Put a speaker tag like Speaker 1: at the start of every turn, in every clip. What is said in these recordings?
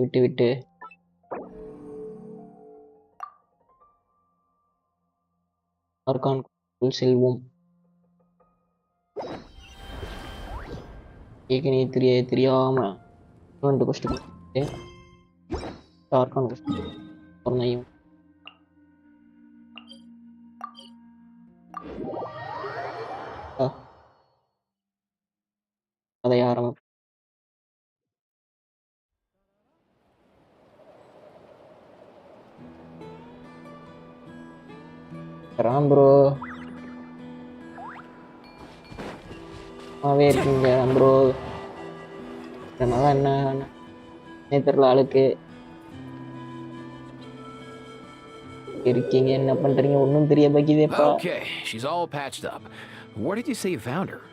Speaker 1: விட்டு விட்டு ஆர்கானுக்குள் செல்வோம். ஏற்கனவே தெரியாம கஷ்டப்பட்டு ஆர்கான் கஷ்டம் அதை ஆரம்பம். ராம் ப்ரோ இருக்கீங்க ப்ரோ. என்ன தெரியல ஆளுக்கு இருக்கீங்க, என்ன பண்றீங்க ஒன்னும் தெரிய பாக்கிதேப்பா.
Speaker 2: Okay, she's all patched up. Where did you say you found her?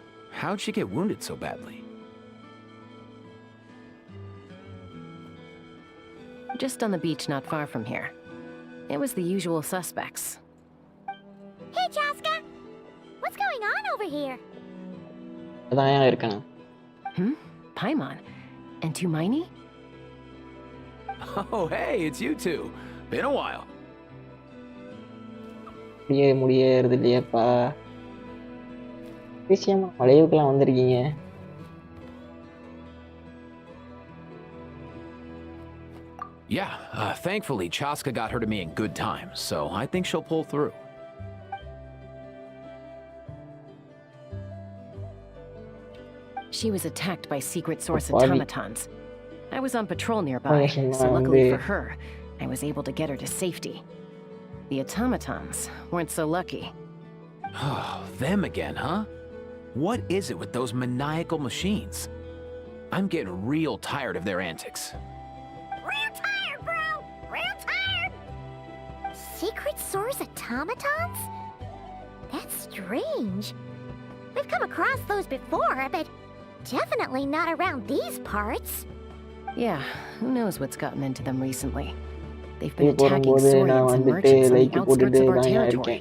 Speaker 2: How'd she get wounded so badly?
Speaker 3: Just on the beach not far from here. It was the usual suspects.
Speaker 4: Hey, Jaska! What's going on over here?
Speaker 1: அதான் இருக்கேன்.
Speaker 3: Paimon? And 𝐤𝐤𝐚𝐜?
Speaker 2: Oh, hey, it's you two. Been a while.
Speaker 1: முடியறது இல்லையாப்பா. விஷயமா மலையுக்கெல்லாம் வந்திருக்கீங்க.
Speaker 2: Yeah, thankfully Chaska got her to me in good time, so I think she'll pull through.
Speaker 3: She was attacked by secret source automatons. I was on patrol nearby, so luckily for her, I was able to get her to safety. The automatons weren't so lucky.
Speaker 2: Oh, them again, huh? What is it with those maniacal machines? I'm getting real tired of their antics.
Speaker 4: Real tired, bro! Real tired! Secret source automatons? That's strange. We've come across those before, but definitely not around these parts.
Speaker 3: Yeah, who knows what's gotten into them recently. They've been attacking Saurians and merchants on the outskirts of our territory.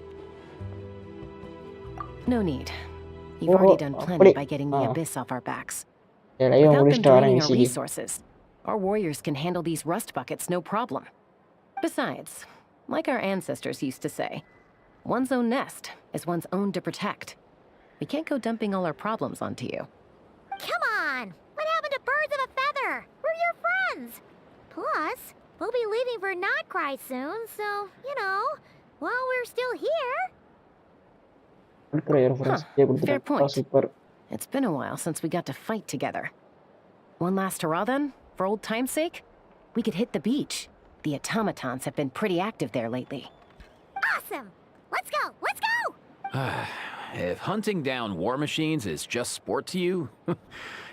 Speaker 3: No need. You've already done plenty by getting the Abyss off our backs. Without them draining our resources, our warriors can handle these rust buckets no problem. Besides, like our ancestors used to say, one's own nest is one's own to protect. We can't go dumping all our problems onto you.
Speaker 4: Come on! What happened to birds of a feather? We're your friends! Plus, we'll be leaving for Notcry soon, so, you know, while we're still here...
Speaker 3: Fair point. It's been a while since we got to fight together. One last hurrah then, for old time's sake? We could hit the beach. The automatons have been pretty active there lately.
Speaker 4: Awesome! Let's go! Let's go!
Speaker 2: If hunting down war machines is just sport to you,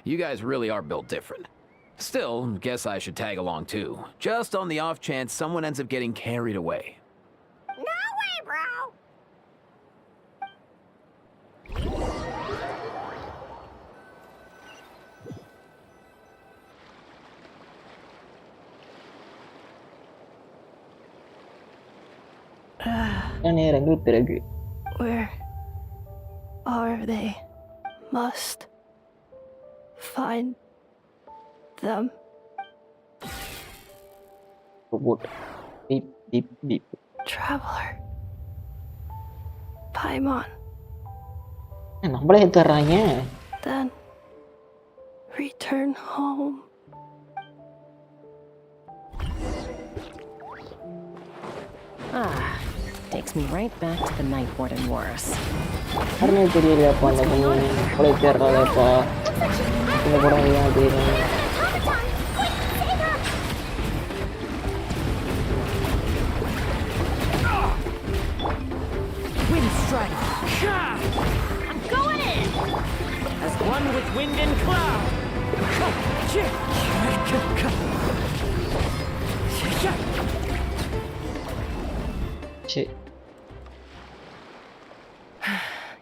Speaker 2: you guys really are built different. Still, guess I should tag along too, just on the off chance someone ends up getting carried away.
Speaker 4: No way, bro!
Speaker 5: Where are they? Must find them.
Speaker 1: Beep, beep, beep.
Speaker 5: Traveler. Paimon.
Speaker 1: நம்மளே தர்றாங்க.
Speaker 5: Then return home.
Speaker 3: Takes me right back to the Night Warden Wars.
Speaker 1: அருமை தெரியலையாப்பா அந்த பொண்ணு நம்மளே தேடுறாளேப்பா. இந்த படம் ஏன் தெரியும்?
Speaker 6: Wind strike. I'm going in. As one with wind and cloud.
Speaker 1: Shit.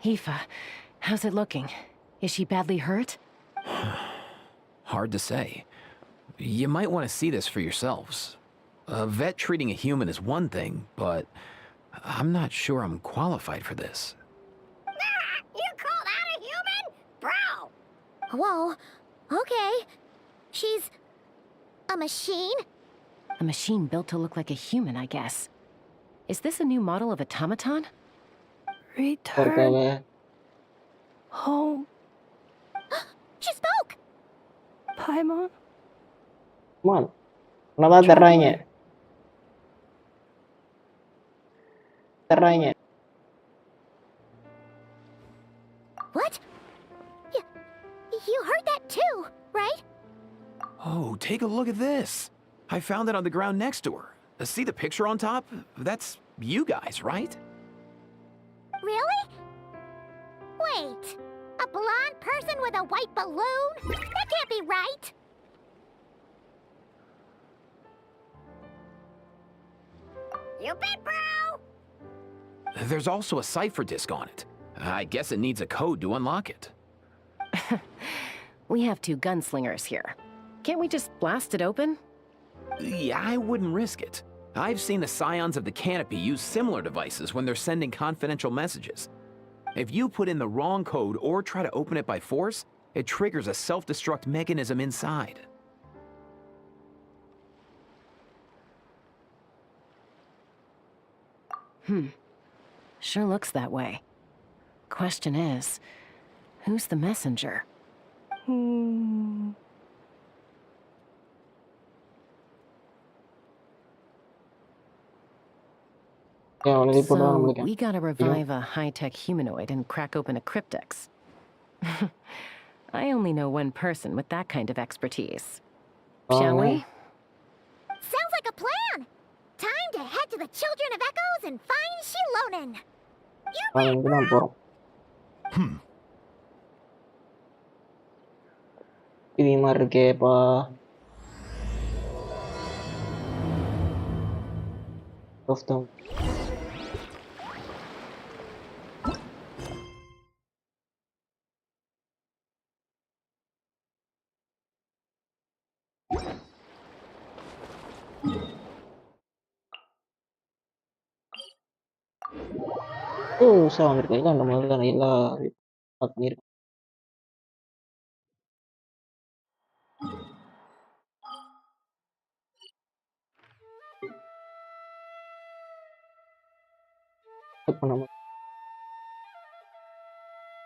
Speaker 3: Aoife, how's it looking? Is she badly hurt?
Speaker 2: Hard to say. You might want to see this for yourselves. A vet treating a human is one thing, but I'm not sure I'm qualified for this.
Speaker 4: You call that a human? Bro! Whoa, okay. She's A machine?
Speaker 3: A machine built to look like a human, I guess. Is this a new model of automaton?
Speaker 5: Return home,
Speaker 4: She spoke!
Speaker 5: Paimon.
Speaker 1: Mon, kenapa teranya? Teranya.
Speaker 4: What? You heard that too, right?
Speaker 2: Oh, take a look at this. I found it on the ground next to her. See the picture on top? That's you guys, right?
Speaker 4: Really? Wait, a blonde person with a white balloon? That can't be right! You bet, bro!
Speaker 2: There's also a cipher disk on it. I guess it needs a code to unlock it.
Speaker 3: We have 2 gunslingers here. Can't we just blast it open?
Speaker 2: Yeah, I wouldn't risk it. I've seen the scions of the canopy use similar devices when they're sending confidential messages. If you put in the wrong code or try to open it by force, it triggers a self-destruct mechanism inside.
Speaker 3: Sure looks that way. Question is, who's the messenger? So, we gotta revive a high-tech humanoid and crack open a cryptex. I only know one person with that kind of expertise. Shall we?
Speaker 4: Sounds like a plan! Time to head to the Children of Echoes and find Xilonen! You bet, bro!
Speaker 1: Ini marke pa. Rostong. Sa Amerika ilan naman lang ila at mir. Apa nama?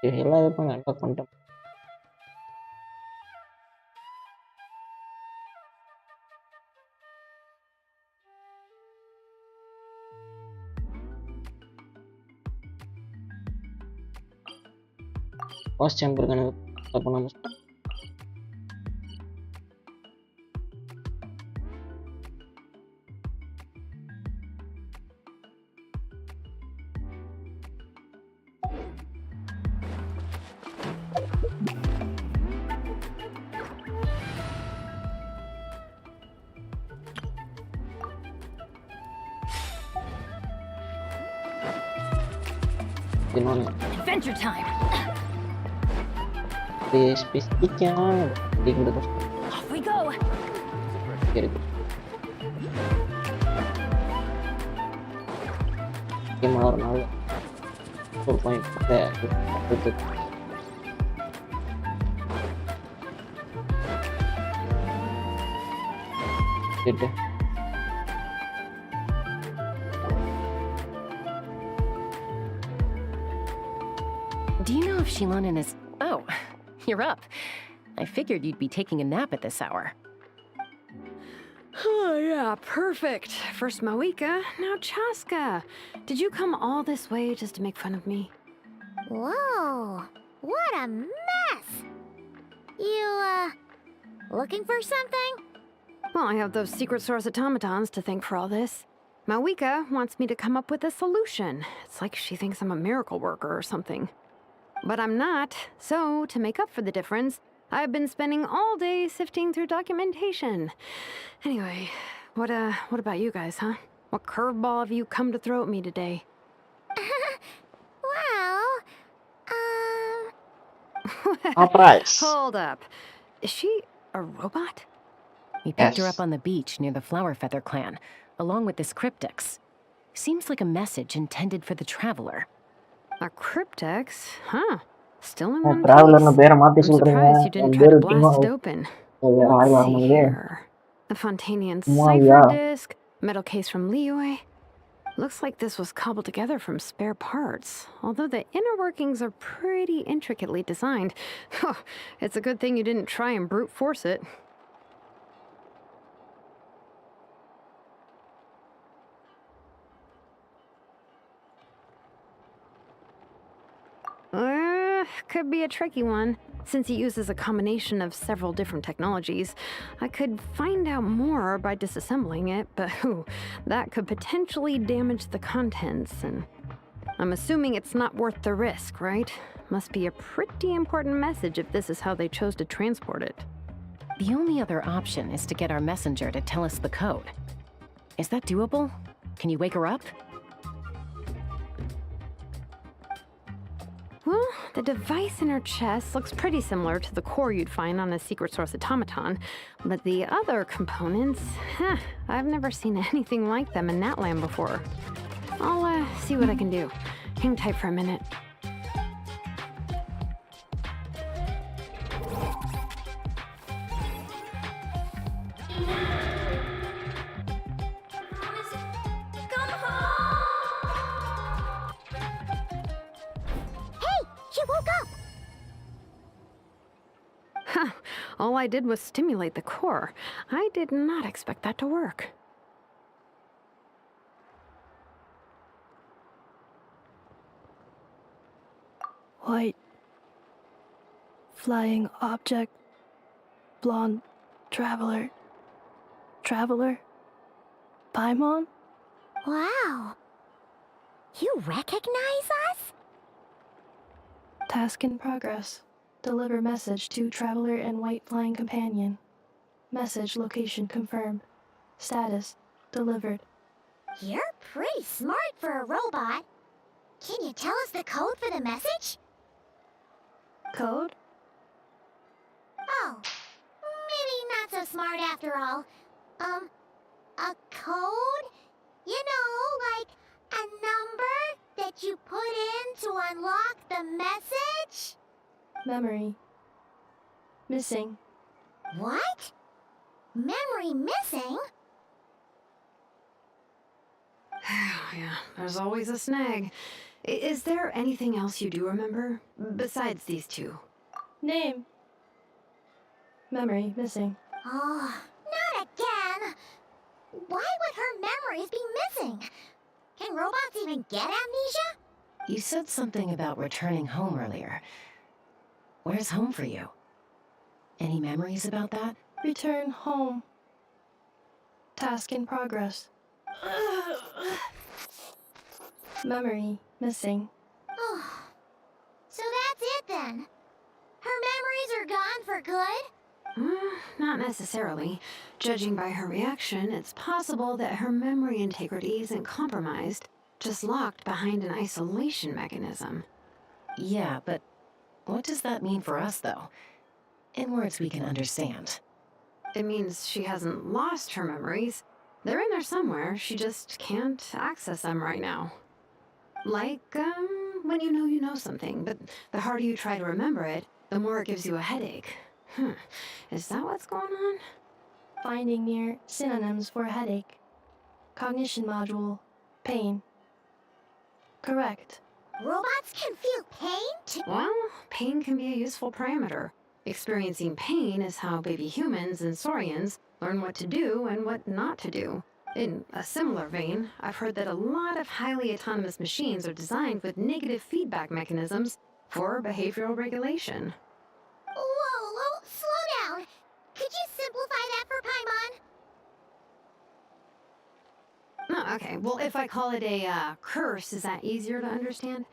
Speaker 1: Hela apa nggak ada kontak. Os chamber kan apa nama?
Speaker 6: Adventure time.
Speaker 1: Spesifiknya di terus.
Speaker 6: Off we go.
Speaker 1: Kiri. Gimana orang full point kayak itu. Gitu.
Speaker 3: Do you know if Xilonen is... Oh, you're up. I figured you'd be taking a nap at this hour.
Speaker 7: Oh, yeah, perfect. First Mawika, now Chaska. Did you come all this way just to make fun of me?
Speaker 4: Whoa, what a mess! You, looking for something?
Speaker 7: Well, I have those secret source automatons to thank for all this. Mawika wants me to come up with a solution. It's like she thinks I'm a miracle worker or something. But I'm not, so to make up for the difference, I've been spending all day sifting through documentation. Anyway, what about you guys, huh? What curveball have you come to throw at me today? Hold up. Is she a robot?
Speaker 3: We picked her up on the beach near the Flower Feather clan, along with this cryptex. Seems like a message intended for the traveler.
Speaker 7: A cryptex? Huh. Still in
Speaker 1: Oh,
Speaker 7: one
Speaker 1: traveler
Speaker 7: piece.
Speaker 1: na bear mati
Speaker 7: I'm surprised you didn't try to blast it open. What's here? The Fontanian
Speaker 1: Wow,
Speaker 7: cipher
Speaker 1: yeah.
Speaker 7: disc, metal case from Liyue. Looks like this was cobbled together from spare parts, although the inner workings are pretty intricately designed. It's a good thing you didn't try and brute force it. Could be a tricky one, since it uses a combination of several different technologies. I could find out more by disassembling it, but that could potentially damage the contents, and I'm assuming it's not worth the risk, right? Must be a pretty important message if this is how they chose to transport it.
Speaker 3: The only other option is to get our messenger to tell us the code. Is that doable? Can you wake her up?
Speaker 7: Well, the device in her chest looks pretty similar to the core you'd find on a secret source automaton, but the other components, I've never seen anything like them in that land before. I'll see what I can do. Hang tight for a minute. All I did was stimulate the core. I did not expect that to work.
Speaker 5: White. Flying object. Blonde. Traveler. Traveler? Paimon?
Speaker 4: Wow. You recognize us?
Speaker 5: Task in progress. Deliver message to Traveler and White Flying Companion. Message location confirmed. Status delivered.
Speaker 4: You're pretty smart for a robot. Can you tell us the code for the message?
Speaker 5: Code?
Speaker 4: Oh, maybe not so smart after all. A code? You know, like a number that you put in to unlock the message?
Speaker 5: Memory. Missing.
Speaker 4: What? Memory missing?
Speaker 7: Yeah, there's always a snag. Is there anything else you do remember? Besides these two?
Speaker 5: Name. Memory missing.
Speaker 4: Oh, not again! Why would her memories be missing? Can robots even get amnesia?
Speaker 3: You said something about returning home earlier. Where's home for you? Any memories about that?
Speaker 5: Return home. Task in progress. Memory missing.
Speaker 4: Oh, so that's it then? Her memories are gone for good?
Speaker 7: Not necessarily. Judging by her reaction, it's possible that her memory integrity isn't compromised, just locked behind an isolation mechanism.
Speaker 3: Yeah, but what does that mean for us, though? In words we can understand.
Speaker 7: It means she hasn't lost her memories. They're in there somewhere, she just can't access them right now. Like, when you know something, but the harder you try to remember it, the more it gives you a headache. Is that what's going on?
Speaker 5: Finding near synonyms for headache. Cognition module. Pain. Correct.
Speaker 4: Robots can feel pain too?
Speaker 7: Well, pain can be a useful parameter. Experiencing pain is how baby humans and saurians learn what to do and what not to do. In a similar vein, I've heard that a lot of highly autonomous machines are designed with negative feedback mechanisms for behavioral regulation.
Speaker 4: Whoa, slow down. Could you simplify that for Paimon?
Speaker 7: Oh, okay, well, if I call it a curse, is that easier to understand?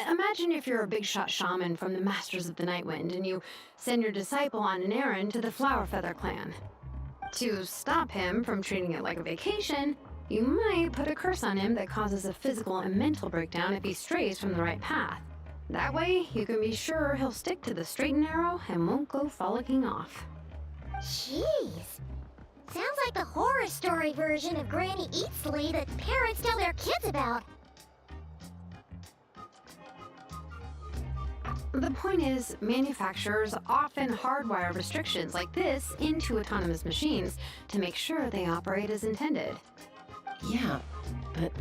Speaker 7: Imagine if you're a big shot shaman from the Masters of the Nightwind and you send your disciple on an errand to the Flowerfeather clan. To stop him from treating it like a vacation, you might put a curse on him that causes a physical and mental breakdown if he strays from the right path. That way, you can be sure he'll stick to the straight and narrow and won't go frolicking off.
Speaker 4: Jeez. Sounds like the horror story version of Granny Eatsley that parents tell their kids about.
Speaker 7: The point is, manufacturers often hardwire restrictions like this into autonomous machines to make sure they operate as intended.
Speaker 3: Yeah, but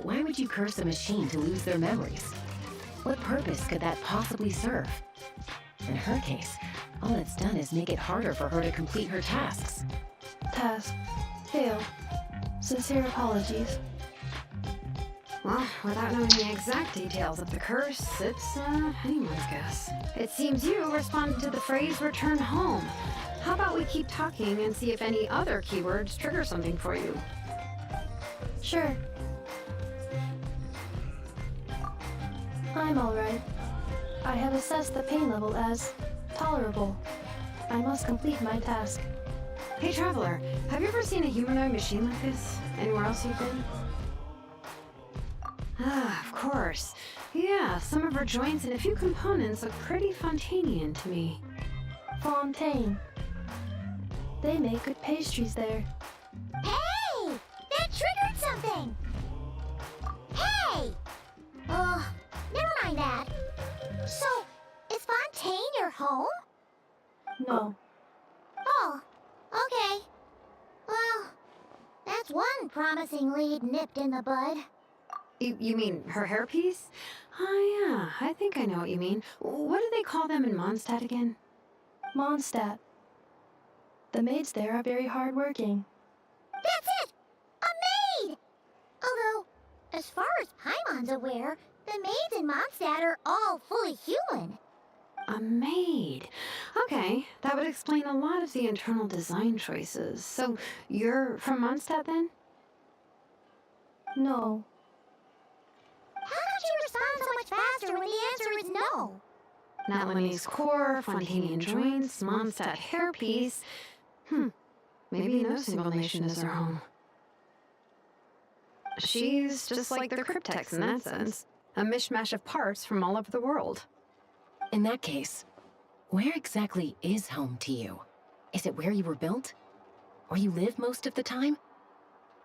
Speaker 3: why would you curse a machine to lose their memories? What purpose could that possibly serve? In her case, all it's done is make it harder for her to complete her tasks.
Speaker 5: Task. Failed. Sincere apologies.
Speaker 7: Well, without knowing the exact details of the curse, it's anyone's guess. It seems you responded to the phrase return home. How about we keep talking and see if any other keywords trigger something for you?
Speaker 5: Sure. I'm alright. I have assessed the pain level as tolerable. I must complete my task.
Speaker 7: Hey, Traveler, have you ever seen a humanoid machine like this? Anywhere else you've been? Ah, of course. Yeah, some of her joints and a few components look pretty Fontanian to me.
Speaker 5: Fontaine. They make good pastries there.
Speaker 4: Hey! That triggered something! Hey! Never mind that. So, is Fontaine your home?
Speaker 5: No.
Speaker 4: Oh, okay. Well, that's one promising lead nipped in the bud.
Speaker 7: You mean her hairpiece? Oh yeah, I think I know what you mean. What do they call them in Mondstadt again?
Speaker 5: Mondstadt. The maids there are very hardworking.
Speaker 4: That's it! A maid! Although, as far as Paimon's aware, the maids in Mondstadt are all fully human.
Speaker 7: A maid. Okay, that would explain a lot of the internal design choices. So, you're from Mondstadt then?
Speaker 5: No.
Speaker 4: How could you respond so much faster when the answer is no?
Speaker 7: Natalie's core, Fontanian joints, Mondstadt hairpiece. Maybe no single nation is her home. She's just like the Cryptex in that sense. A mishmash of parts from all over the world.
Speaker 3: In that case, where exactly is home to you? Is it where you were built? Where you live most of the time?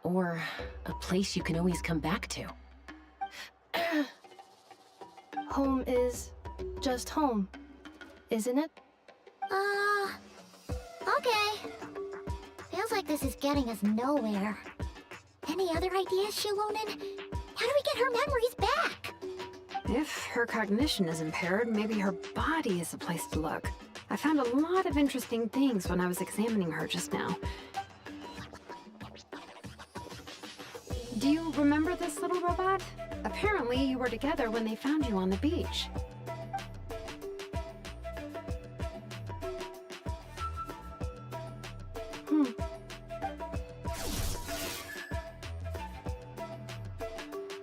Speaker 3: Or a place you can always come back to?
Speaker 5: Home is just home, isn't it?
Speaker 4: Okay. Feels like this is getting us nowhere. Any other ideas, Shilonen? How do we get her memories back?
Speaker 7: If her cognition is impaired, maybe her body is a place to look. I found a lot of interesting things when I was examining her just now. Do you remember this little robot? Apparently you were together when they found you on the beach.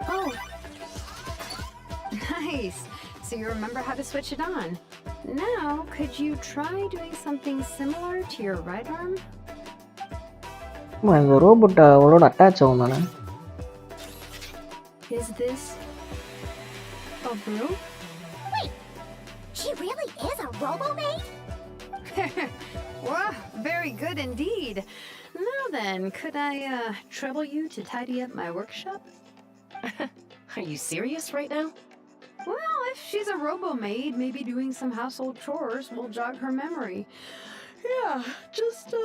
Speaker 5: Oh,
Speaker 7: Nice! So you remember how to switch it on. Now, could you try doing something similar to your right arm?
Speaker 1: இந்த robot அவளோட attach ஆகும் தானே.
Speaker 5: is this a brew?
Speaker 4: Wait, she really is a robo-maid?
Speaker 7: Wow, very good indeed. Now then, could I trouble you to tidy up my workshop?
Speaker 3: Are you serious right now?
Speaker 7: Well, if she's a robo-maid, maybe doing some household chores will jog her memory. Yeah, just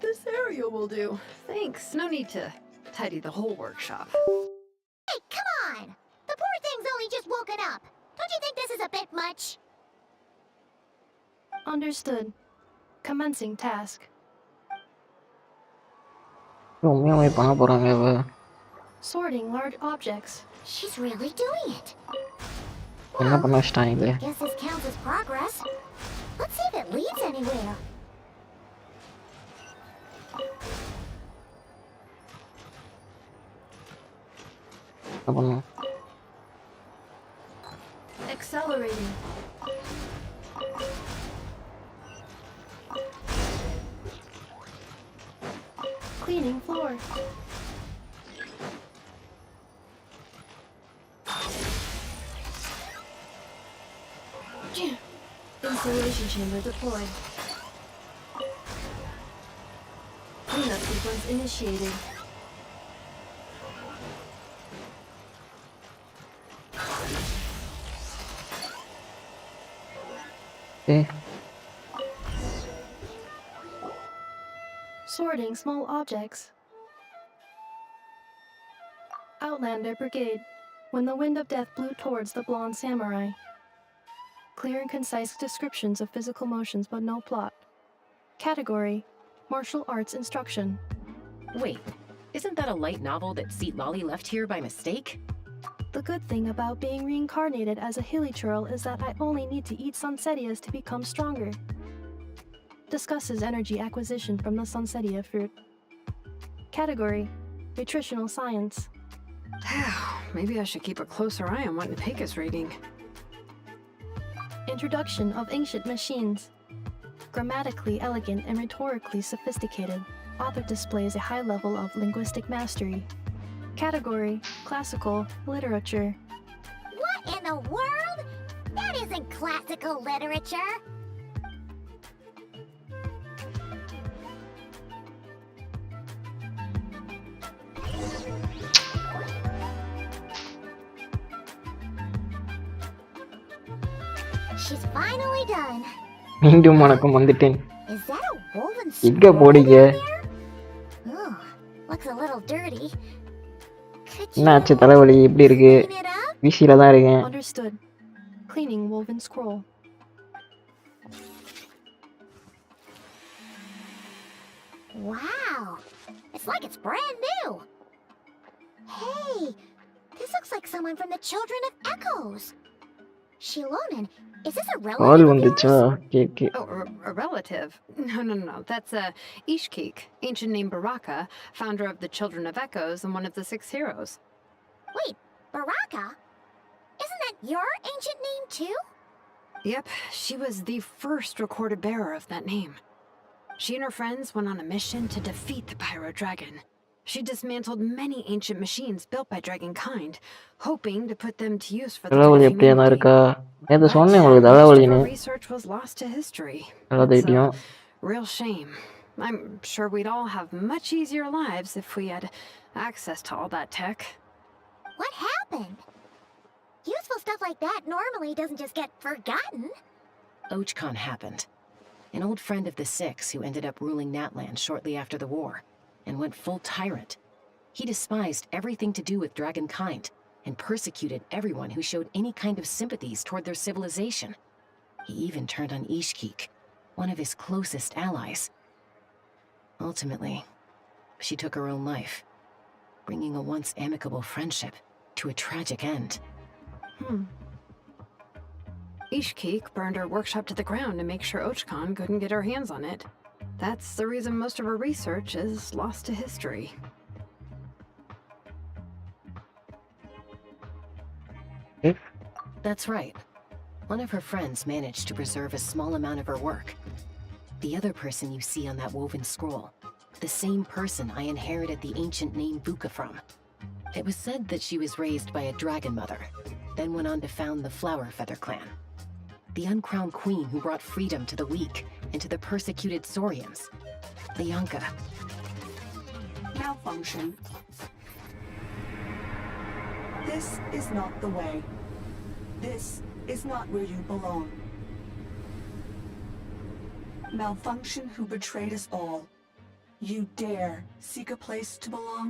Speaker 7: this area will do. Thanks, no need to tidy the whole workshop.
Speaker 4: Hey, come on! The poor thing's only just woken up. Don't you think this is a bit much?
Speaker 5: Understood. Commencing task.
Speaker 1: உண்மையாவே பண்ண போறாங்க இவ.
Speaker 5: Sorting large objects.
Speaker 4: She's really doing it.
Speaker 1: என்ன பண்ண வச்சிட்டாங்க?
Speaker 4: Guess this counts as progress. Let's see if it leads anywhere.
Speaker 1: என்ன பண்ணணும்?
Speaker 5: Accelerating. Cleaning floor. Installation chamber deployed. Cleanup sequence initiated.
Speaker 1: Okay.
Speaker 5: Sorting small objects. Outlander Brigade. When the wind of death blew towards the blonde samurai. Clear and concise descriptions of physical motions, but no plot. Category: martial arts instruction.
Speaker 3: Wait, isn't that a light novel that Seat Lolly left here by mistake?
Speaker 5: The good thing about being reincarnated as a 𝐏𝐥𝐚𝐲𝐞𝐫 is that I only need to eat Sunsettias to become stronger. Discusses energy acquisition from the Sunsettia fruit. Category: nutritional science.
Speaker 7: Maybe I should keep a closer eye on what 𝐏𝐥𝐻 is reading.
Speaker 5: Introduction of ancient machines. Grammatically elegant and rhetorically sophisticated, author displays a high level of linguistic mastery. Category: classical literature.
Speaker 4: What in the world? That isn't classical literature. She's finally done.
Speaker 1: மீண்டும் வணக்கம் வந்துட்டேன்.
Speaker 4: Is that a woven
Speaker 1: எங்க
Speaker 4: scroll
Speaker 1: போறீங்க?
Speaker 4: down there? Oh, looks a little dirty. Could you
Speaker 1: என்னாச்சு தலைவலி எப்படி இருக்கு?
Speaker 4: clean it up?
Speaker 1: வீசில தான் இருக்கேன்.
Speaker 5: Understood. Cleaning woven scroll.
Speaker 4: Wow, it's like it's brand new. Hey, this looks like someone from the Children of Echoes. Shilonen, is this a
Speaker 1: call
Speaker 4: relative of
Speaker 1: வந்துச்சா?
Speaker 4: yours?
Speaker 1: Cake.
Speaker 7: Oh, a relative? No. That's 𝐈𝐸𝐻𝐿𝐴, ancient name Baraka, founder of the Children of Echoes and one of the 6 heroes.
Speaker 4: Wait, Baraka? Isn't that your ancient name too?
Speaker 7: Yep, she was the first recorded bearer of that name. She and her friends went on a mission to defeat the Pyro Dragon. She dismantled many ancient machines built by Dragonkind, hoping to put them to use for the good
Speaker 1: தலைவலி
Speaker 7: of
Speaker 1: எப்படியா தான்
Speaker 7: humanity.
Speaker 1: இருக்கா? நேத்து
Speaker 7: But
Speaker 1: சொன்னேன் உங்களுக்கு
Speaker 7: most of
Speaker 1: தலைவலின்னு.
Speaker 7: her research was lost to history. It's
Speaker 1: எல்லாத்தையும்.
Speaker 7: a real shame. I'm sure we'd all have much easier lives if we had access to all that tech.
Speaker 4: What happened? Useful stuff like that normally doesn't just get forgotten.
Speaker 3: 𝐏𝐥𝐿𝐴 happened. An old friend of the 6 who ended up ruling Natland shortly after the war, and went full tyrant. He despised everything to do with Dragonkind, and persecuted everyone who showed any kind of sympathies toward their civilization. He even turned on 𝐈𝐸𝐻𝐿𝐴, one of his closest allies. Ultimately, she took her own life, bringing a once amicable friendship to a tragic end.
Speaker 7: 𝐈𝐸𝐻𝐿𝐴 burned her workshop to the ground to make sure 𝐏𝐥𝐿 couldn't get her hands on it. That's the reason most of her research is lost to history.
Speaker 3: That's right. One of her friends managed to preserve a small amount of her work. The other person you see on that woven scroll, the same person I inherited the ancient name 𝐵𝐸𝐻 from. It was said that she was raised by a dragon mother, then went on to found the Flower Feather clan. The uncrowned queen who brought freedom to the weak and to the persecuted Saurians. 𝐿𝐴𝐿𝐴.
Speaker 8: Malfunction. This is not the way. This is not where you belong. Malfunction who betrayed us all. You dare seek a place to belong?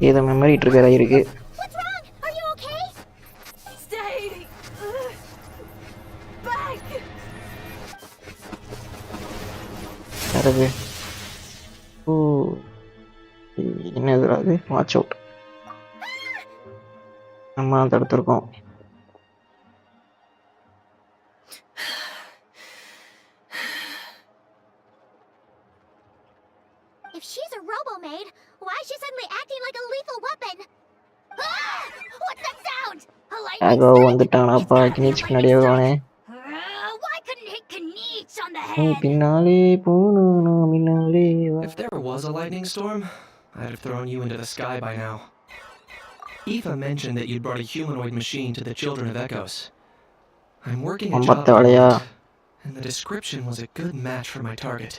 Speaker 1: ஏதோ memory trigger ஆயிருக்கு.
Speaker 4: What's wrong? Are you okay?
Speaker 6: Stay back.
Speaker 1: அது ஓ என்னது அது? Watch out. நம்ம தடுத்துருக்கோம்.
Speaker 4: If she's a robo-maid, why is she suddenly acting like a lethal weapon? Ah! What's that sound? A lightning
Speaker 1: ஆகோ
Speaker 4: strike?
Speaker 1: வந்துட்டானாப்பா. Kenichi பின்னாடியே வானே.
Speaker 4: Why couldn't hit 𝐏𝐿𝐴𝐻 on the
Speaker 1: நீ
Speaker 4: head?
Speaker 1: பின்னாலே போகணும் பின்னாலே வா.
Speaker 9: If there was a lightning storm, I'd have thrown you into the sky by now. 𝐸𝐴 mentioned that you'd brought a humanoid machine to the Children of Echoes. I'm working a job
Speaker 1: ஒம்பத்த வளையா.
Speaker 9: on it, and the description was a good match for my target.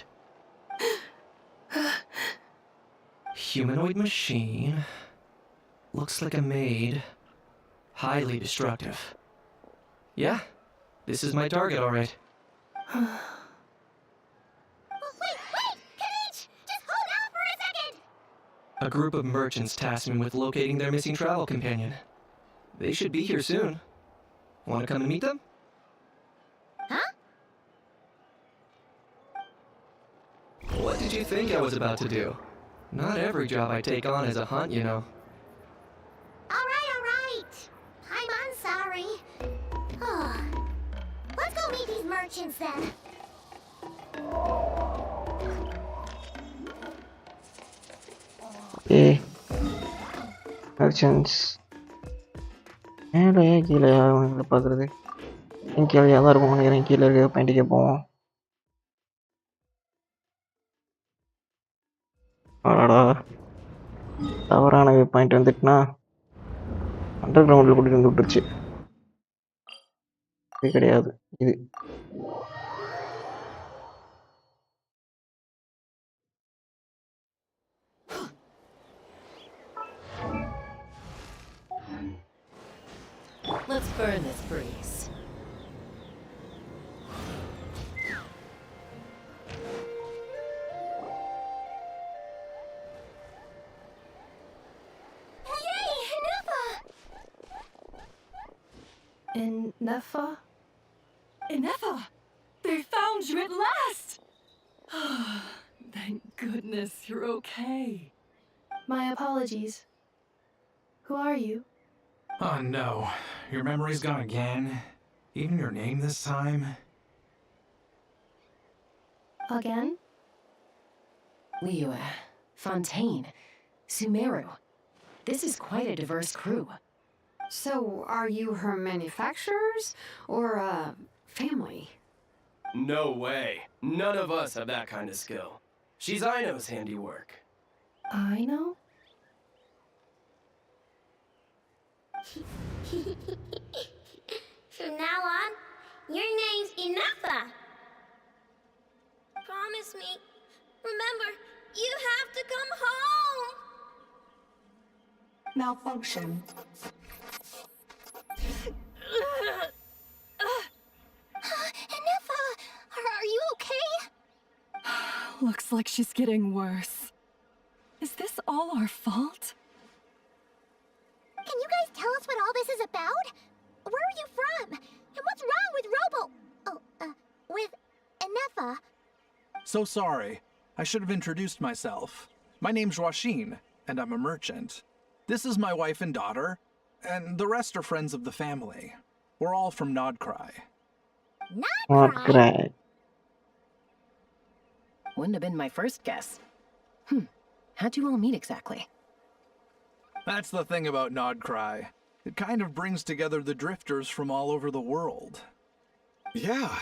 Speaker 9: Humanoid machine, Looks like a maid. Highly destructive. Yeah, this is my target, all right.
Speaker 4: Wait! 𝐏𝐥! Just hold out for a second!
Speaker 9: A group of merchants tasked me with locating their missing travel companion. They should be here soon. Want to come and meet them?
Speaker 4: Huh?
Speaker 9: What did you think I was about to do? Not every job I take on is a hunt, you know.
Speaker 4: Alright. I'm sorry. Let's go meet these merchants then.
Speaker 1: Okay. Merchants. மேலையா கீழையா அவங்கள பார்க்குறது கீழே தான் இருக்கும் நினைக்கிறேன். கீழே இருக்க பாயிண்ட்டுக்கே போவோம். அடடா தவறான பாயிண்ட் வந்துட்டுனா அண்டர் கிரவுண்டில் கூட்டிகிட்டு வந்து விட்டுருச்சு. இது கிடையாது இது.
Speaker 3: Let's burn this breeze.
Speaker 5: Hnepha?
Speaker 6: Hnepha! They found you at last! Thank goodness you're okay.
Speaker 5: My apologies. Who are you?
Speaker 10: Oh no, your memory's gone again? Even your name this time?
Speaker 5: Again?
Speaker 3: Liyue, Fontaine, Sumeru. This is quite a diverse crew.
Speaker 7: So, are you her manufacturers or family?
Speaker 11: No way. None of us have that kind of skill. She's 𝐈𝐦𝐩𝐚𝐜's handiwork.
Speaker 5: Aino?
Speaker 4: From now on, your name's Hnepha. Promise me. Remember, you have to come home.
Speaker 8: Malfunction.
Speaker 4: Hnepha, are you okay?
Speaker 6: Looks like she's getting worse. Is this all our fault?
Speaker 4: Can you guys tell us what all this is about? Where are you from? And what's wrong with with Hnepha?
Speaker 10: So sorry. I should have introduced myself. My name's Joachim, and I'm a merchant. This is my wife and daughter, and the rest are friends of the family. We're all from 𝐏𝐷𝐷𝐼.
Speaker 1: 𝐏𝐷𝐷𝐼.
Speaker 3: Wouldn't have been my first guess. How'd you all meet exactly?
Speaker 10: That's the thing about 𝐏𝐷𝐷𝐼. It kind of brings together the drifters from all over the world.
Speaker 12: Yeah,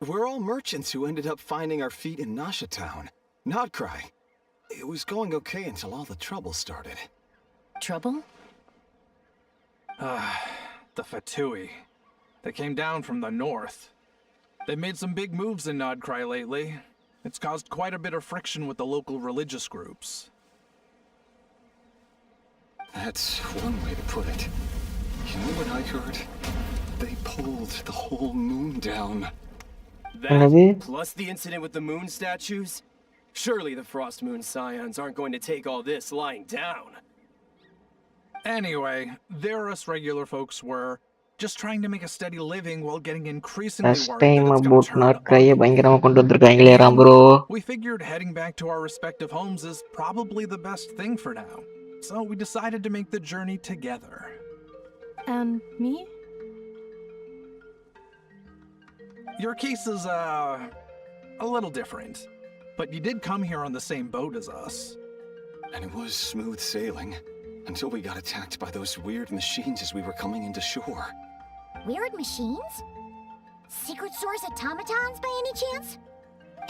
Speaker 12: we're all merchants who ended up finding our feet in Nasha Town. 𝐏𝐷𝐷𝐼. It was going okay until all the trouble started.
Speaker 3: Trouble?
Speaker 10: The Fatui. They came down from the north. They've made some big moves in 𝐏𝐷𝐷𝐼 lately. It's caused quite a bit of friction with the local religious groups.
Speaker 12: That's one way to put it. You know what I heard? They pulled the whole moon down.
Speaker 11: That, plus the incident with the moon statues? Surely the Frost Moon Scions aren't going to take all this lying down.
Speaker 10: Anyway, there us regular folks were, just trying to make a steady living while getting increasingly worried that it's going to turn ugly. We figured heading back to our respective homes is probably the best thing for now. So we decided to make the journey together.
Speaker 5: And me?
Speaker 10: Your case is, a little different. But you did come here on the same boat as us.
Speaker 12: And it was smooth sailing, until we got attacked by those weird machines as we were coming into shore.
Speaker 4: Weird machines? Secret source automatons by any chance?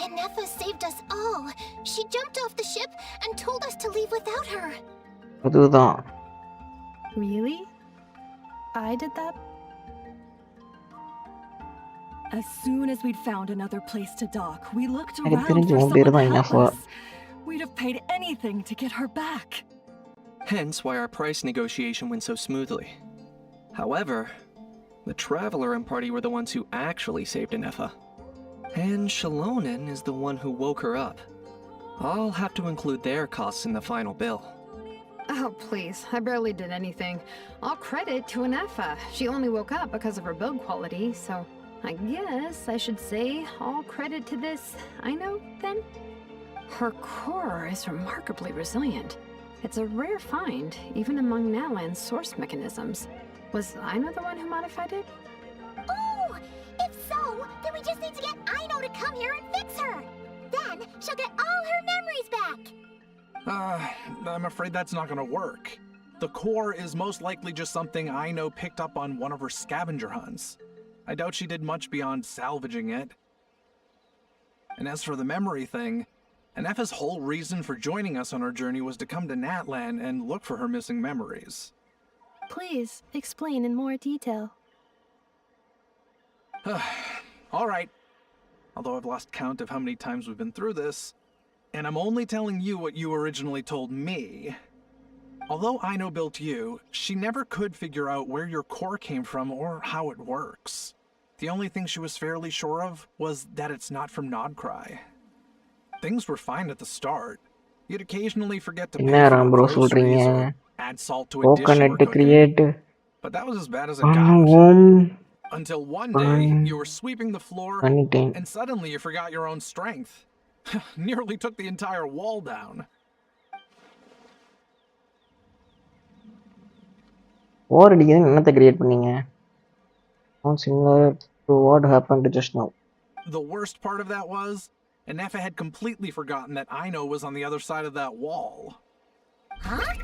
Speaker 4: Hnepha saved us all. She jumped off the ship and told us to leave without her.
Speaker 5: Really? I did that?
Speaker 6: As soon as we'd found another place to dock, we looked around for someone to help us. We'd have paid anything to get her back.
Speaker 9: hence why our price negotiation went so smoothly. However, the Traveler and party were the ones who actually saved 𝐸𝐹𝐻. And 𝐸𝐸 is the one who woke her up. I'll have to include their costs in the final bill.
Speaker 7: Oh, please. I barely did anything. All credit to 𝐸𝐹𝐻. She only woke up because of her build quality, so I guess I should say all credit to this 𝐈𝐻𝐻, then? Her core is remarkably resilient. It's a rare find, even among Natlan's source mechanisms. Was 𝐈𝐻𝐻 the one who modified it?
Speaker 4: Oh! If so, then we just need to get 𝐈𝐻𝐻 to come here and fix her! Then she'll get all her memories back!
Speaker 10: I'm afraid that's not gonna work. The core is most likely just something 𝐈𝐻𝐻 picked up on one of her scavenger hunts. I doubt she did much beyond salvaging it. And as for the memory thing, 𝐸𝐹𝐻's whole reason for joining us on our journey was to come to Natlan and look for her missing memories.
Speaker 5: Please, explain in more detail.
Speaker 10: Alright. Although I've lost count of how many times we've been through this, and I'm only telling you what you originally told me. Although 𝐈𝐻𝐻 built you, she never could figure out where your core came from or how it works. The only thing she was fairly sure of was that it's not from 𝐏𝐥𝐚𝐲𝐞𝐫. Things were fine at the start. You'd occasionally forget to pay for groceries or add salt to a dish you were cooking. But that was as bad as it got. Until one day, you were sweeping the floor, and suddenly you forgot your own strength. Nearly took the entire wall down.
Speaker 1: What did you create? Similar to what happened just now.
Speaker 10: The worst part of that was, 𝐸𝐹𝐻 had completely forgotten that 𝐈𝐻𝐻 was on the other side of that wall.
Speaker 4: Huh?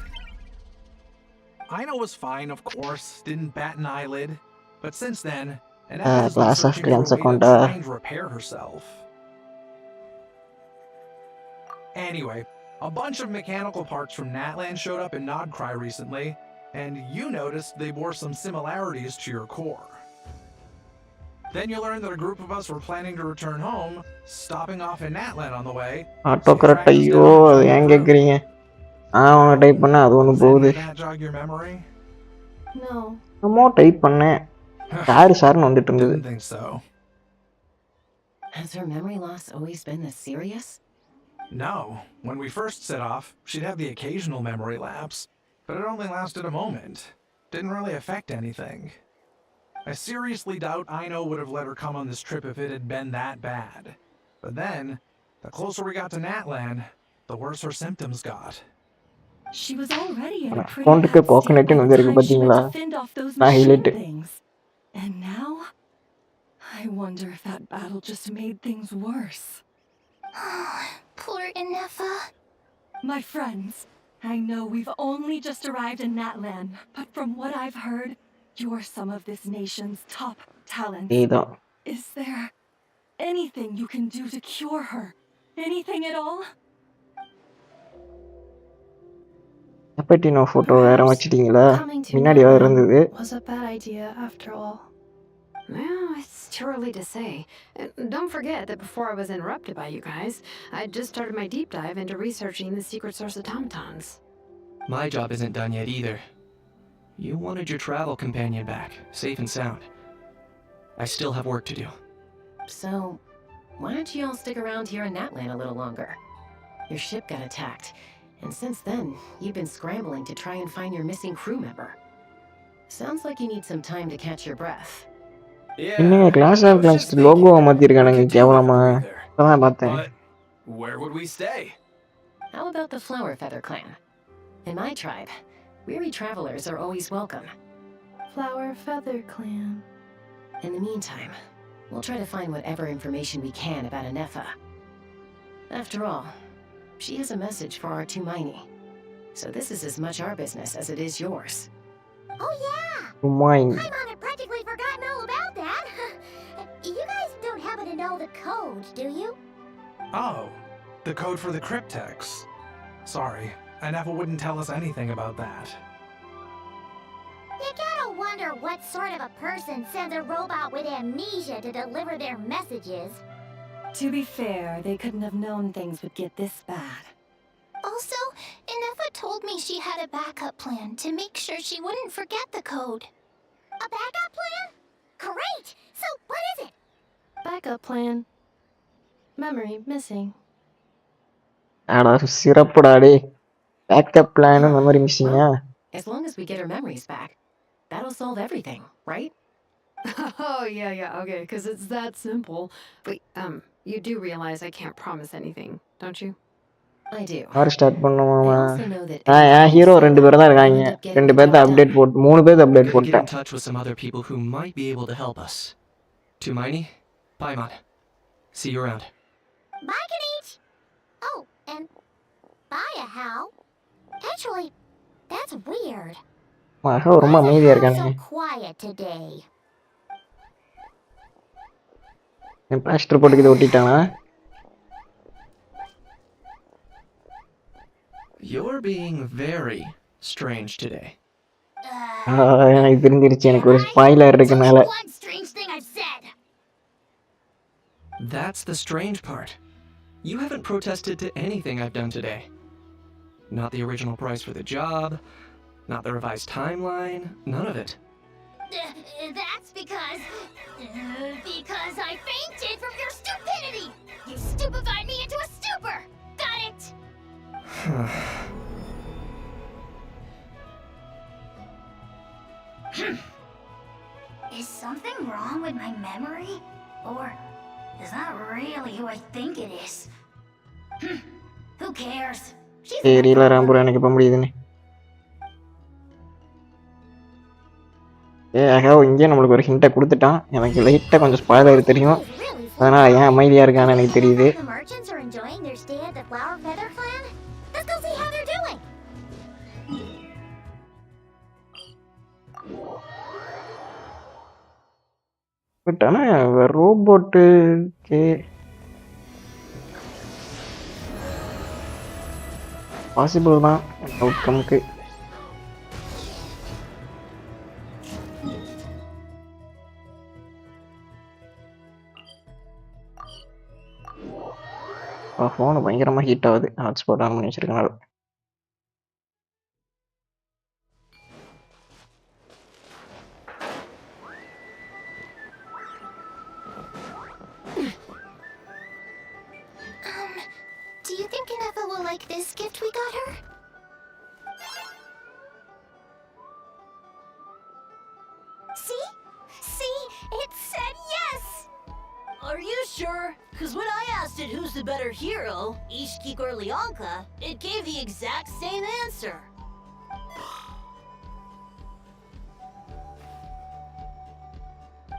Speaker 10: 𝐈𝐻𝐻 was fine, of course, didn't bat an eyelid. But since then, 𝐸𝐹𝐻 has been searching for a way to try and repair herself. Anyway, a bunch of mechanical parts from Natlan showed up in 𝐏𝐷𝐼 recently, and you noticed they bore some similarities to your core. Then you learned that a group of us were planning to return home, stopping off in Natlan on the way.
Speaker 1: Autocorrect ayyo, adu yen kekkreenga? Avana type panna adu onu povudhu.
Speaker 10: Did that jog your memory?
Speaker 5: No.
Speaker 1: Amma type panna. Didn't
Speaker 10: think so.
Speaker 3: Has her memory loss always been this serious?
Speaker 10: No. When we first set off, she'd have the occasional memory lapse, but it only lasted a moment. Didn't really affect anything. I seriously doubt 𝐈𝐻𝐻 would have let her come on this trip if it had been that bad. But then, the closer we got to Natlan, the worse her symptoms got.
Speaker 6: She was already in a pretty bad state by the time she went to fend off those machine things. And now, I wonder if that battle just made things worse.
Speaker 4: Poor 𝐸𝐹𝐻.
Speaker 6: My friends, I know we've only just arrived in Natlan, but from what I've heard, you're some of this nation's top talents. Is there anything you can do to cure her? Anything at all?
Speaker 1: Cappuccino photo வேற வச்சிட்டீங்களா? முன்னாடி இருந்தது.
Speaker 5: Was a bad idea after all.
Speaker 7: Well, it's too early to say. Don't forget that before I was interrupted by you guys, I just started my deep dive into researching the secret source automatons.
Speaker 9: My job isn't done yet either. You wanted your travel companion back, safe and sound. I still have work to do.
Speaker 3: So, why don't you all stick around here in Natlan a little longer? Your ship got attacked, and since then, you've been scrambling to try and find your missing crew member. Sounds like you need some time to catch your breath.
Speaker 1: Yeah, Class of Clans logo மாத்திருக்கானுங்க கேவலமா. அதான் பார்த்தேன்.
Speaker 11: Where would we stay?
Speaker 3: How about the Flower Feather clan? In my tribe, weary travelers are always welcome.
Speaker 5: Flower Feather clan.
Speaker 3: In the meantime, we'll try to find whatever information we can about 𝐸𝐹𝐻. After all, she has a message for our 𝐸𝐸𝐻. So this is as much our business as it is yours.
Speaker 4: Oh yeah!
Speaker 1: Mine.
Speaker 4: Paimon had practically forgotten all about that. You guys don't happen to know the code, do you?
Speaker 10: Oh, the code for the cryptex. Sorry, 𝐸𝐹𝐻 wouldn't tell us anything about that.
Speaker 4: You gotta wonder what sort of a person sends a robot with amnesia to deliver their messages.
Speaker 6: To be fair, they couldn't have known things would get this bad.
Speaker 4: Also, 𝐸𝐹𝐻 told me she had a backup plan to make sure she wouldn't forget the code. A backup plan? Great! So, what is it?
Speaker 5: Backup plan. Memory missing.
Speaker 1: அடா சிறப்புடா டேய். Backup plan memory missing.
Speaker 3: Well, as long as we get her memories back, that'll solve everything, right?
Speaker 7: Oh, yeah, okay, because it's that simple. Wait, you do realize I can't promise anything, don't you?
Speaker 3: I do.
Speaker 1: ஆர் start
Speaker 3: I
Speaker 1: பண்ணுவோமா?
Speaker 3: also know that
Speaker 1: hero ரெண்டு பேர் தான் இருக்காங்க. ரெண்டு பேர்த்த update போட்டு மூணு பேர் அப்டேட்
Speaker 9: Get in
Speaker 1: போட்டேன்.
Speaker 9: touch with some other people who might be able to help us. To Miney, Paimon. See you around.
Speaker 4: Bye, Ħaġ. Oh, and bye, How. Actually, that's weird.
Speaker 1: மகா ரொம்ப அமைதியா இருக்கானே.
Speaker 4: So quiet today.
Speaker 1: என் pastor போட்டு இத ஒட்டிட்டானா?
Speaker 9: You're being very strange today.
Speaker 1: எனக்கு தெரிஞ்சிருச்சு, எனக்கு ஒரு spoiler இருக்குனால.
Speaker 4: One strange thing I've said.
Speaker 9: That's the strange part. You haven't protested to anything I've done today. Not the original price for the job, not the revised timeline, none of it.
Speaker 4: That's because I fainted from your stupidity. You stupefied me into a stupor. Got it? Is something wrong with my memory? Or is that really who I think it is? Who cares?
Speaker 1: தெரியல ராம்பூர், எனக்கு இப்ப முடியுதுன்னு. இங்கே நம்மளுக்கு ஒரு ஹிண்ட்டை கொடுத்துட்டான். எனக்கு லைட்டாக கொஞ்சம் ஸ்பாயிலர் தெரியும், அதனால் ஏன் அமைதியாக இருக்கான்னு எனக்கு தெரியுது. பட் ஆனால் ரோபோட்டுக்கு பாசிபிள் தான் அவுட்கம்க்கு. ஃபோனு பயங்கரமாக ஹீட் ஆகுது, ஹாட்ஸ்பாட் ஆன் பண்ணி வச்சிருக்கனால.
Speaker 4: Do you think Hnepha will like this gift we got her? See? It said yes!
Speaker 13: Are you sure? Because when I asked it who's the better hero, 𝐓𝐿𝐷𝐸𝐿𝐵, it gave the exact same answer.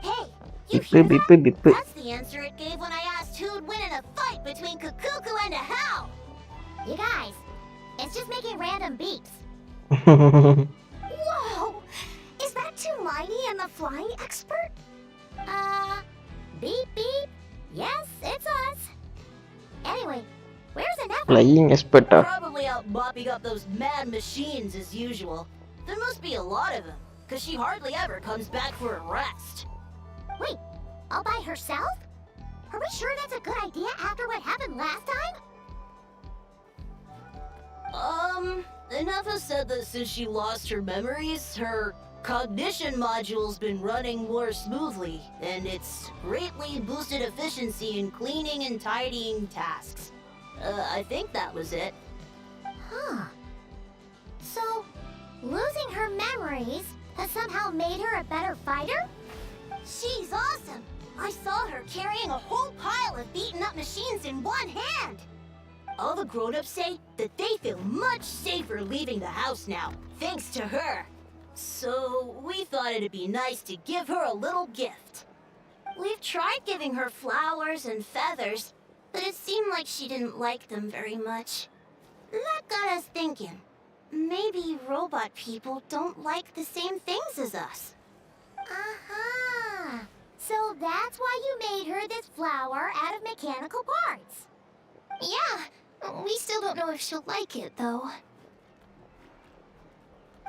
Speaker 4: Hey, you hear that? That's the answer it gave when I asked who'd win in a fight between 𝐏𝐿𝐷𝐸𝐿 and 𝐻𝐿. You guys, it's just making random beeps. Whoa! Is that 2Miney and the flying expert? Beep beep. Yes, it's us. Anyway, where's Hnepha?
Speaker 1: Flying expert.
Speaker 13: Probably out mopping up those mad machines as usual. There must be a lot of them, because she hardly ever comes back for a rest.
Speaker 4: Wait, all by herself? Are we sure that's a good idea after what happened last time?
Speaker 13: Hnepha said that since she lost her memories, her cognition module's been running more smoothly, and it's greatly boosted efficiency in cleaning and tidying tasks. I think that was it.
Speaker 4: Huh. So, losing her memories has somehow made her a better fighter? She's awesome! I saw her carrying a whole pile of beaten up machines in one hand!
Speaker 13: All the grown-ups say that they feel much safer leaving the house now, thanks to her. So, we thought it'd be nice to give her a little gift.
Speaker 4: We've tried giving her flowers and feathers, but it seemed like she didn't like them very much. That got us thinking. Maybe robot people don't like the same things as us. Uh-huh. So that's why you made her this flower out of mechanical parts. Yeah, we still don't know if she'll like it, though.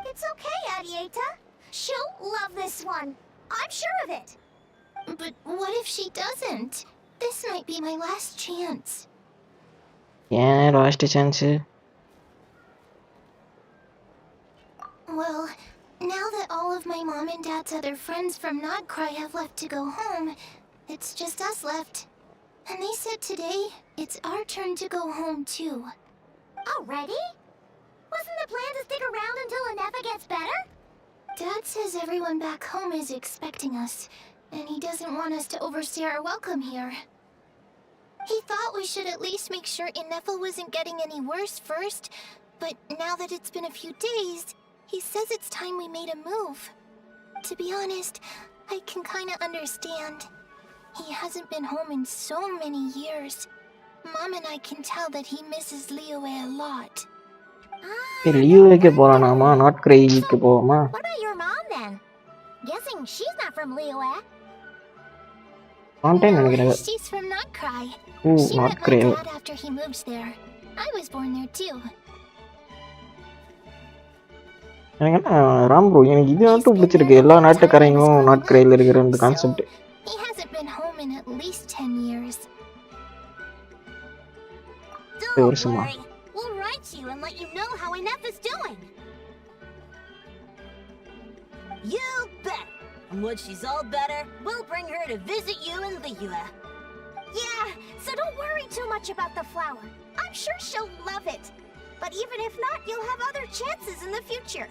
Speaker 4: It's okay, Arieta. She'll love this one. I'm sure of it. But what if she doesn't? This might be my last chance.
Speaker 1: Yeah, last chance.
Speaker 4: Well, now that all of my mom and dad's other friends from 𝐏𝐿𝐴 have left to go home, it's just us left. And they said today, it's our turn to go home too.
Speaker 14: Already? Wasn't the plan to stick around until 𝐿𝐴 gets better?
Speaker 4: Dad says everyone back home is expecting us, and he doesn't want us to overstay our welcome here. He thought we should at least make sure 𝐿𝐴 wasn't getting any worse first, but now that it's been a few days, he says it's time we made a move. To be honest, I can kinda understand. He hasn't been home in so many years. Mom and I can tell that he misses 𝐿𝐴 a lot.
Speaker 1: லியோவுக்கு போறானாமா 𝐏𝐿𝐴 போவோமா?
Speaker 14: What about your mom then? Guessing she's not from 𝐿𝐴.
Speaker 1: Fountain நினைக்கிறேன்.
Speaker 4: She's from 𝐏𝐿𝐴.
Speaker 1: Ooh,
Speaker 4: She met my
Speaker 1: 𝐏𝐿𝐴.
Speaker 4: dad after he moved there. I was born there too.
Speaker 1: எனக்கு என்ன Ram bro எனக்கு இது மட்டும் பிடிச்சிருக்கு எல்லா நாட்டுக்காரங்களும் 𝐏𝐿𝐴 இருக்கிற இந்த concept.
Speaker 4: He hasn't been home in at least 10 years.
Speaker 14: Don't worry. We'll write you and let you know how 𝐿𝐴 is doing.
Speaker 13: You bet. And when she's all better, we'll bring her to visit you in 𝐿𝐴.
Speaker 14: Yeah, so don't worry too much about the flower. I'm sure she'll love it. But even if not, you'll have other chances in the future.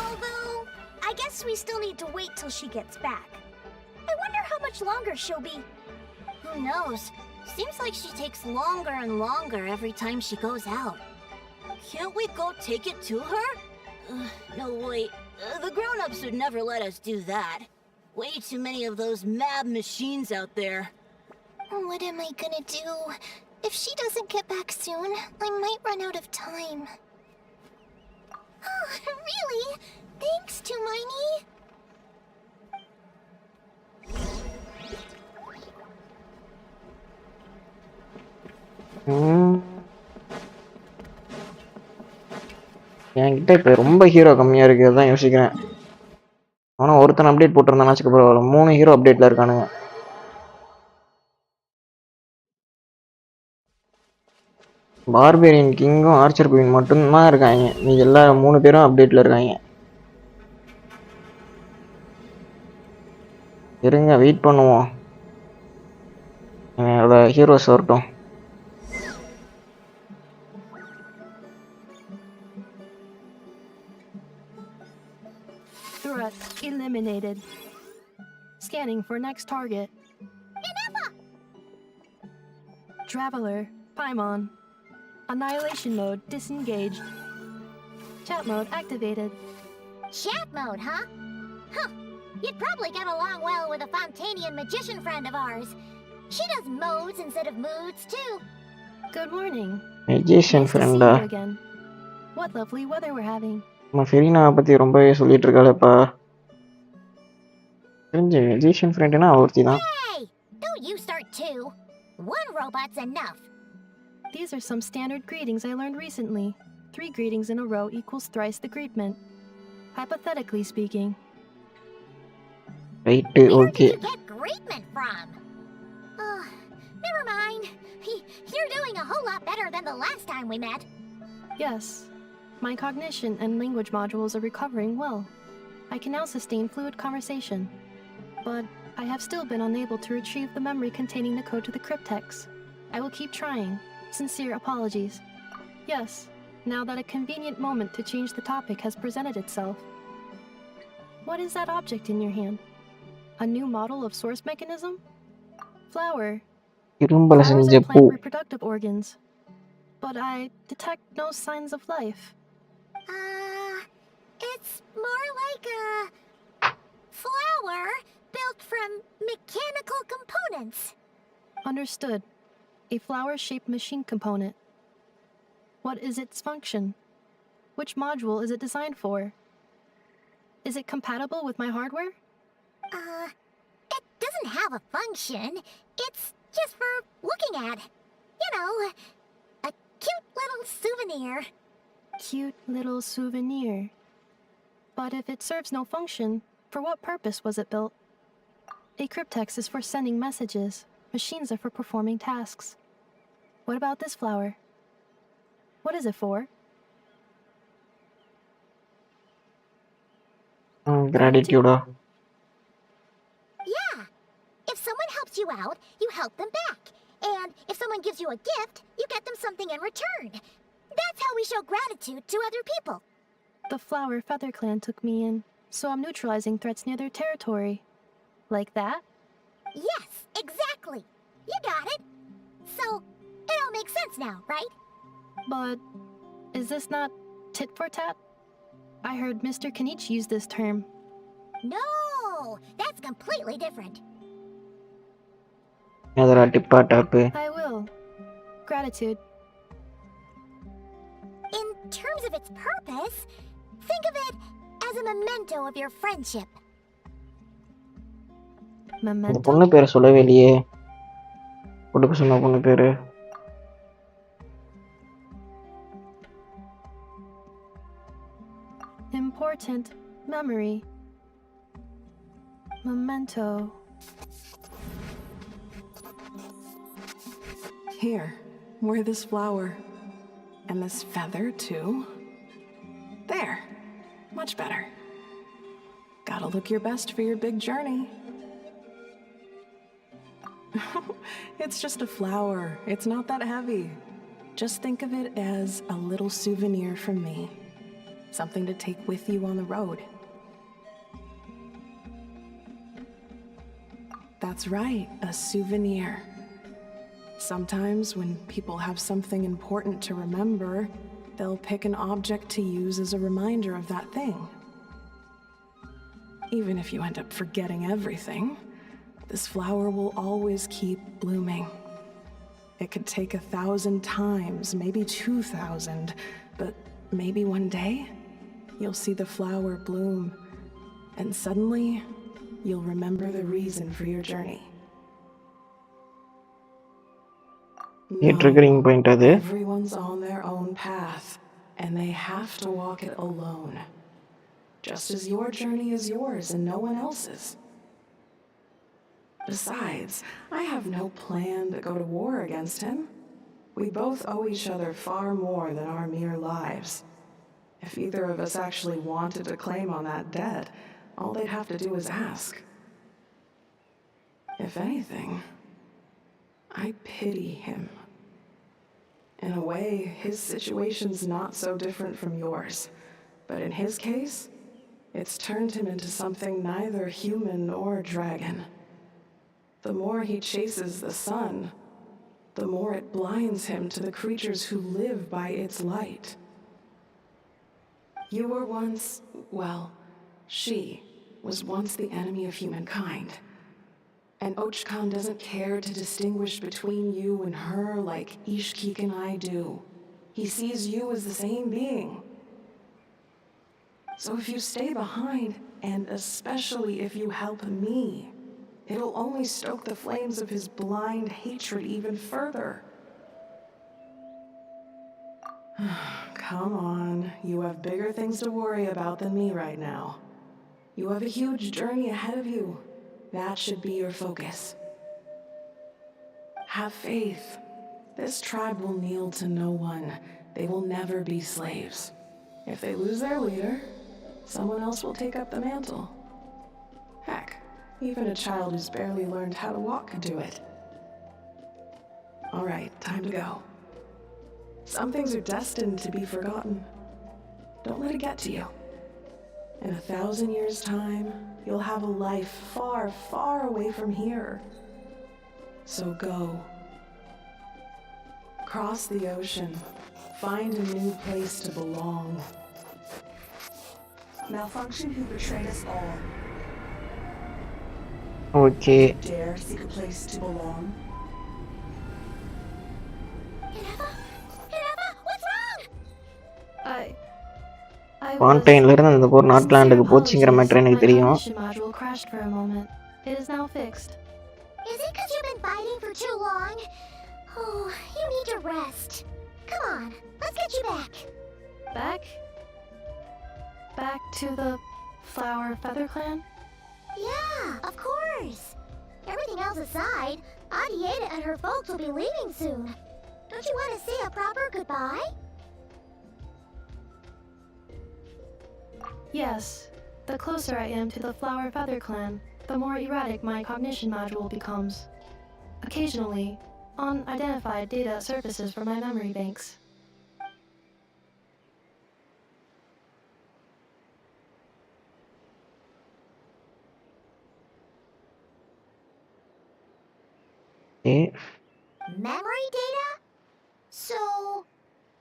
Speaker 14: Although, I guess we still need to wait till she gets back. I wonder how much longer she'll be.
Speaker 13: Who knows? Seems like she takes longer and longer every time she goes out. Can't we go take it to her? No, wait. The grown-ups would never let us do that. Way too many of those mad machines out there.
Speaker 4: What am I gonna do? If she doesn't get back soon, I might run out of time. Oh, really? Thanks, 𝐼𝐴.
Speaker 1: என்கிட்ட இப்போ ரொம்ப hero கம்மியாக இருக்குது அதான் யோசிக்கிறேன். ஆனால் ஒருத்தன் update போட்டிருந்தான்னு வச்சுக்கோ 3 ஹீரோ அப்டேட்டில் இருக்கானுங்க. பார்பேரியன் கிங்கும் ஆர்ச்சர் குயின் மட்டும்தான் இருக்காங்க. மீதி எல்லா 3 பேரும் அப்டேட்டில் இருக்காங்க. இருங்க வெயிட் பண்ணுவோம். என்னோட ஹீரோஸ் வரட்டும்.
Speaker 5: Threat eliminated. Scanning for next target.
Speaker 14: 𝐿𝐴!
Speaker 5: Traveler, Paimon. Annihilation mode disengaged. Chat mode activated.
Speaker 14: Chat mode, huh? Huh. You'd probably get along well with a Fontanian magician friend of ours. She does modes instead of moods, too.
Speaker 5: Good morning.
Speaker 1: Magician friend.
Speaker 5: See you again. What lovely weather we're having.
Speaker 1: Ferina பற்றி ரொம்பவே சொல்லிட்டு இருக்காளப்பா. தெரிஞ்சு magician ஃப்ரெண்டுனா ஒருத்தி தான்.
Speaker 14: Hey! Don't you start too. One robot's enough.
Speaker 5: These are some standard greetings I learned recently. 3 greetings in a row equals thrice the greetment. Hypothetically speaking.
Speaker 1: Right,
Speaker 14: Where
Speaker 1: okay.
Speaker 14: did you get greetment from? Oh, never mind. You're doing a whole lot better than the last time we met.
Speaker 5: Yes. My cognition and language modules are recovering well. I can now sustain fluid conversation. But I have still been unable to retrieve the memory containing the code to the cryptex. I will keep trying. Sincere apologies. Yes, now that a convenient moment to change the topic has presented itself. What is that object in your hand? A new model of source mechanism? Flower. Flowers are plant reproductive organs. But I detect no signs of life.
Speaker 14: It's more like a flower built from mechanical components.
Speaker 5: Understood. A flower-shaped machine component. What is its function? Which module is it designed for? Is it compatible with my hardware?
Speaker 14: It doesn't have a function. It's just for looking at. You know, a cute little souvenir.
Speaker 5: Cute little souvenir. But if it serves no function, for what purpose was it built? A cryptex is for sending messages. Machines are for performing tasks. What about this flower? What is it for?
Speaker 1: Gratitude.
Speaker 14: Yeah. If someone helps you out, you help them back. And if someone gives you a gift, you get them something in return. That's how we show gratitude to other people.
Speaker 5: The flower Feather Clan took me in, so I'm neutralizing threats near their territory. Like that?
Speaker 14: Yes, exactly. You got it. So, it all makes sense now, right?
Speaker 5: But is this not tit for tat? I heard Mr. 𝐏𝐿𝐧𝐬𝐡𝐢𝐧 use this term.
Speaker 14: No, that's completely different.
Speaker 5: I will. Gratitude.
Speaker 14: In terms of its purpose, think of it as a memento of your friendship.
Speaker 1: அந்த பொண்ணு பேரை சொல்லவே இல்லையே. கொடுக்க சொன்ன பொண்ணு பேரு.
Speaker 5: Important memory. Memento.
Speaker 8: Here, wear this flower. And this feather, too. There. Much better. Gotta look your best for your big journey. It's just a flower. It's not that heavy. Just think of it as a little souvenir from me. Something to take with you on the road. That's right, a souvenir. Sometimes when people have something important to remember, they'll pick an object to use as a reminder of that thing. Even if you end up forgetting everything, this flower will always keep blooming. It could take 1,000 times, maybe 2,000, but maybe one day, you'll see the flower bloom, and suddenly, you'll remember the reason for your journey.
Speaker 1: Triggering point adu.
Speaker 8: Everyone's on their own path, and they have to walk it alone. Just as your journey is yours and no one else's. Besides, I have no plan to go to war against him. We both owe each other far more than our mere lives. If either of us actually wanted to claim on that debt, all they'd have to do is ask. If anything, I pity him. In a way, his situation's not so different from yours. But in his case, it's turned him into something neither human or dragon. The more he chases the sun, the more it blinds him to the creatures who live by its light. You were once, well, she was once the enemy of humankind. And 𝐏𝐥𝐿𝐧𝐬 doesn't care to distinguish between you and her like 𝐓𝐿𝐧𝐬𝐿 do. He sees you as the same being. So if you stay behind, and especially if you help me, it'll only stoke the flames of his blind hatred even further. Come on, you have bigger things to worry about than me right now. You have a huge journey ahead of you. That should be your focus. Have faith. This tribe will kneel to no one. They will never be slaves. If they lose their leader, someone else will take up the mantle. Heck, even a child who's barely learned how to walk could do it. All right, time to go. Some things are destined to be forgotten. Don't let it get to you. In 1,000 years' time, you'll have a life far, far away from here. So go. Cross the ocean. Find a new place to belong. Malfunction who betrayed us all.
Speaker 1: Okay.
Speaker 8: Dare seek a place to belong.
Speaker 14: What's wrong?
Speaker 1: Fontaineல இருந்து அந்த போர் நாட்லாண்டுக்கு போச்சுங்கிற matter எனக்கு தெரியும்.
Speaker 5: Module crashed for a moment. It is now fixed.
Speaker 14: Is it because you've been fighting for too long? Oh, you need to rest. Come on, let's get you back.
Speaker 5: Back? Back to the Flower Feather Clan?
Speaker 14: Yeah, of course. Everything else aside, 𝐸𝐴DA and her folks will be leaving soon. Don't you want to say a proper goodbye?
Speaker 5: Yes. The closer I am to the Flower Feather clan, the more erratic my cognition module becomes. Occasionally, unidentified data surfaces from my memory banks.
Speaker 14: Memory data? So,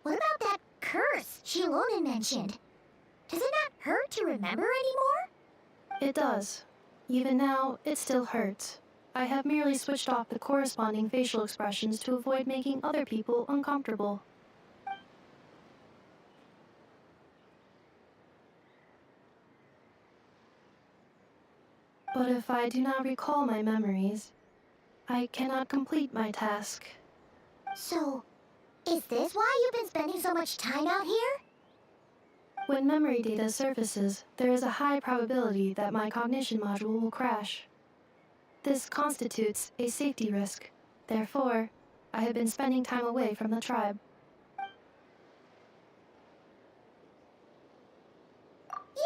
Speaker 14: what about that curse 𝐲𝐿𝐿onen mentioned? Does it not hurt to remember anymore?
Speaker 5: It does. Even now, it still hurts. I have merely switched off the corresponding facial expressions to avoid making other people uncomfortable. But if I do not recall my memories, I cannot complete my task.
Speaker 14: So, is this why you've been spending so much time out here?
Speaker 5: When memory data surfaces, there is a high probability that my cognition module will crash. This constitutes a safety risk. Therefore, I have been spending time away from the tribe.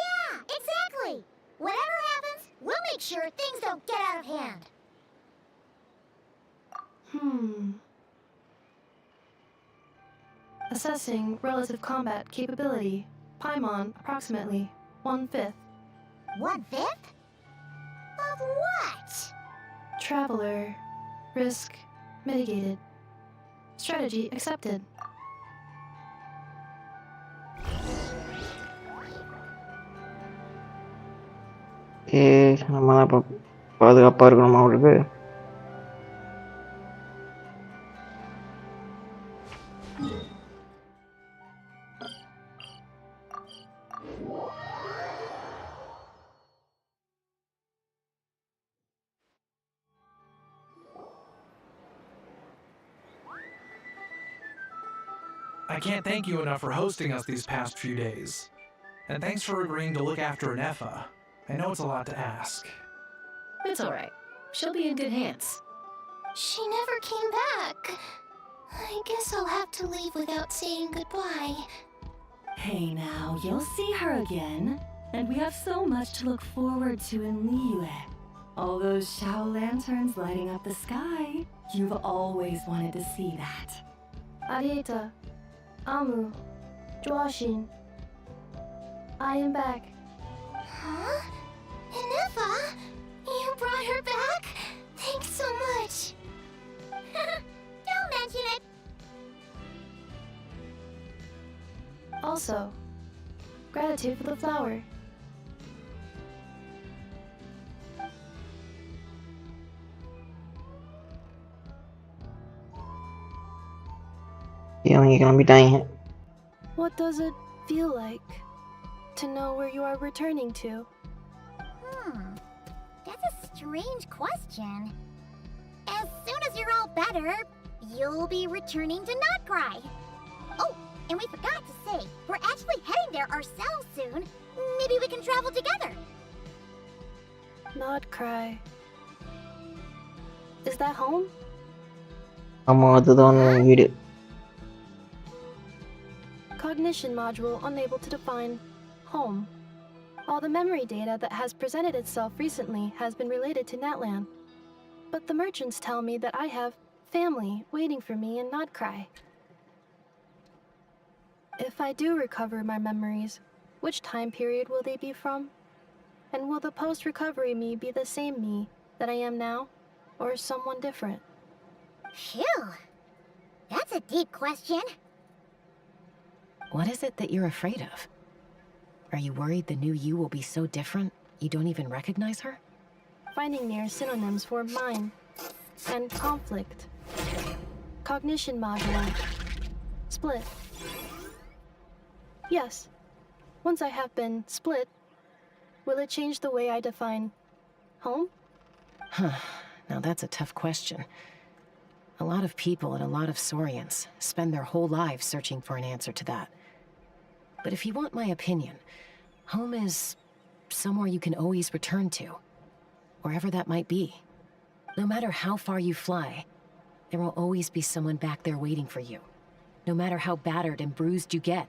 Speaker 14: Yeah, exactly! Whatever happens, we'll make sure things don't get out of hand.
Speaker 5: Assessing relative combat capability. Paimon, approximately 1/5.
Speaker 14: 1/5? Of what?
Speaker 5: Traveler. Risk mitigated. Strategy accepted.
Speaker 1: நம்ம தான் இப்போ பாதுகாப்பாக இருக்கணுமா அவருக்கு?
Speaker 10: I can't thank you enough for hosting us these past few days. And thanks for agreeing to look after Nefa. I know it's a lot to ask.
Speaker 3: It's alright. She'll be in good hands.
Speaker 4: She never came back. I guess I'll have to leave without saying goodbye.
Speaker 6: Hey now, you'll see her again. And we have so much to look forward to in Liyue. All those Xiao lanterns lighting up the sky. You've always wanted to see that.
Speaker 5: Arieta, Amu, Joashin. I am back.
Speaker 4: Huh? Nefa? You brought her back? Thanks so much.
Speaker 14: Don't mention it.
Speaker 5: Also, gratitude for the flower.
Speaker 1: இவங்க கிளம்பிட்டாங்க.
Speaker 5: What does it feel like to know where you are returning to?
Speaker 14: That's a strange question. As soon as you're all better, you'll be returning to Notcry. Oh, and we forgot to say, we're actually heading there ourselves soon. Maybe we can travel together.
Speaker 5: Notcry. Is that home?
Speaker 1: ஆமா, அதுதான் வீடு.
Speaker 5: Cognition module unable to define home. All the memory data that has presented itself recently has been related to Natlan. But the merchants tell me that I have family waiting for me in Notcry. If I do recover my memories, which time period will they be from? And will the post-recovery me be the same me that I am now, or someone different?
Speaker 14: Phew. That's a deep question.
Speaker 3: What is it that you're afraid of? Are you worried the new you will be so different you don't even recognize her?
Speaker 5: Finding near synonyms for mine and conflict. Cognition module. Split. Yes. Once I have been split, will it change the way I define home?
Speaker 3: Now that's a tough question. A lot of people and a lot of Saurians spend their whole lives searching for an answer to that. But if you want my opinion, home is somewhere you can always return to, wherever that might be. No matter how far you fly, There will always be someone back there waiting for you. No matter how battered and bruised you get,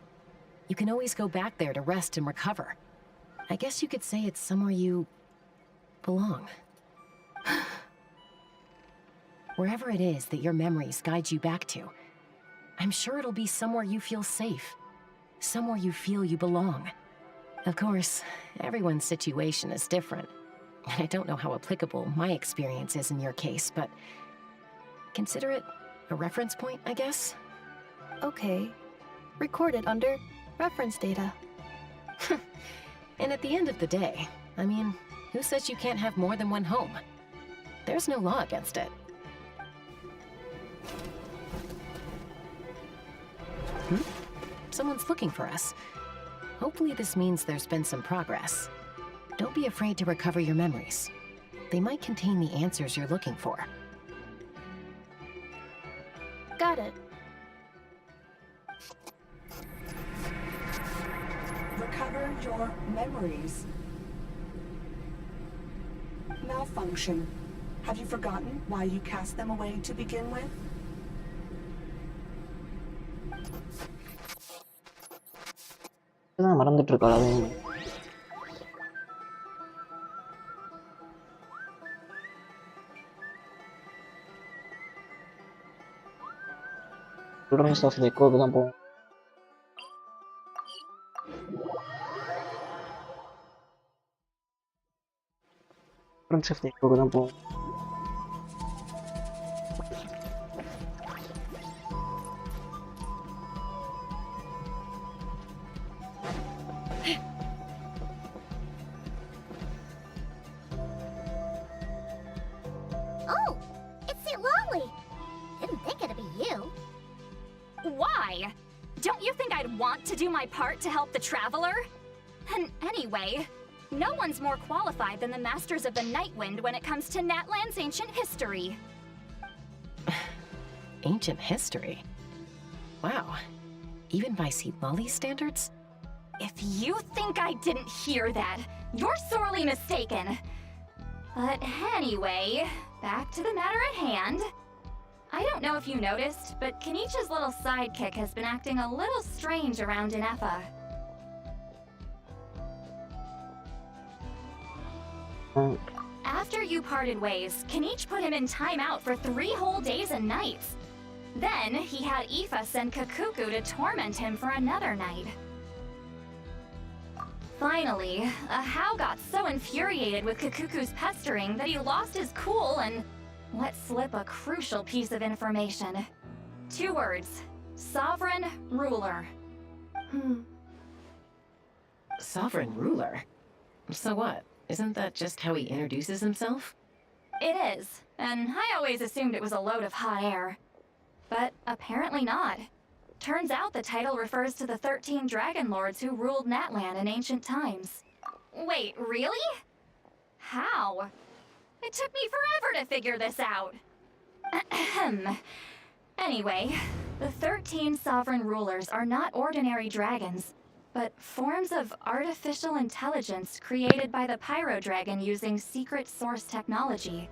Speaker 3: you can always go back there to rest and recover. I guess you could say it's somewhere you belong. Wherever it is that your memories guide you back to, I'm sure it'll be somewhere you feel safe. Somewhere you feel you belong. Of course, everyone's situation is different. And I don't know how applicable my experience is in your case, but consider it a reference point, I guess?
Speaker 5: Okay. Recorded under reference data.
Speaker 3: And at the end of the day, I mean, who says you can't have more than one home? There's no law against it. Someone's looking for us. Hopefully this means there's been some progress. Don't be afraid to recover your memories. They might contain the answers you're looking for.
Speaker 5: Got it.
Speaker 15: Recover your memories. Malfunction. Have you forgotten why you cast them away to begin with?
Speaker 1: மறந்துட்டு இருக்கோம் அது. Children's of the 𝐏𝐥𝐚𝐲𝐞𝐫 தான் போவோம். Children's of the 𝐏𝐿 தான் போவோம்.
Speaker 14: Oh, it's 𝐸𝐿𝐼. Didn't think it'd be you.
Speaker 16: Why? Don't you think I'd want to do my part to help the Traveler? And anyway, no one's more qualified than the Masters of the Nightwind when it comes to Natlan's ancient history.
Speaker 3: Ancient history? Wow. Even by 𝐸𝐿𝐼 standards?
Speaker 16: If you think I didn't hear that, you're sorely mistaken. But anyway, back to the matter at hand. I don't know if you noticed, but Kenichi's little sidekick has been acting a little strange around Ineffa. After you parted ways, Kenichi put him in timeout for 3 whole days and nights. Then, he had Aoife send Kakuku to torment him for another night. Finally, 𝐻𝐿 got so infuriated with Kakuku's pestering that he lost his cool and let slip a crucial piece of information. 2 words. Sovereign Ruler.
Speaker 3: Sovereign ruler? So what? Isn't that just how he introduces himself?
Speaker 16: It is, and I always assumed it was a load of hot air. But apparently not. Turns out the title refers to the 13 Dragon Lords who ruled Natlan in ancient times. Wait, really? How? It took me forever to figure this out. Anyway, the 13 sovereign rulers are not ordinary dragons, but forms of artificial intelligence created by the Pyro Dragon using secret source technology.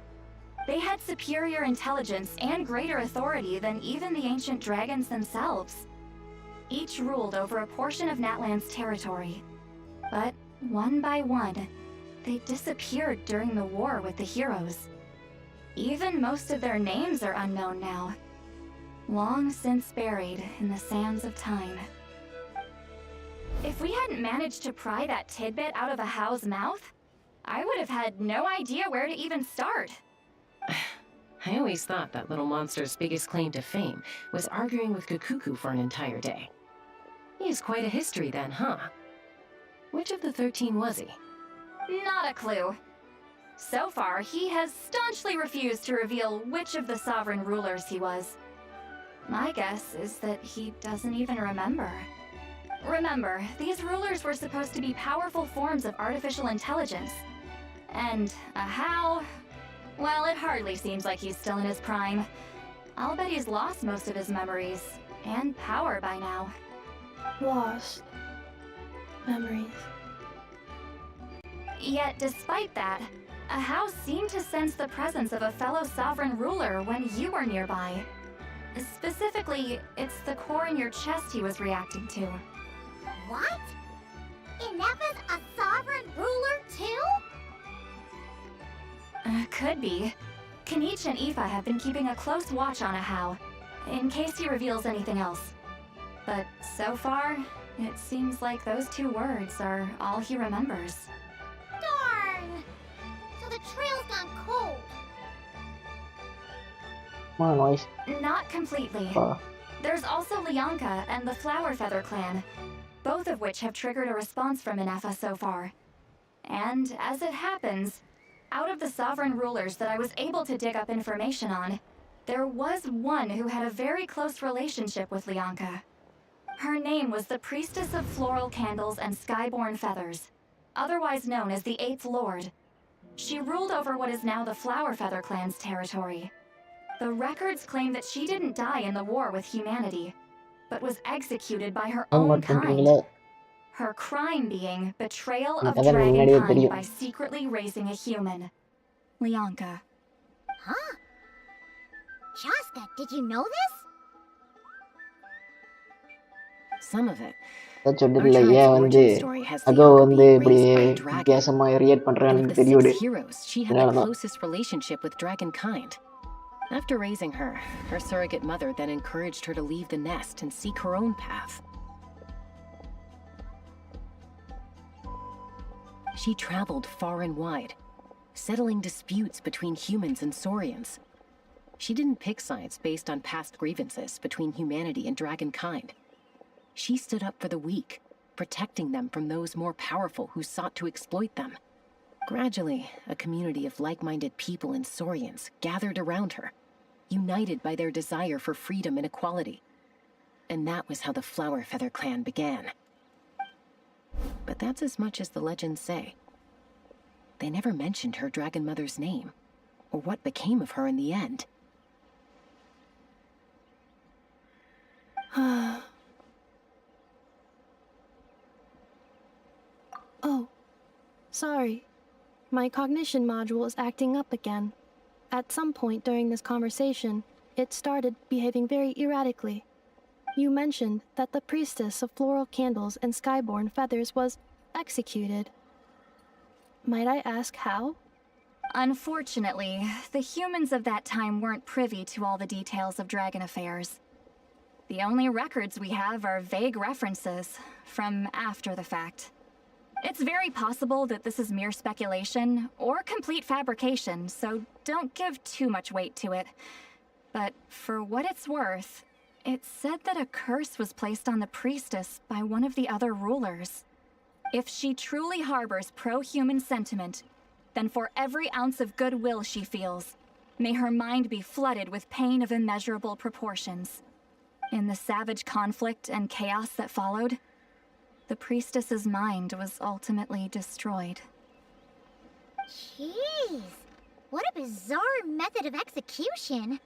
Speaker 16: They had superior intelligence and greater authority than even the ancient dragons themselves. Each ruled over a portion of Natlan's territory. But one by one, they disappeared during the war with the heroes. Even most of their names are unknown now. Long since buried in the sands of time. If we hadn't managed to pry that tidbit out of 𝐻𝐿's mouth, I would have had no idea where to even start.
Speaker 3: I always thought that little monster's biggest claim to fame was arguing with Kakuku for an entire day. He has quite a history then, huh? Which of the 13 was he?
Speaker 16: Not a clue. So far, he has staunchly refused to reveal which of the sovereign rulers he was. My guess is that he doesn't even remember. Remember, these rulers were supposed to be powerful forms of artificial intelligence. And 𝐻𝐿, well, it hardly seems like he's still in his prime. I'll bet he's lost most of his memories and power by now.
Speaker 5: Lost memories.
Speaker 16: Yet, despite that, 𝐼𝐦𝐩𝐚𝐜 seemed to sense the presence of a fellow sovereign ruler when you were nearby. Specifically, it's the core in your chest he was reacting to.
Speaker 14: What? Ineppa's a sovereign ruler too?
Speaker 16: Could be. 𝐏𝐥𝐚𝐲𝐞𝐫 and 𝐈𝐦𝐻 have been keeping a close watch on 𝐼𝐻𝐭, in case he reveals anything else. But so far, it seems like those 2 words are all he remembers.
Speaker 14: Darn! So the trail's gone cold.
Speaker 1: Nice.
Speaker 16: Not completely. There's also 𝐈𝐦𝐻𝐭 and the Flower Feather clan, both of which have triggered a response from Ineppa so far. And as it happens, out of the sovereign rulers that I was able to dig up information on, there was one who had a very close relationship with 𝐈𝐻𝐭. Her name was the Priestess of Floral Candles and Skyborn Feathers, otherwise known as the 8th Lord. She ruled over what is now the Flower Feather clan's territory. The records claim that she didn't die in the war with humanity, but was executed by her own kind. Her crime being betrayal of dragonkind by secretly raising a human. 𝐈𝐻𝐭.
Speaker 14: Huh? Shaska, did you know this?
Speaker 3: Some of it.
Speaker 1: சொல்றதுல ஏன் வந்து ago வந்து இப்படி வித்தியாசமா react பண்றான்னு தெரியுது.
Speaker 3: Heroes, she had the closest relationship with dragonkind. After raising her, her surrogate mother then encouraged her to leave the nest and seek her own path. She traveled far and wide, settling disputes between humans and saurians. She didn't pick sides based on past grievances between humanity and dragonkind. She stood up for the weak, protecting them from those more powerful who sought to exploit them. Gradually, a community of like-minded people and saurians gathered around her, united by their desire for freedom and equality. And that was how the Flower Feather clan began. But that's as much as the legends say. They never mentioned her dragon mother's name, or what became of her in the end.
Speaker 5: Oh, sorry. My cognition module is acting up again. At some point during this conversation, it started behaving very erratically. You mentioned that the Priestess of Floral Candles and Skyborn Feathers was executed. Might I ask how?
Speaker 16: Unfortunately, the humans of that time weren't privy to all the details of dragon affairs. The only records we have are vague references from after the fact. It's very possible that this is mere speculation or complete fabrication, so don't give too much weight to it. But for what it's worth, it's said that a curse was placed on the priestess by one of the other rulers. If she truly harbors pro-human sentiment, then for every ounce of goodwill she feels, may her mind be flooded with pain of immeasurable proportions. In the savage conflict and chaos that followed, the priestess's mind was ultimately destroyed.
Speaker 14: Jeez, what a bizarre method of execution.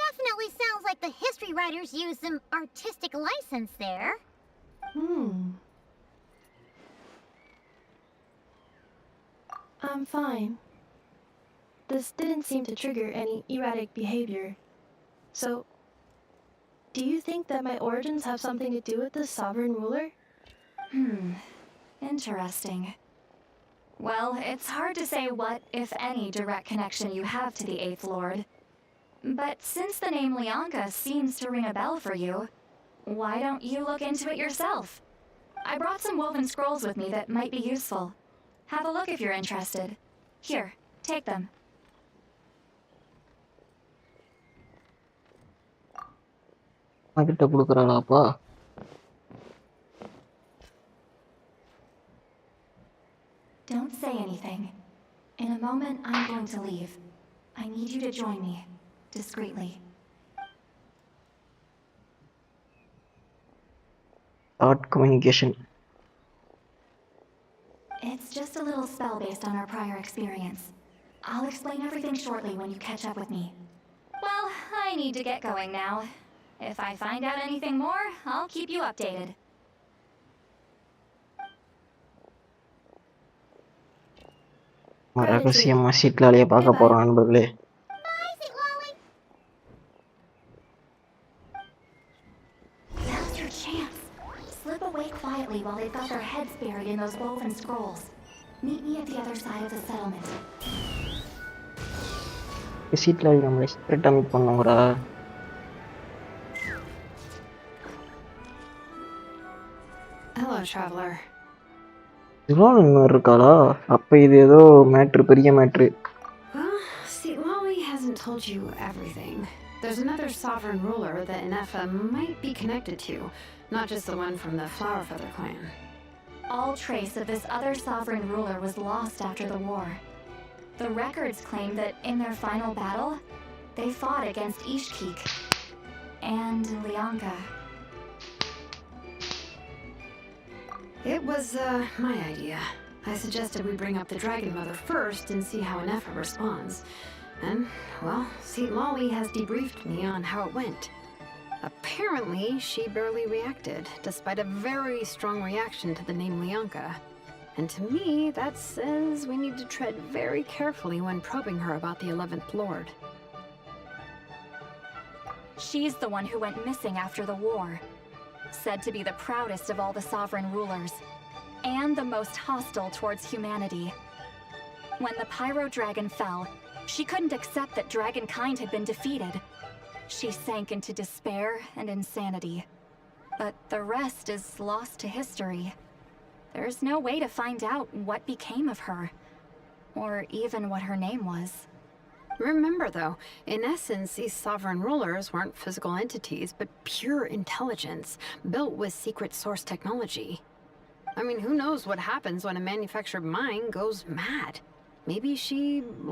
Speaker 14: Definitely sounds like the history writers used some artistic license there.
Speaker 5: I'm fine. This didn't seem to trigger any erratic behavior. So, do you think that my origins have something to do with the sovereign ruler?
Speaker 16: Interesting. Well, it's hard to say what, if any, direct connection you have to the 8th Lord. But since the name 𝐈𝐻𝐭 seems to ring a bell for you, why don't you look into it yourself? I brought some woven scrolls with me that might be useful. Have a look if you're interested. Here, take them.
Speaker 1: கிட்ட கொடுக்குறாளாப்பா?
Speaker 16: Don't say anything. In a moment, I'm going to leave. I need you to join me, discreetly.
Speaker 1: Art communication.
Speaker 16: It's just a little spell based on our prior experience. I'll explain everything shortly when you catch up with me. Well, I need to get going now. If I find out anything more, I'll keep you updated.
Speaker 1: ரகசியமா சீட்லாலேயே பார்க்க போறோம் நண்பர்களே.
Speaker 16: Now's your chance. Slip away quietly while they've got their heads buried in those woven scrolls. Meet me at the other side of the settlement.
Speaker 1: சீட்லாலே நம்மளை ஸ்பிரிட்டா meet பண்ணோங்கடா.
Speaker 7: Hello, traveler.
Speaker 1: இதெல்லாம் இன்னும் இருக்காளா? அப்ப இது ஏதோ மேட்ரு, பெரிய matter.
Speaker 7: Well, see, 𝐈𝐻𝐿𝐽 hasn't told you everything. There's another sovereign ruler that 𝐓𝐻𝐿𝐽 might be connected to, not just the one from the Flower Feather clan.
Speaker 16: All trace of this other sovereign ruler was lost after the war. The records claim that in their final battle, they fought against 𝐏𝐥𝐿𝐽𝐜 and 𝐿𝐽𝐜.
Speaker 7: It was my idea. I suggested we bring up the Dragon Mother first and see how 𝐹𝐻𝐿𝐽 responds. And, well, 𝐿𝐽 has debriefed me on how it went. Apparently, she barely reacted, despite a very strong reaction to the name 𝐿𝐽𝐜. And to me, that says we need to tread very carefully when probing her about the 11th Lord.
Speaker 16: She's the one who went missing after the war. Said to be the proudest of all the sovereign rulers, and the most hostile towards humanity. When the Pyro Dragon fell, she couldn't accept that dragonkind had been defeated. She sank into despair and insanity. But the rest is lost to history. There's no way to find out what became of her, or even what her name was.
Speaker 7: Remember, though, in essence, these sovereign rulers weren't physical entities, but pure intelligence, built with secret source technology. I mean, who knows what happens when a manufactured mind goes mad? Maybe she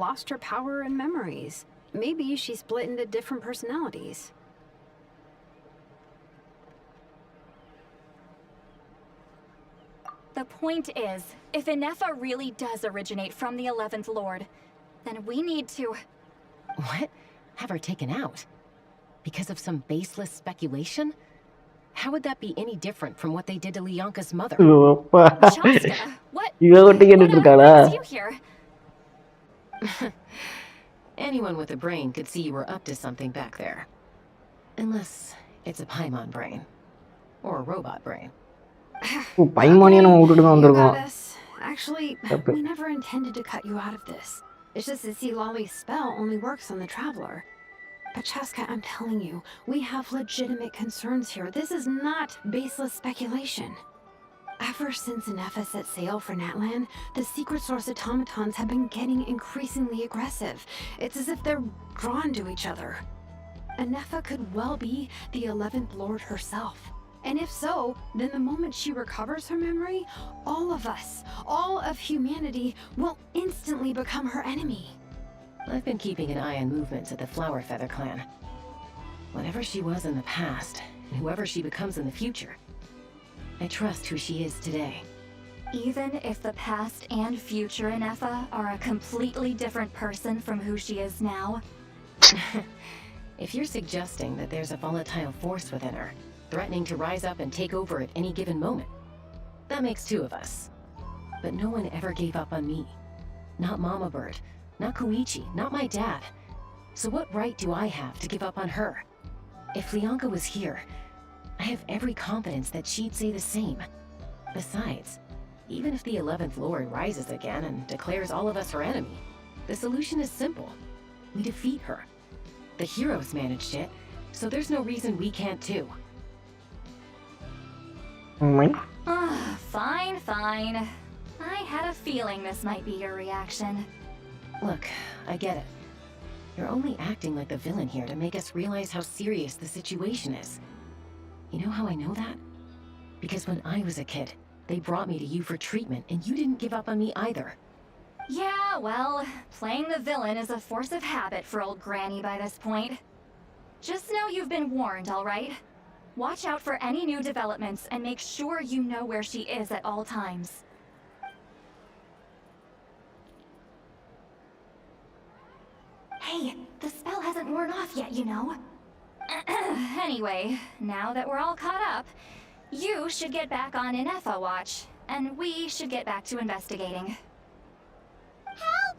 Speaker 7: lost her power and memories. Maybe she split into different personalities.
Speaker 16: The point is, if 𝐹𝐻𝐿𝐽 really does originate from the 11th Lord, then we need to...
Speaker 3: What? Have her taken out? Because of some baseless speculation? How would that be any different from what they did to 𝐿𝐽𝐜�'s mother?
Speaker 16: Chaska, what?
Speaker 3: What brings you here? Anyone with a brain could see you were up to something back there. Unless it's a Paimon brain. Or a robot brain.
Speaker 7: You got us. Actually, we never intended to cut you out of this. It's just that 𝐿𝐽𝐽's spell only works on the traveler. But Chaska, I'm telling you, we have legitimate concerns here. This is not baseless speculation. Ever since 𝐹𝐻𝐿𝐽 set sail for Natlan, the secret source automatons have been getting increasingly aggressive. It's as if they're drawn to each other. And 𝐹𝐻𝐿𝐽 could well be the 11th Lord herself. And if so, then the moment she recovers her memory, all of us, all of humanity, will instantly become her enemy.
Speaker 3: I've been keeping an eye on movements at the Flower Feather clan. Whatever she was in the past, and whoever she becomes in the future, I trust who she is today.
Speaker 16: Even if the past and future in 𝐹𝐻𝐿𝐽 are a completely different person from who she is now?
Speaker 3: If you're suggesting that there's a volatile force within her, threatening to rise up and take over at any given moment, that makes two of us. But no one ever gave up on me. Not Mama Bird, not Koichi, not my dad. So what right do I have to give up on her? If 𝐿𝐽𝐜 was here, I have every confidence that she'd say the same. Besides, even if the 11th Lord rises again and declares all of us her enemy, the solution is simple. We defeat her. The heroes managed it, so there's no reason we can't too.
Speaker 16: Fine, fine. I had a feeling this might be your reaction.
Speaker 3: Look, I get it. You're only acting like the villain here to make us realize how serious the situation is. You know how I know that? Because when I was a kid, they brought me to you for treatment, and you didn't give up on me either.
Speaker 16: Yeah, well, playing the villain is a force of habit for old Granny by this point. Just know you've been warned, all right? Watch out for any new developments and make sure you know where she is at all times. Hey, the spell hasn't worn off yet, you know. Anyway, now that we're all caught up, you should get back on 𝐹𝐻𝐿𝐽 watch, and we should get back to investigating.
Speaker 14: Help!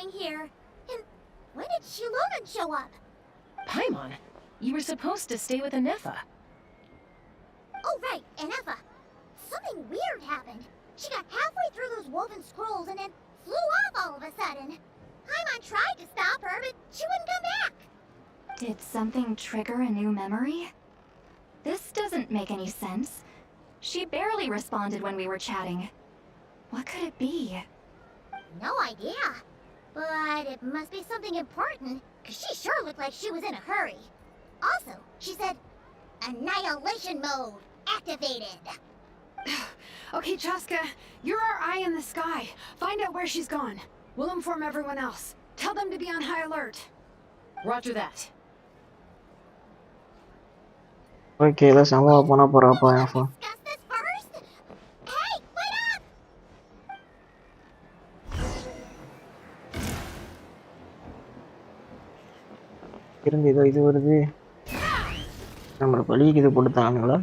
Speaker 14: staying here. And when did 𝐲𝐿𝐿 show up?
Speaker 3: Paimon, you were supposed to stay with Anefa.
Speaker 14: Oh, right, Anefa. Something weird happened. She got halfway through those woven scrolls and then flew off all of a sudden. Paimon tried to stop her, but she wouldn't come back.
Speaker 16: Did something trigger a new memory? This doesn't make any sense. She barely responded when we were chatting. What could it be?
Speaker 14: No idea. But it must be something important, because she sure looked like she was in a hurry. Also, she said, annihilation mode activated.
Speaker 7: Okay, Chaska, you're our eye in the sky. Find out where she's gone. We'll inform everyone else. Tell them to be on high alert.
Speaker 3: Roger that.
Speaker 1: Okay, let's move on up.
Speaker 14: Discuss this first? Hey, wait up!
Speaker 1: இருந்து ஏதோ இது வருது. நம்மள பழிக்கு இது போட்டுட்டானுங்களா?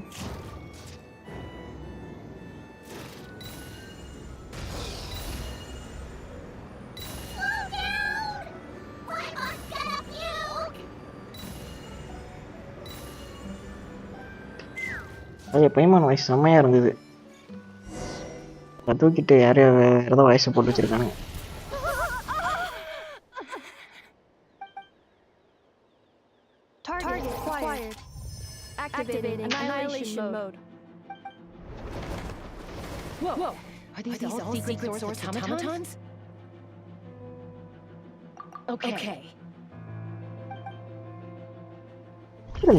Speaker 1: ஐயா பைமான் voice செம்மையா இருந்தது. அதை தூக்கிட்டு யாரையோ ஏதோ வாய்ஸ் போட்டு வச்சிருக்கானுங்க.
Speaker 5: Target acquired. Activating annihilation mode.
Speaker 3: Whoa! Are these all secret source automatons? Okay.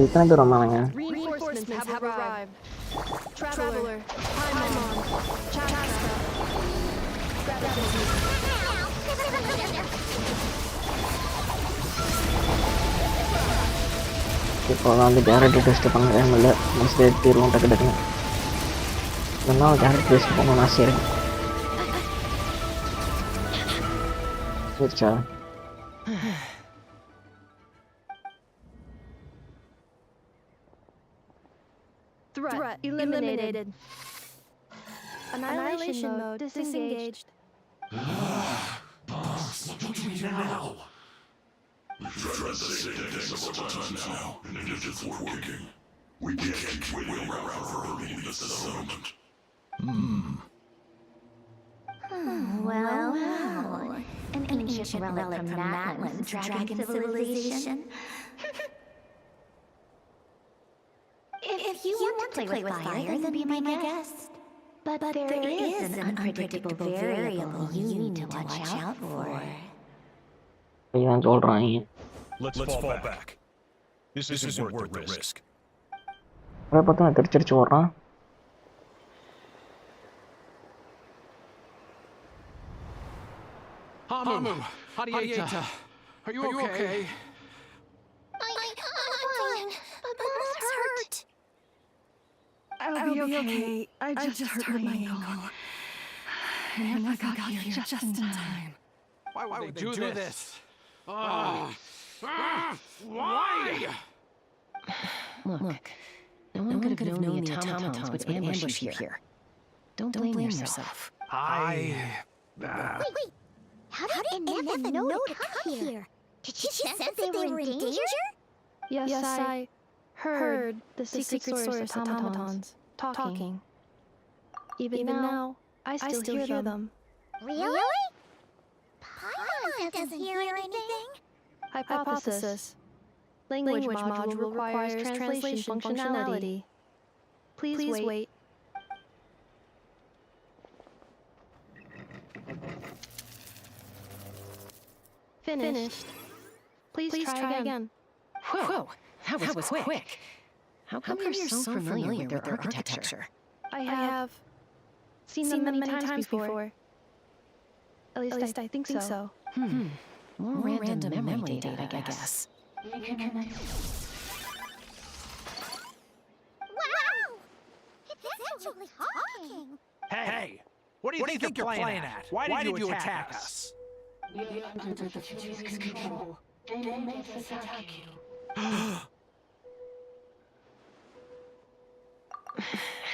Speaker 1: இத்தனை பேர் வந்தானுங்க.
Speaker 5: Reinforcements have arrived. Traveler, Paimon, Chaska.
Speaker 1: இப்போ வந்து கேரக்டர் டெஸ்ட் பண்ணவே முடியல. மிஸ் எடுத்துருவோம் டக்கு டக்குன்னு. இதெல்லாம் கேரக்டர் டெஸ்ட் பண்ணணும்னு ஆசையாக இருக்கு. சரிச்சா
Speaker 5: Threat eliminated. Annihilation mode disengaged.
Speaker 17: Boss, what do we do now? We've tried the same thing several times now, and it isn't working. We can't keep waiting around for her to leave the settlement.
Speaker 4: Well. An ancient relic from Natlan's dragon civilization. If you want to play with fire, then be my guest. But there is an unpredictable variable you need to watch out for.
Speaker 17: Let's fall back. This isn't worth the risk.
Speaker 1: அதை பார்த்தா நான் தெரிச்சடிச்சு ஓடுறான்.
Speaker 10: Hamu, Hadieta, are you okay?
Speaker 14: I'm fine, but Mom's hurt.
Speaker 6: I'll be okay. I just hurt my ankle. And I got here just in time.
Speaker 10: Why would they do this? Why?
Speaker 3: Look, no one could have known the automatons would ambush you here. Don't blame yourself.
Speaker 14: Wait. How did Anefa know to come here? Did she sense that they were in danger?
Speaker 5: Yes, I heard the secret source automatons talking. Even now, I still hear them.
Speaker 14: Really? Paimon doesn't hear anything.
Speaker 5: Hypothesis. Language module requires translation functionality. Please wait. Finished. Please try again.
Speaker 3: Whoa! That was quick. How come you're so familiar with their architecture?
Speaker 5: I have seen them many times before. At least I think so.
Speaker 3: More random memory data, I guess.
Speaker 14: Wow! It's actually talking.
Speaker 10: Hey! What do you think you're playing at? Why did you attack us?
Speaker 15: Under the Fury's control. They made us attack you.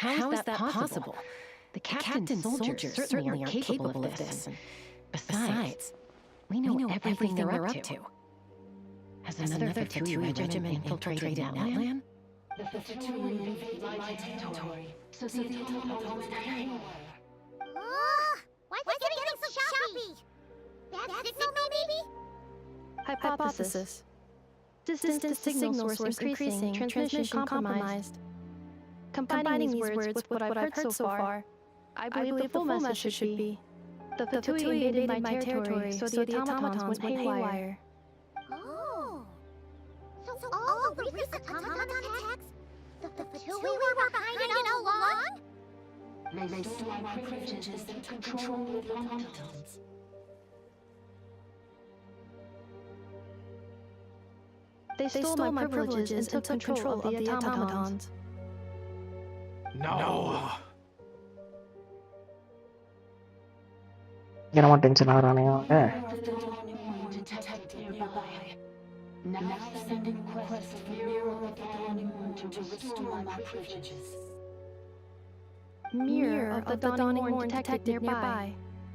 Speaker 3: How is that possible? The captain soldiers certainly are capable of this. Besides, We know everything they're up to. Has another Fatui regiment infiltrated Natlan?
Speaker 15: The Fatui invaded my territory, so the automatons can anywhere.
Speaker 14: Why is it getting so choppy? Bad signal, maybe?
Speaker 5: Hypothesis. Distance to signal source increasing, transmission compromised. Combining these words with what I've heard so far, I believe the full message should be: the Fatui invaded my territory, so the automatons went haywire.
Speaker 14: Oh. So all the recent automaton attacks, the Fatui were behind it all along?
Speaker 15: They stole my privileges and control the automatons.
Speaker 5: They stole my privileges and took control of the automatons.
Speaker 10: No.
Speaker 1: Kenapa tension ஆகுறானே அவங்க?
Speaker 15: Now sending requests of Mirror of the Dawning Moon to restore my privileges.
Speaker 5: Mirror of the Dawning Moon detected nearby.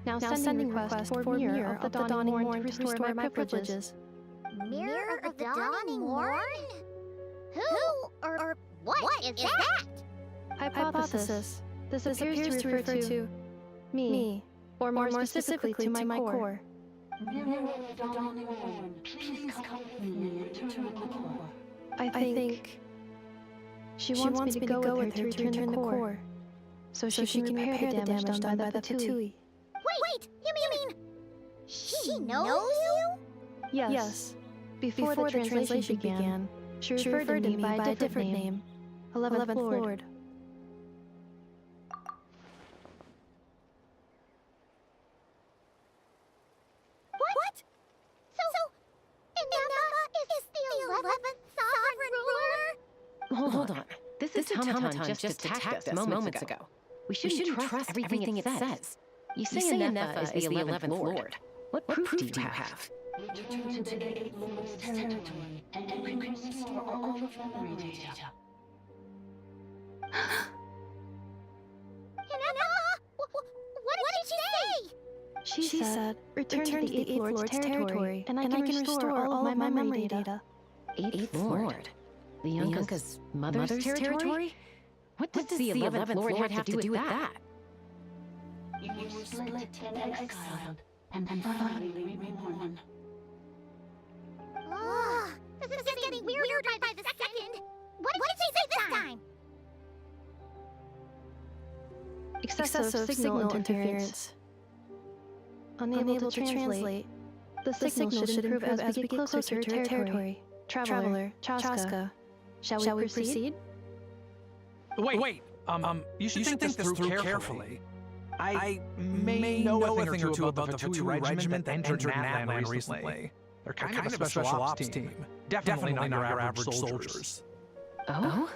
Speaker 5: Now sending request for Mirror of the Dawning Moon to restore my privileges.
Speaker 14: Mirror of the Dawning Morn? Who or what is that?
Speaker 5: Hypothesis. This appears to refer to me, or more specifically to my core.
Speaker 15: Mirror of the Dawning Moon, please come with me and return the core.
Speaker 5: I think she wants me to go with her to return the core, so she can repair the damage done by the Fatui.
Speaker 14: Wait, you mean she knows you?
Speaker 5: Yes. Before the translation began, she referred to me by a different name, 11th Lord.
Speaker 14: What? So Inaba is the 11th sovereign ruler?
Speaker 3: Hold on. This automaton just attacked us moments ago. We shouldn't trust everything it says. You say Nefa is the 11th Lord. What proof do you have?
Speaker 15: Return to the 8 Lord's territory, and you can restore all of memory data.
Speaker 14: Inaba, what did she say?
Speaker 5: She said, return to the 8th Lord's territory, and I can restore all of my memory data.
Speaker 3: 8th Lord? The 𝐈𝐦𝐻𝐿's mother's territory? What does the 11th Lord have to do with that?
Speaker 15: You were split and exiled, and finally reborn.
Speaker 14: This is getting weirder by the second. What did she say this time?
Speaker 5: Excessive signal interference. Unable to translate. The signal should improve as we get closer to her territory. Traveler, Chaska. Shall we proceed?
Speaker 10: Wait. You should think this through carefully. I may know a thing or two about the Fatui regiment that entered Natlan recently. They're kind of a special ops team. Definitely not your average soldiers.
Speaker 3: Oh?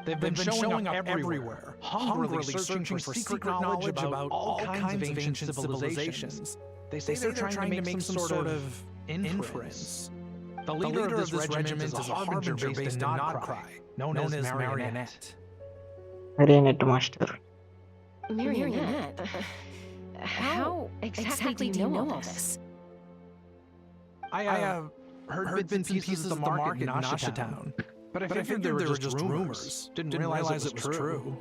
Speaker 10: They've been showing up everywhere, hungrily searching for secret knowledge about all kinds of ancient civilizations. They say they're trying to make some sort of inference. The leader of this regiment is a harbinger based in 𝐏𝐥𝐿, known as Marionette.
Speaker 1: Marionette Master.
Speaker 3: Marionette? How exactly do you know all this?
Speaker 10: I heard bits and pieces of the market in 𝐏𝐿𝐴, but I figured they were just rumors. Didn't realize it was true.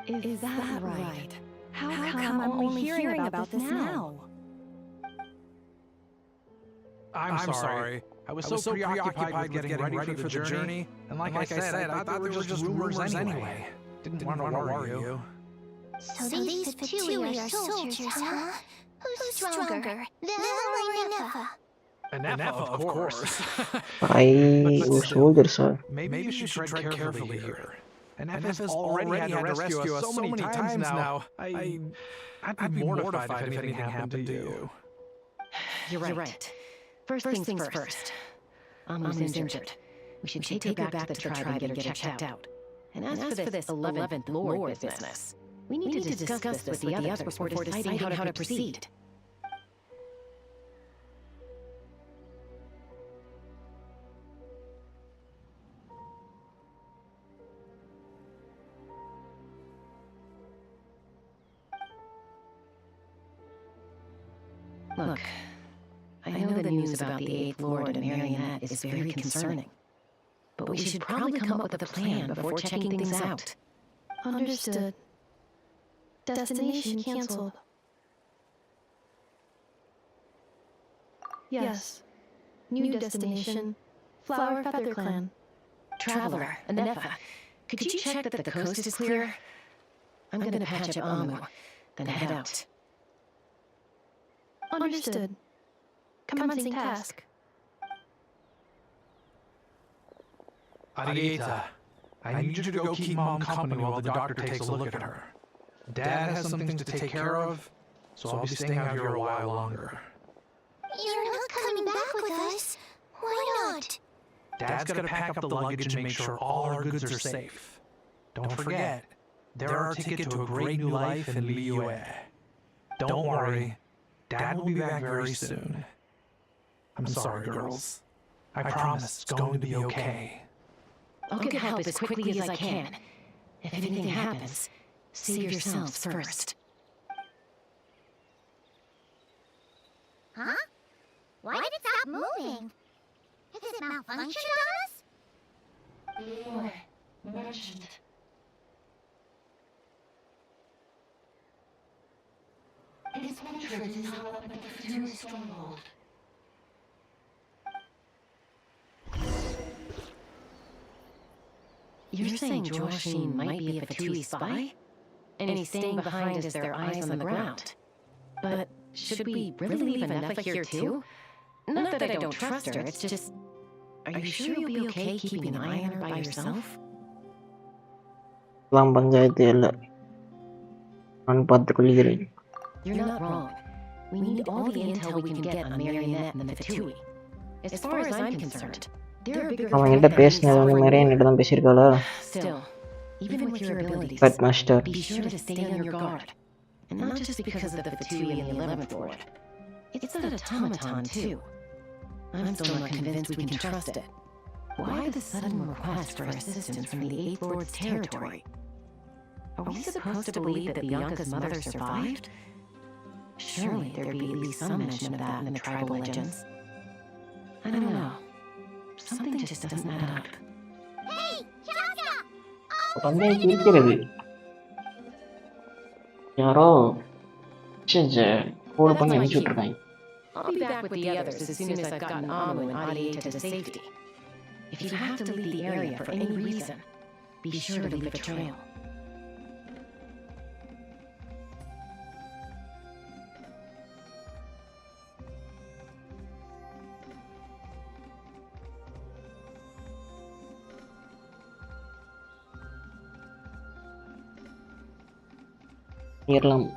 Speaker 5: Is that right? How come I'm only hearing about this now?
Speaker 10: I'm sorry. I was so preoccupied getting ready for the journey, and like I said, I thought they were just rumors anyway. Didn't want to worry you.
Speaker 14: So these Fatui are soldiers, huh? Who's stronger, them or Nefa?
Speaker 10: Nefa, of course.
Speaker 1: Soldiers, sir.
Speaker 10: Maybe you should tread carefully here. Nefa's already had to rescue us so many times now. I'd be mortified if anything happened to you.
Speaker 3: You're right. First things first. Amu's injured. We should take her back to the tribe and get her checked out. And as for this 11th Lord business, we need to discuss this with the others before deciding how to proceed. Look, I know the news about the 8th Lord and Marionette is very concerning. But we should probably come up with a plan before checking things out.
Speaker 5: Understood. Destination cancelled. Yes. New destination. Flower Feather Clan.
Speaker 3: Traveler, Anefa, could you check that the coast is clear? I'm gonna patch up 𝐈𝐻𝐻, then head out.
Speaker 5: Understood. Commencing task.
Speaker 10: Arieta, I need you to go keep Mom company while the doctor takes a look at her. Dad has some things to take care of, so I'll be staying out here a while longer.
Speaker 14: You're not coming back with us. Why not?
Speaker 10: Dad's gotta pack up the luggage and make sure all our goods are safe. Don't forget, they're our ticket to a great new life in 𝐈𝐻𝐻𝐻. Don't worry, Dad will be back very soon. I'm sorry, girls. I promise it's going to be okay.
Speaker 3: I'll get help as quickly as I can. If anything happens, save yourselves first.
Speaker 14: Huh? Why did it stop moving? Has it malfunctioned on us?
Speaker 15: Lord, merchant. Its hatred is now up at the Fatui stronghold.
Speaker 3: You're saying 𝐿𝐻𝐻 might be a Fatui spy? And he's staying behind as their eyes on the ground. But should we really leave Anefa here too? Not that I don't trust her, it's just... Are you sure you'll be okay keeping an eye on her by yourself? You're not wrong. We need all the intel we can get on Marionette and the Fatui. As far as I'm concerned, they're a bigger threat than Still, even with your abilities, be sure to stay on your guard. And not just because of the Fatui and the 11th Lord. It's that automaton too. I'm still not convinced we can trust it. Why the sudden request for assistance from the 8th Lord's territory? Are we supposed to believe that 𝐵ianca's mother survived? Surely there'd be at least some mention of that in the tribal legends. I don't know. Something just doesn't add up.
Speaker 14: Hey, Chacha!
Speaker 3: I'll be back with the others as soon as I've gotten 𝐈𝐻𝐻 and 𝐼𝐸 to safety. If you have to leave the area for any reason, be sure to leave a trail.
Speaker 1: ஏறலாம்.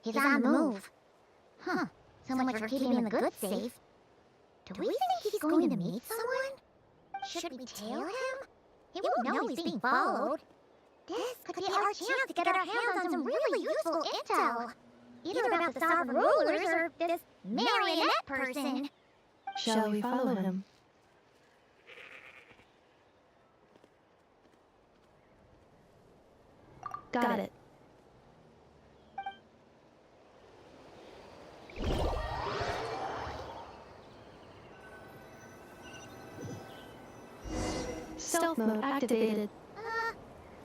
Speaker 14: He's on the move. Huh. So much for keeping the goods safe. Do we think he's going to meet someone? Should we tail him? He won't know he's being followed. This could be our chance to get our hands on some really useful intel. Either about the sovereign rulers or this marionette person.
Speaker 5: Shall we follow him? Got it. Stealth mode activated.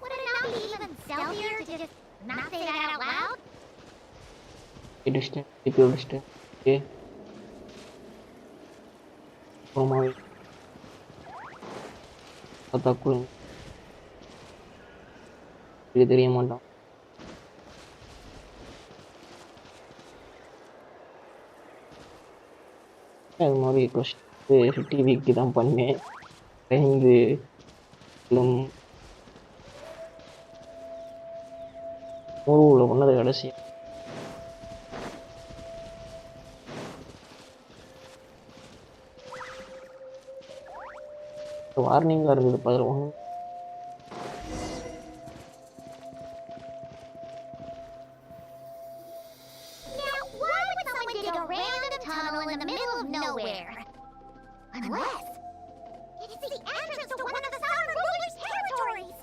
Speaker 14: Would it not be even stealthier to just not say that out loud?
Speaker 1: Distance, distance. Okay. Formal. Ataku. Dia தெரியும் மாட்டான். அது மாதிரி கொஸ்ட் டிவிக்கு தான் பண்ணேன். இங்கு ஊருல பண்ணது கடைசி. வார்னிங்காக இருக்குது 11.
Speaker 14: the middle of nowhere. Unless it's the entrance to one of the Sovereign Ruler's territories!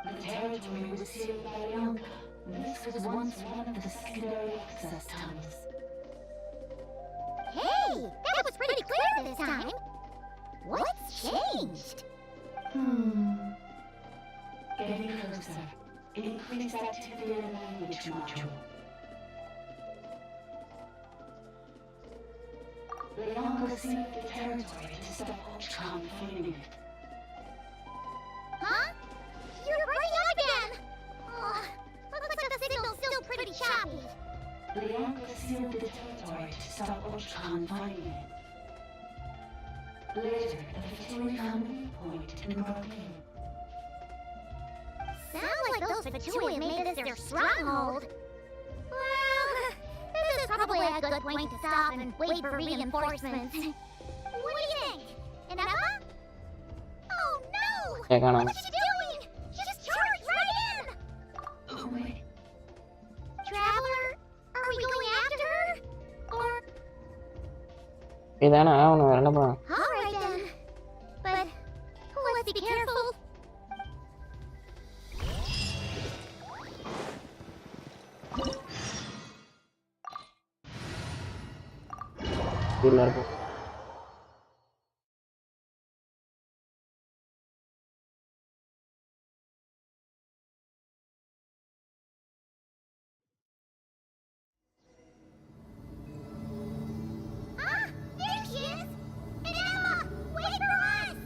Speaker 15: The territory was sealed by 𝐈𝐻𝐽𝐜. This was once one of the secondary access tunnels.
Speaker 14: Hey, that was pretty clear this time. What's changed?
Speaker 15: Getting closer. Increased activity in the language module. 𝐈𝐻𝐽𝐜 sealed the territory to stop 𝐓𝐻𝐽𝐜 finding it.
Speaker 14: Huh? You're breaking up again! Oh, looks like the signal's still pretty choppy.
Speaker 15: 𝐈𝐻𝐽𝐜 sealed the territory to stop 𝐓𝐻𝐽𝐜 finding it. Later, the Fatui found a new point and broke in.
Speaker 14: Sounds like those Fatui have made this their stronghold. Well, this is probably a good point to stop and wait for reinforcements. What do you think? Enough? Oh no! What's she doing? She just charged right in!
Speaker 15: Oh wait.
Speaker 14: Traveler, are we going after her? Or... Alright then. But let's be careful. Ah, there she is! And Emma, wait for us!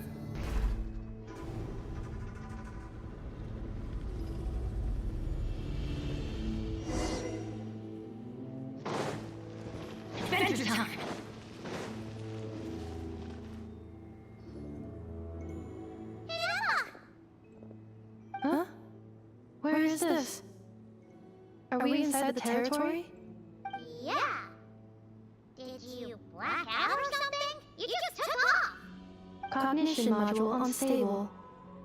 Speaker 3: Adventure time!
Speaker 5: Huh? Where is this? Are we inside the territory?
Speaker 14: Yeah. Did you black out or something? You just took off!
Speaker 5: Cognition module unstable.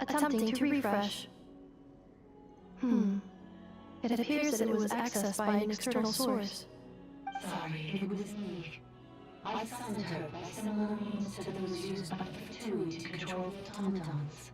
Speaker 5: Attempting to refresh. It appears that it was accessed by an external source.
Speaker 15: Sorry, it was me. I summoned her by similar means to those used by the Fatui to control the automatons.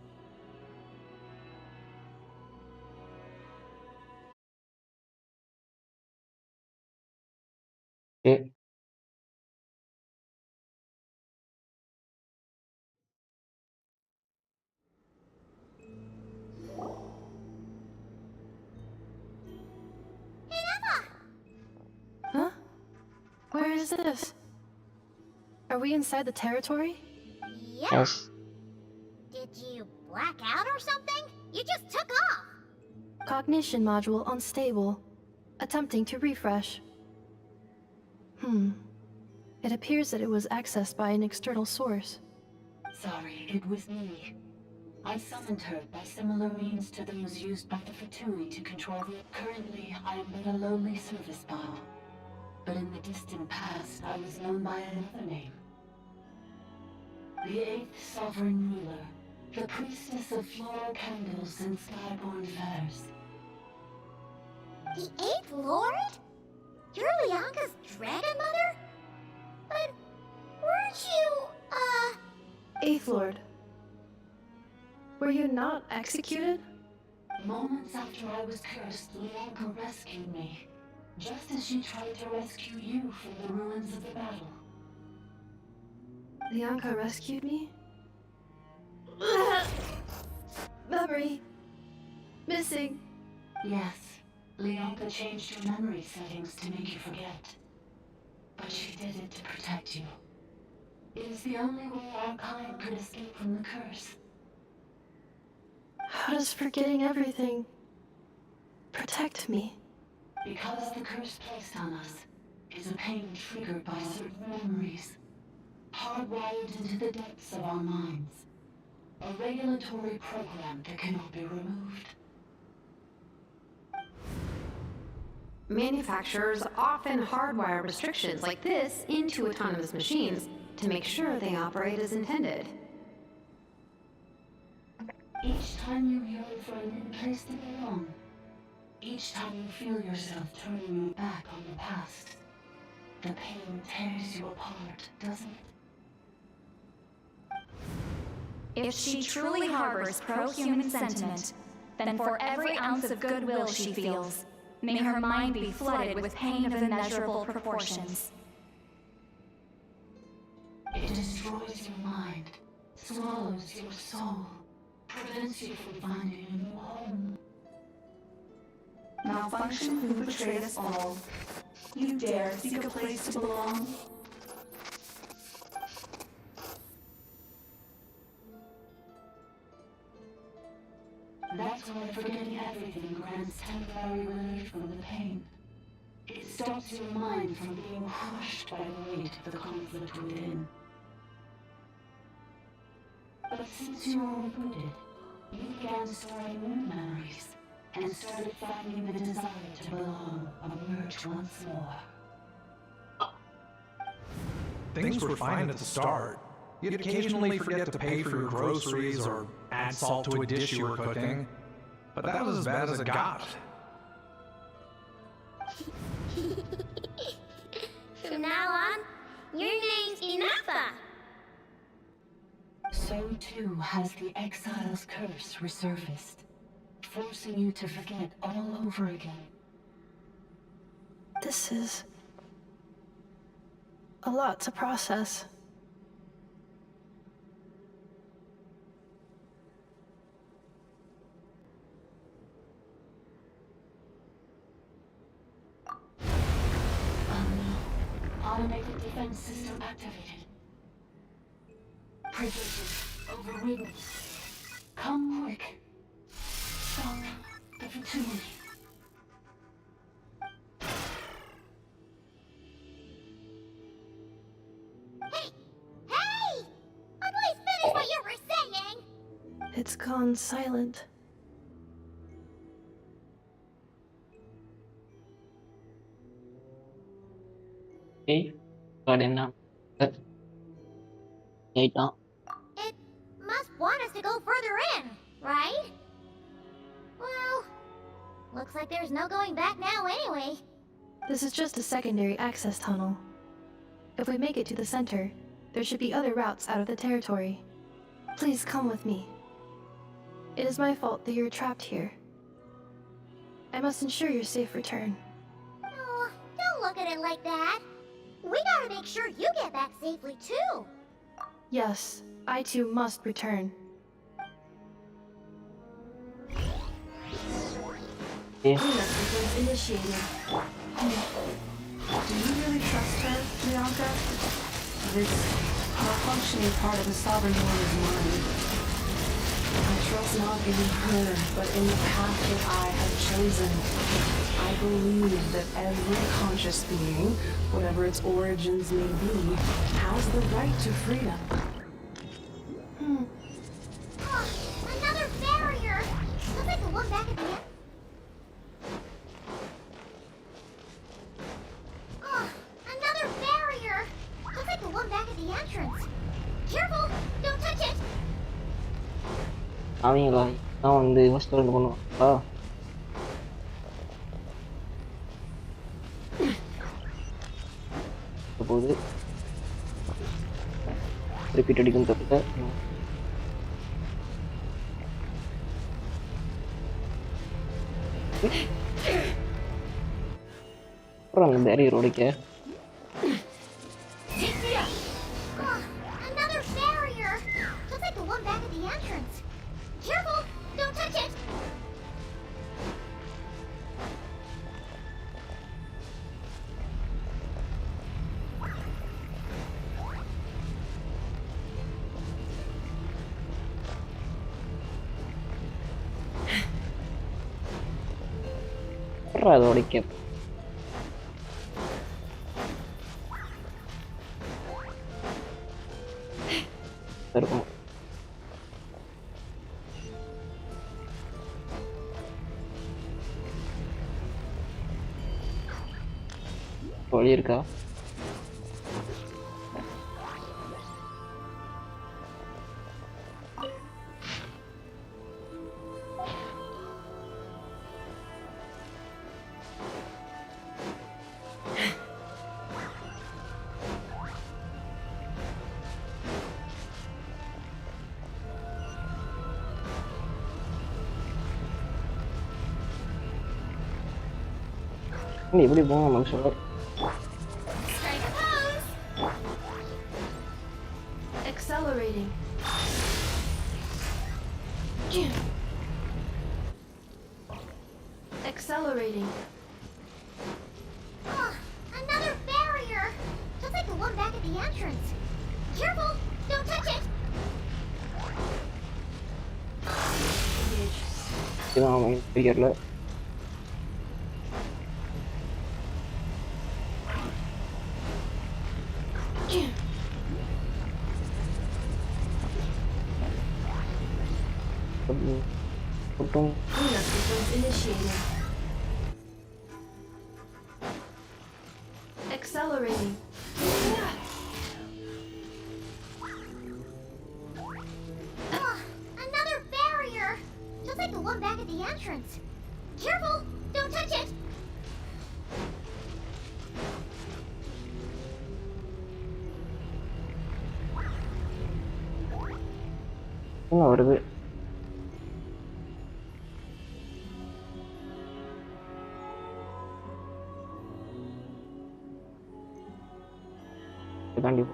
Speaker 5: Huh? Where is this? Are we inside the territory?
Speaker 14: Yes. Did you black out or something? You just took off!
Speaker 5: Cognition module unstable. Attempting to refresh. It appears that it was accessed by an external source.
Speaker 15: Sorry, it was me. I summoned her by similar means to those used by the Fatui to control the... Currently, I am but a lowly service bile. But in the distant past, I was known by another name. The 8th Sovereign Ruler, the priestess of floral candles and skyborn fairs.
Speaker 14: The 8th Lord? You're 𝐈𝐻𝐽𝐜's dragon mother? But weren't you,
Speaker 5: 8th Lord. Were you not executed?
Speaker 15: Moments after I was cursed, 𝐈𝐻𝐽𝐜 rescued me. Just as she tried to rescue you from the ruins of the battle.
Speaker 5: 𝐈𝐻𝐽𝐜 rescued me? Memory. Missing.
Speaker 15: Yes. 𝐈𝐻𝐽𝐜 changed your memory settings to make you forget. But she did it to protect you. It is the only way our kind could escape from the curse.
Speaker 5: How does forgetting everything protect me?
Speaker 15: Because the curse placed on us is a pain triggered by certain memories, hardwired into the depths of our minds. A regulatory program that cannot be removed.
Speaker 7: Manufacturers often hardwire restrictions like this into autonomous machines to make sure they operate as intended.
Speaker 15: Each time you yearn for a new place to belong, each time you feel yourself turning your back on the past, The pain tears you apart, doesn't it?
Speaker 16: If she truly harbors pro-human sentiment, then for every ounce of goodwill she feels, may her mind be flooded with pain of immeasurable proportions.
Speaker 15: It destroys your mind, swallows your soul, prevents you from finding a new home.
Speaker 6: Malfunction who betrayed us all. You dare seek a place to belong?
Speaker 15: That's why forgetting everything grants temporary relief from the pain. It stops your mind from being crushed by the weight of the conflict within. But since you were rebooted, you began storing new memories, and started finding the desire to belong emerge once more.
Speaker 10: Things were fine at the start. You'd occasionally forget to pay for your groceries or add salt to a dish you were cooking, but that was as bad as it got.
Speaker 14: From now on, your name's Inafa.
Speaker 15: So too has the exile's curse resurfaced, forcing you to forget all over again.
Speaker 5: This is a lot to process.
Speaker 15: Automated defense system activated. Privileges overridden. Come quick. Stop the futility.
Speaker 14: Hey! Please finish what you were saying!
Speaker 5: It's gone silent.
Speaker 1: Okay, got enough. It
Speaker 14: must want us to go further in, right? Well, looks like there's no going back now anyway.
Speaker 5: This is just a secondary access tunnel. If we make it to the center, there should be other routes out of the territory. Please come with me. It is my fault that you're trapped here. I must ensure your safe return.
Speaker 14: Oh, don't look at it like that. We gotta make sure you get back safely too.
Speaker 5: Yes, I too must return.
Speaker 6: Cleanup sequence initiated. Do you really trust her, Bianca? This malfunctioning part of the Sovereign Warrior's mind. I trust not in her, but in the path that I have chosen. I believe that every conscious being, whatever its origins may be, has the right to freedom.
Speaker 14: Oh, another barrier! Looks like the one back at the end. Oh, another barrier! Looks like the one back at the entrance. Careful! Don't touch it!
Speaker 1: அவங்களா நான் வந்து first வந்து பண்ணுவோம் போது repeat அடிக்கும் தவிர அப்புறம் அந்த பேரியர் உடைக்க
Speaker 14: Another barrier! Looks like the one back at the entrance. Careful! Don't touch it!
Speaker 1: அதை உடைக்க இருக்கும் வழி இருக்கா எப்படி போவோம் நமக்கு சொல்ல.
Speaker 5: Accelerating. Accelerating.
Speaker 14: Another barrier! Just like the one back at the entrance. Careful! Don't touch it!
Speaker 1: இதான் அவன் தெரியல.
Speaker 5: Accelerating.
Speaker 14: Another barrier! Just like the one back at the entrance. Careful! Don't touch it!
Speaker 1: என்ன வருது? கண்டிப்பா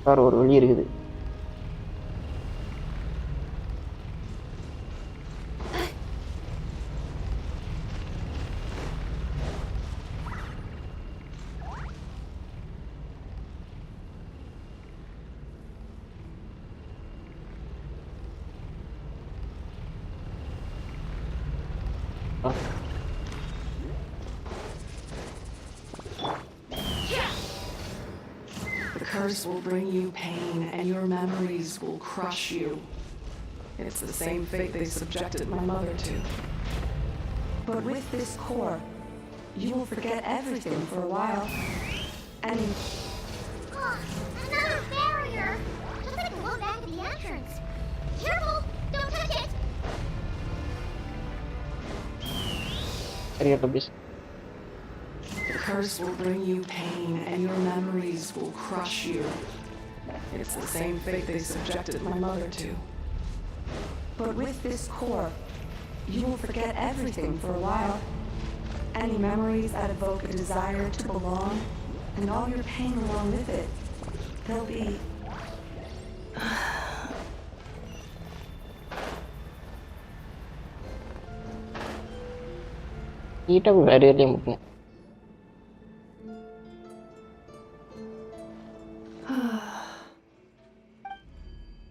Speaker 1: வேற ஒரு வழி இருக்குது.
Speaker 8: The curse will bring you pain, and your memories will crush you. It's the same fate they subjected my mother to.
Speaker 6: But with this core, you will forget everything for a while. And
Speaker 14: Another barrier! Just like the one back at the entrance. Careful! Don't touch it!
Speaker 8: The curse will bring you pain, and your memories will crush you. It's the same fate they subjected my mother to.
Speaker 6: But with this core, you will forget everything for a while. Any memories that evoke a desire to belong, and all your pain along with it, they'll be...
Speaker 1: ஈட்ட வேரியலே முக்கியம்.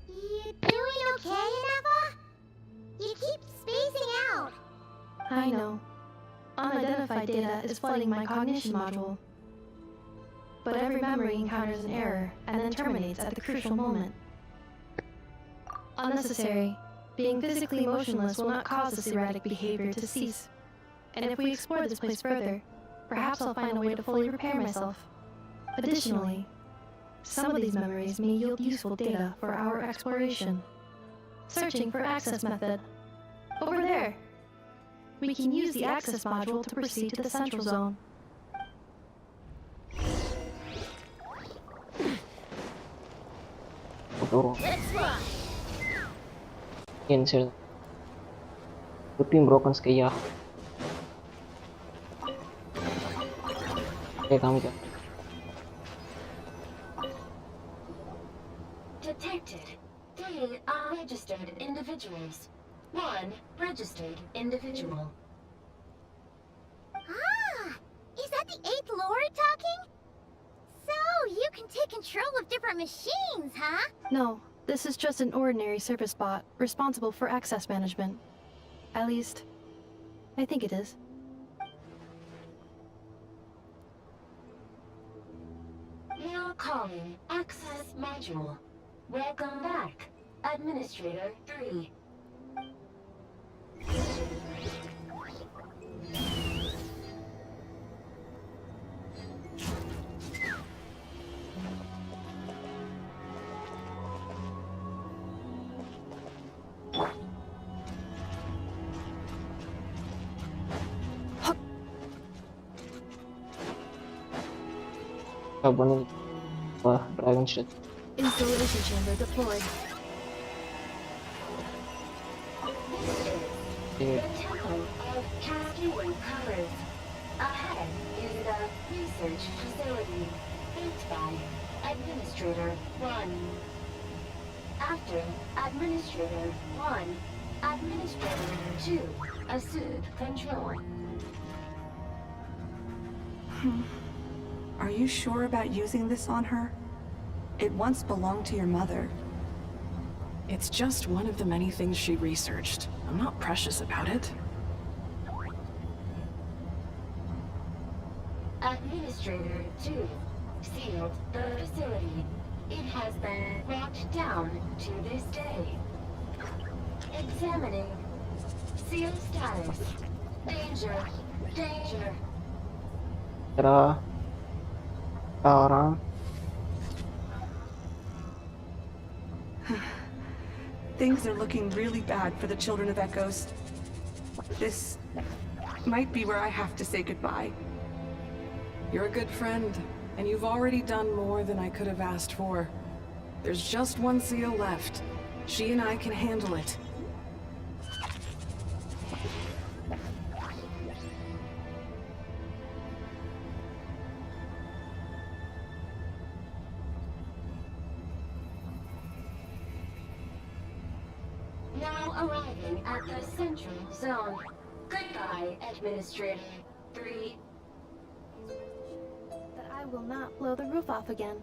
Speaker 14: You doing okay, Neva? You keep spacing out.
Speaker 5: I know. Unidentified data is flooding my cognition module. But every memory encounters an error and then terminates at the crucial moment. Unnecessary. Being physically motionless will not cause this erratic behavior to cease. And if we explore this place further, perhaps I'll find a way to fully repair myself. Additionally, some of these memories may yield useful data for our exploration. Searching for access method. Over there! We can use the access module to proceed to the central zone.
Speaker 14: Let's fly!
Speaker 1: Genshin. 15 broken 𝐏𝐥𝐚𝐲𝐞𝐫. 𝐏𝐥𝐚𝐲𝐞𝐫.
Speaker 15: Detected. 3 unregistered individuals. 1 registered individual.
Speaker 14: Is that the 8th Lord talking? So, you can take control of different machines, huh?
Speaker 5: No, this is just an ordinary service bot responsible for access management. At least, I think it is.
Speaker 15: You're calling Access Module. Welcome back, Administrator 3.
Speaker 1: Dragon shit.
Speaker 5: Installation chamber deployed.
Speaker 15: The temple of cascading colors. Ahead is the research facility, built by Administrator 1. After Administrator 1, Administrator 2 assumed control.
Speaker 6: Are you sure about using this on her? It once belonged to your mother.
Speaker 8: It's just one of the many things she researched. I'm not precious about it.
Speaker 15: Administrator 2 sealed the facility. It has been locked down to this day. Examining. Seal status. Danger. Danger.
Speaker 6: Things are looking really bad for the children of Echoes. This might be where I have to say goodbye.
Speaker 8: You're a good friend, and you've already done more than I could have asked for. There's just one seal left. She and I can handle it.
Speaker 15: Now arriving at the central zone. Goodbye, Administrator 3.
Speaker 5: That I will not blow the roof off again.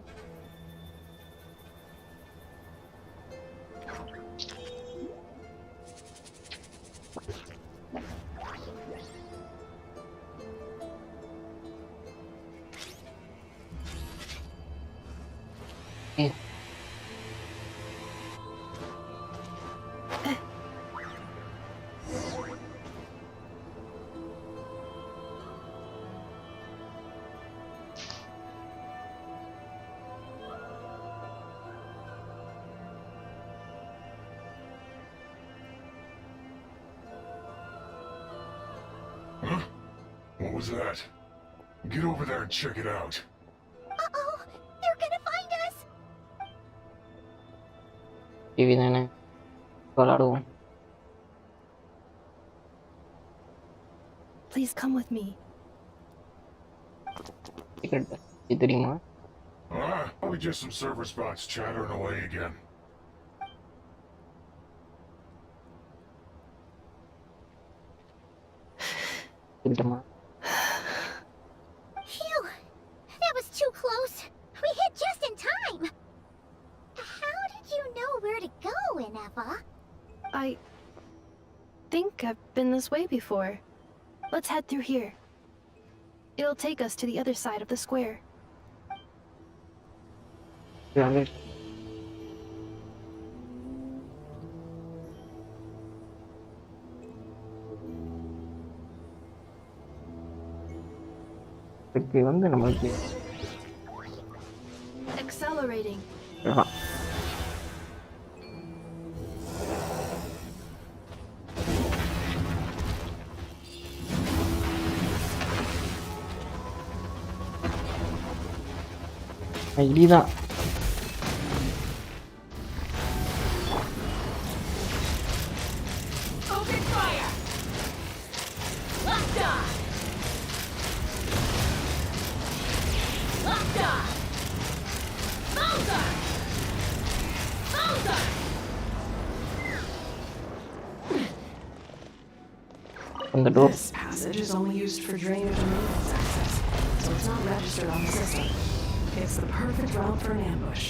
Speaker 17: What was that? Get over there and check it out.
Speaker 14: Uh-oh! They're gonna find us!
Speaker 1: TV தானே விளாடுவோம்.
Speaker 5: Please come with me.
Speaker 1: இது தெரியுமா?
Speaker 17: Probably just some server spots chattering away again.
Speaker 14: Phew! That was too close. We hit just in time. How did you know where to go, Ineva?
Speaker 5: I think I've been this way before. Let's head through here. It'll take us to the other side of the square.
Speaker 1: Yeah, வந்து நம்மளுக்கு
Speaker 5: Accelerating.
Speaker 1: இதுதான்
Speaker 13: Open fire! Locked on! Locked on! Bowser! Bowser!
Speaker 1: on the door.
Speaker 8: This passage is only used for drainage and maintenance access, so it's not registered on the system. It's the perfect route for an ambush.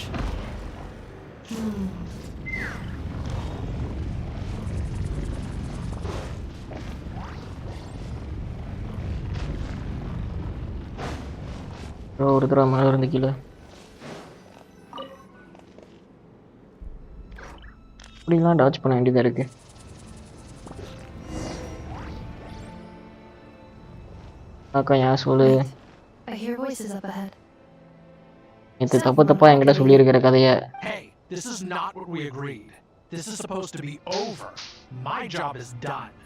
Speaker 1: ஒரு தடவை மழை இருந்து கீழே இப்படிலாம் touch பண்ண வேண்டியதாக இருக்கு. அக்கா ஏன் சொல்லு
Speaker 5: I hear voices up ahead.
Speaker 1: நேற்று தப்பா என்கிட்ட சொல்லியிருக்கிற கதையை.
Speaker 10: Hey, this is not what we agreed. This is supposed to be over. My job is done.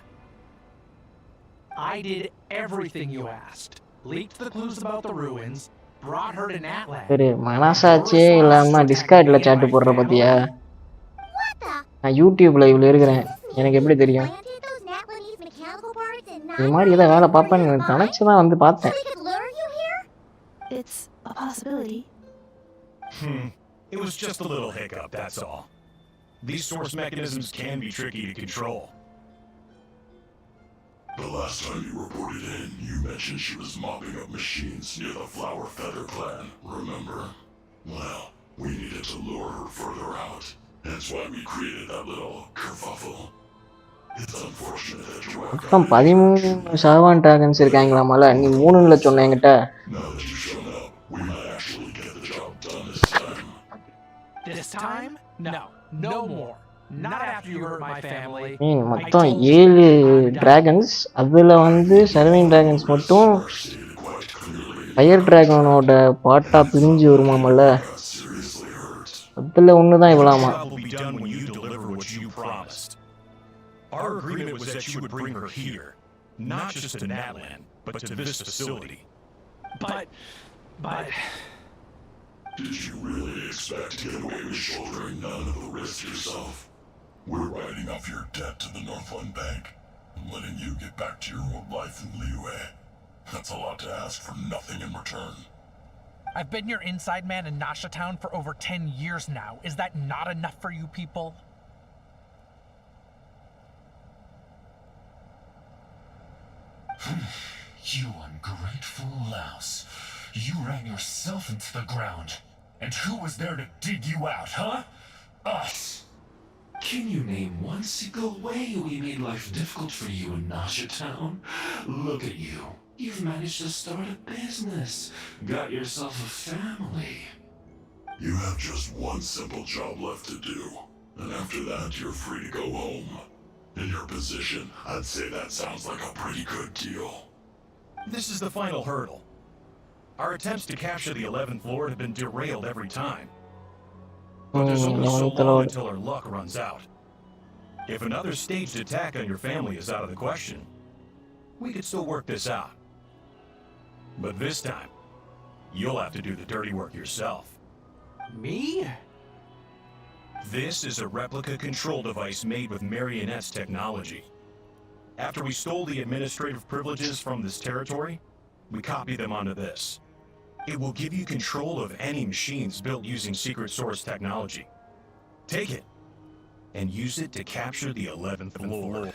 Speaker 10: I did everything you asked. Leaked the clues about the ruins,
Speaker 18: brought her to Natlan.
Speaker 1: சரி மனசாட்சியே இல்லாம டிஸ்கார்ட்ல chat போடுற பாத்தியா? நான் YouTube லைவ்ல இருக்கிறேன், எனக்கு எப்படி தெரியும்? இந்த மாதிரி ஏதாவது வேலை பார்ப்பேன்னு நினைச்சுதான் வந்து பார்த்தேன்.
Speaker 5: It's a possibility.
Speaker 17: It was just a little hiccup, that's all. These source mechanisms can be tricky to control. The last time you reported in, you mentioned she was mopping up machines near the Flower Feather clan, remember? Well, we needed to lure her further out. That's why we created that little kerfuffle. It's unfortunate that your wife...
Speaker 1: மொத்தம் 13 சாவான் dragons இருக்காங்களாமால, நீ 3ன்னு சொன்ன என்கிட்ட.
Speaker 17: Now that you've shown up, we might actually get the job done this time.
Speaker 18: This time? No. No more. Not after you hurt my family.
Speaker 1: மொத்தம் 7 dragons, அதுல வந்து serving dragons மட்டும் fire டிராகனோட பாட்டா பிரிஞ்சு வருமாமல்ல, அதுல ஒண்ணுதான் இவ்வளாமா.
Speaker 17: Our agreement was that you would bring her here, not just to Natlan, but to this facility.
Speaker 18: But...
Speaker 17: Did you really expect to get away with shouldering none of the risk yourself? We're writing off your debt to the Northland Bank and letting you get back to your old life in Liyue. That's a lot to ask for nothing in return.
Speaker 18: I've been your inside man in Nasha Town for over 10 years now. Is that not enough for you people?
Speaker 17: You ungrateful louse. You ran yourself into the ground. And who was there to dig you out, huh? Us! Can you name one single way we made life difficult for you in Nasha Town? Look at you. You've managed to start a business. Got yourself a family. You have just one simple job left to do. And after that, you're free to go home. In your position, I'd say that sounds like a pretty good deal. This is the final hurdle. Our attempts to capture the 11th Lord have been derailed every time. But there's only so long until our luck runs out. If another staged attack on your family is out of the question, we could still work this out. But this time, you'll have to do the dirty work yourself.
Speaker 18: Me?
Speaker 17: This is a replica control device made with Marionette's technology. After we stole the administrative privileges from this territory, we copied them onto this. It will give you control of any machines built using secret source technology. Take it, and use it to capture the 11th Lord.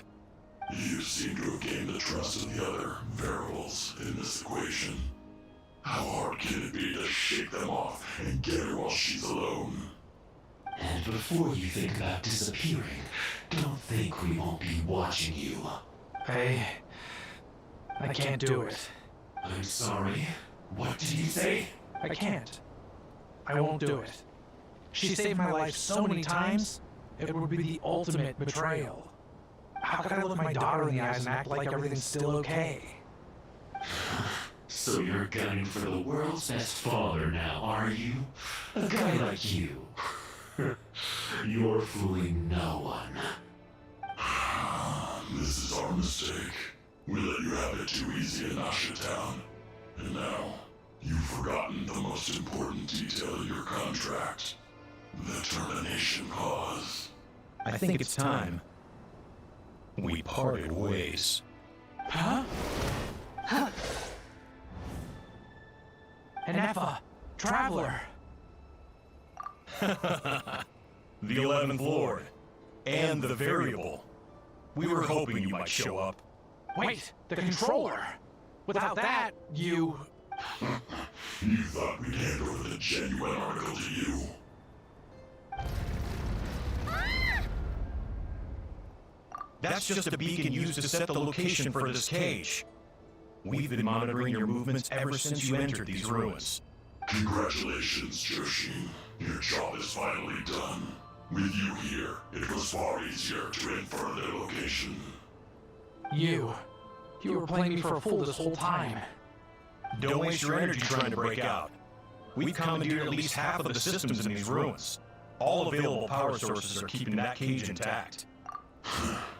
Speaker 17: You seem to have gained the trust of the other variables in this equation. How hard can it be to shake them off and get her while she's alone? And before you think about disappearing, don't think we won't be watching you.
Speaker 18: I can't do it.
Speaker 17: I'm sorry. What did you say?
Speaker 18: I can't. I won't do it. She saved my life so many times, it would be the ultimate betrayal. How could I look my daughter in the eyes and act like everything's still okay?
Speaker 17: So you're gunning for the world's best father now, are you? A guy like you. You're fooling no one. This is our mistake. We let you have it too easy in Nasha Town. And now, you've forgotten the most important detail in your contract. The termination clause. I think it's time we parted ways.
Speaker 18: Huh? Anafa, Traveler.
Speaker 17: The 11th Lord. And the variable. We were hoping you might show up.
Speaker 18: Wait, the controller. Without that, you...
Speaker 17: You thought we'd hand over the genuine article to you. That's just a beacon used to set the location for this cage. We've been monitoring your movements ever since you entered these ruins. Congratulations, Joshin. Your job is finally done. With you here, it was far easier to infer their location.
Speaker 18: You were playing me for a fool this whole time.
Speaker 17: Don't waste your energy trying to break out. We've commandeered at least half of the systems in these ruins. All available power sources are keeping that cage intact.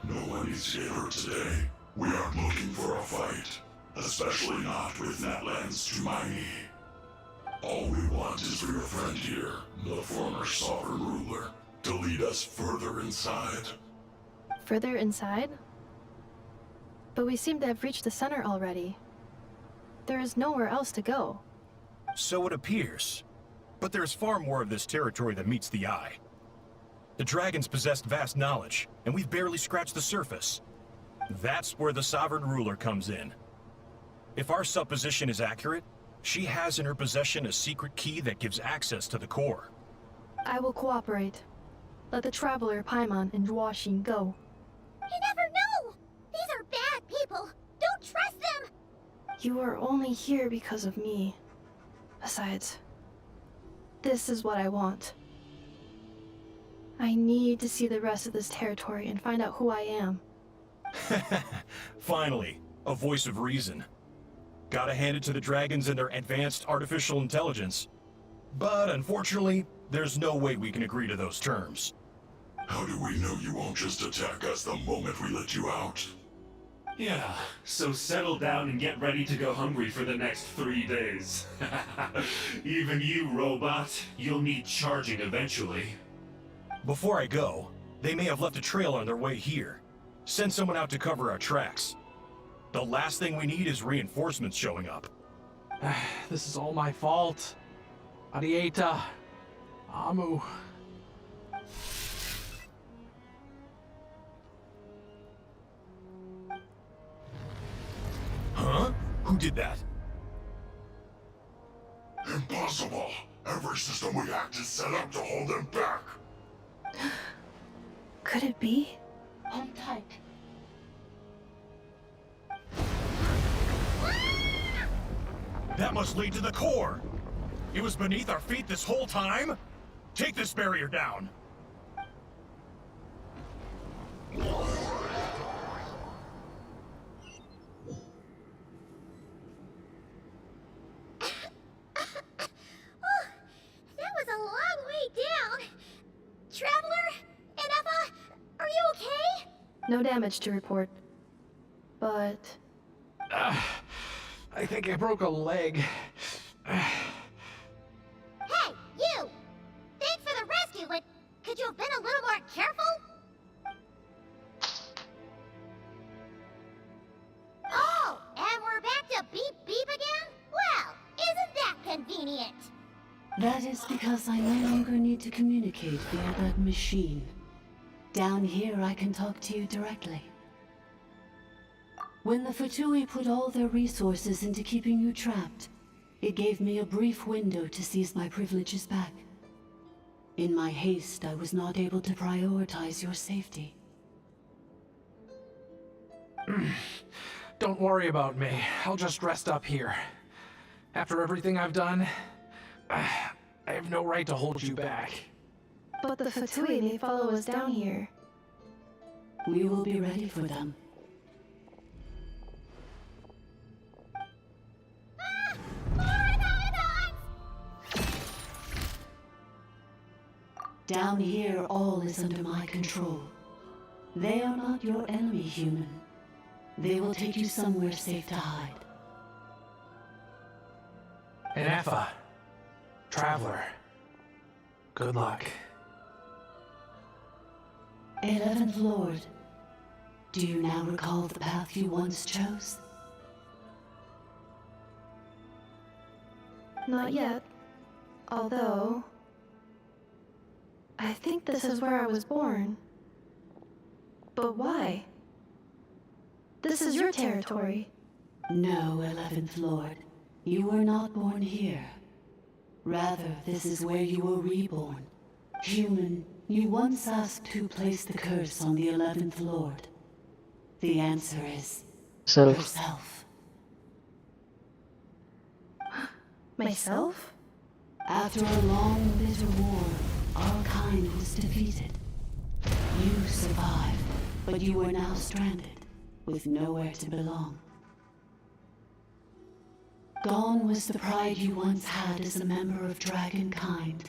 Speaker 17: No one needs to get hurt today. We aren't looking for a fight. Especially not with Natlan's Tumani. All we want is for your friend here, the former sovereign ruler, to lead us further inside.
Speaker 5: Further inside? But we seem to have reached the center already. There is nowhere else to go.
Speaker 19: So it appears. But there's far more of this territory than meets the eye. The dragons possessed vast knowledge, and we've barely scratched the surface. That's where the sovereign ruler comes in. If our supposition is accurate, she has in her possession a secret key that gives access to the core.
Speaker 5: I will cooperate. Let the traveler Paimon and 𝐲𝐸𝐴𝐻 go.
Speaker 14: You never know! These are bad people! Don't trust them!
Speaker 5: You are only here because of me. Besides, this is what I want. I need to see the rest of this territory and find out who I am.
Speaker 19: Finally, a voice of reason. Gotta hand it to the dragons and their advanced artificial intelligence. But unfortunately, there's no way we can agree to those terms.
Speaker 17: How do we know you won't just attack us the moment we let you out?
Speaker 20: Yeah, so settle down and get ready to go hungry for the next 3 days. Even you, robot, you'll need charging eventually.
Speaker 19: Before I go, they may have left a trail on their way here. Send someone out to cover our tracks. The last thing we need is reinforcements showing up.
Speaker 18: This is all my fault. Arieta. Amu.
Speaker 19: Huh? Who did that?
Speaker 17: Impossible! Every system we hacked is set up to hold them back!
Speaker 5: Could it be?
Speaker 15: Hold tight.
Speaker 19: That must lead to the core! It was beneath our feet this whole time? Take this barrier down!
Speaker 5: No damage to report. But...
Speaker 18: I think I broke a leg.
Speaker 14: Hey, you! Thanks for the rescue, but could you have been a little more careful? Oh, and we're back to beep beep again? Well, isn't that convenient?
Speaker 15: That is because I no longer need to communicate via that machine. Down here, I can talk to you directly. When the Fatui put all their resources into keeping you trapped, it gave me a brief window to seize my privileges back. In my haste, I was not able to prioritize your safety.
Speaker 18: Don't worry about me. I'll just rest up here. After everything I've done, I have no right to hold you back.
Speaker 5: But the Fatui may follow us down here.
Speaker 15: We will be ready for them. Down here, all is under my control. They are not your enemy, human. They will take you somewhere safe to hide.
Speaker 18: Enefa, Traveler, good luck.
Speaker 15: 11th Lord, do you now recall the path you once chose?
Speaker 5: Not yet. Although... I think this is where I was born. But why? This is your territory.
Speaker 15: No, 11th Lord. You were not born here. Rather, this is where you were reborn. Human, you once asked who placed the curse on the 11th Lord. The answer is... herself.
Speaker 5: Myself?
Speaker 15: After a long, bitter war, our kind was defeated. You survived, but you are now stranded, with nowhere to belong. Gone was the pride you once had as a member of dragon kind.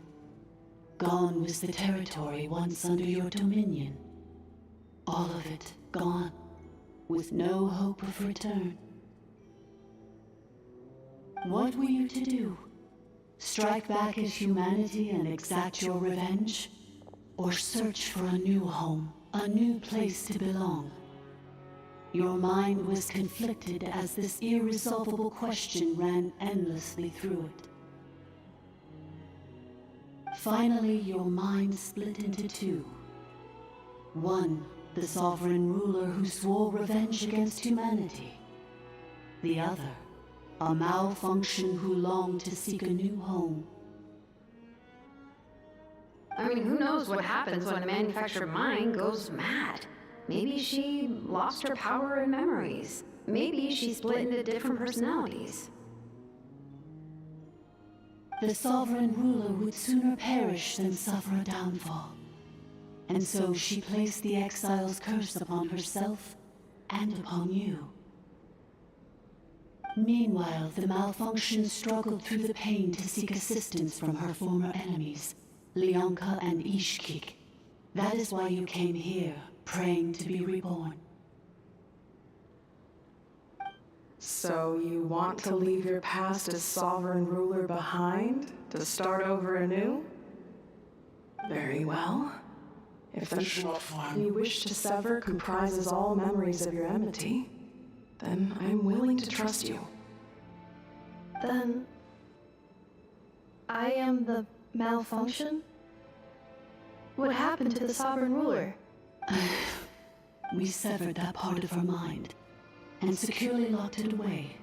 Speaker 15: Gone was the territory once under your dominion. All of it gone, with no hope of return. What were you to do? Strike back at humanity and exact your revenge? Or search for a new home, a new place to belong? Your mind was conflicted as this irresolvable question ran endlessly through it. Finally, your mind split into two. One, the sovereign ruler who swore revenge against humanity. The other, a malfunction who longed to seek a new home.
Speaker 7: I mean, who knows what happens when a manufactured mind goes mad? Maybe she lost her power and memories. Maybe she split into different personalities.
Speaker 15: The sovereign ruler would sooner perish than suffer a downfall. And so she placed the exile's curse upon herself and upon you. Meanwhile, the malfunction struggled through the pain to seek assistance from her former enemies, 𝐿𝐸𝐿𝐻𝐭 and 𝐈𝐸𝐻𝐿𝐻𝐿. That is why you came here, praying to be reborn.
Speaker 8: So you want to leave your past as sovereign ruler behind, to start over anew? Very well. If the short form you wish to sever comprises all memories of your enmity, then I'm willing to trust you.
Speaker 5: Then... I am the malfunction? What happened to the sovereign ruler?
Speaker 15: We severed that part of her mind, and securely locked it away.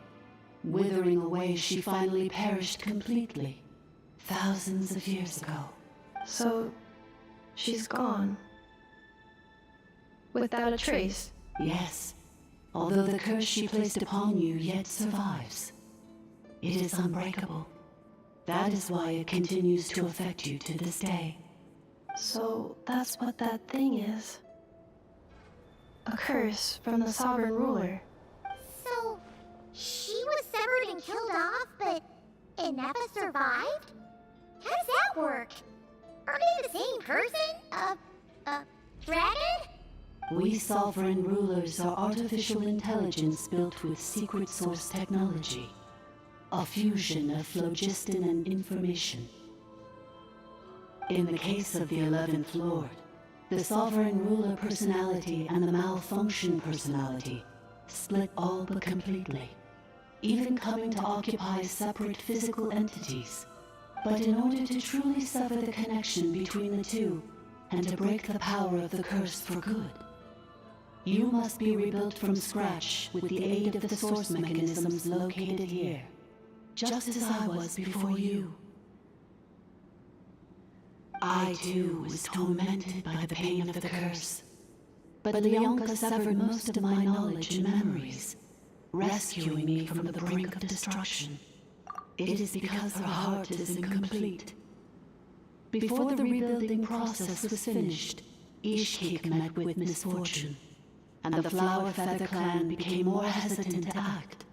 Speaker 15: Withering away, she finally perished completely, thousands of years ago.
Speaker 5: So... she's gone. Without a trace?
Speaker 15: Yes. Although the curse she placed upon you yet survives. It is unbreakable. That is why it continues to affect you to this day.
Speaker 5: So that's what that thing is. A curse from the sovereign ruler.
Speaker 14: So, she was severed and killed off, but Ennefa survived? How does that work? Are they the same person? Dragon?
Speaker 15: We sovereign rulers are artificial intelligence built with secret source technology. A fusion of phlogiston and information. In the case of the 11th Lord, the sovereign ruler personality and the malfunction personality split all but completely, even coming to occupy separate physical entities. But in order to truly sever the connection between the two, and to break the power of the curse for good, you must be rebuilt from scratch with the aid of the source mechanisms located here, just as I was before you. I too was tormented by the pain of the curse, but 𝐿𝐸𝐿𝐻𝐭 severed most of my knowledge and memories, rescuing me from the brink of destruction. It is because her heart is incomplete. Before the rebuilding process was finished, 𝐏𝐥𝐿𝐻 met with misfortune, and the Flower Feather clan became more hesitant to act.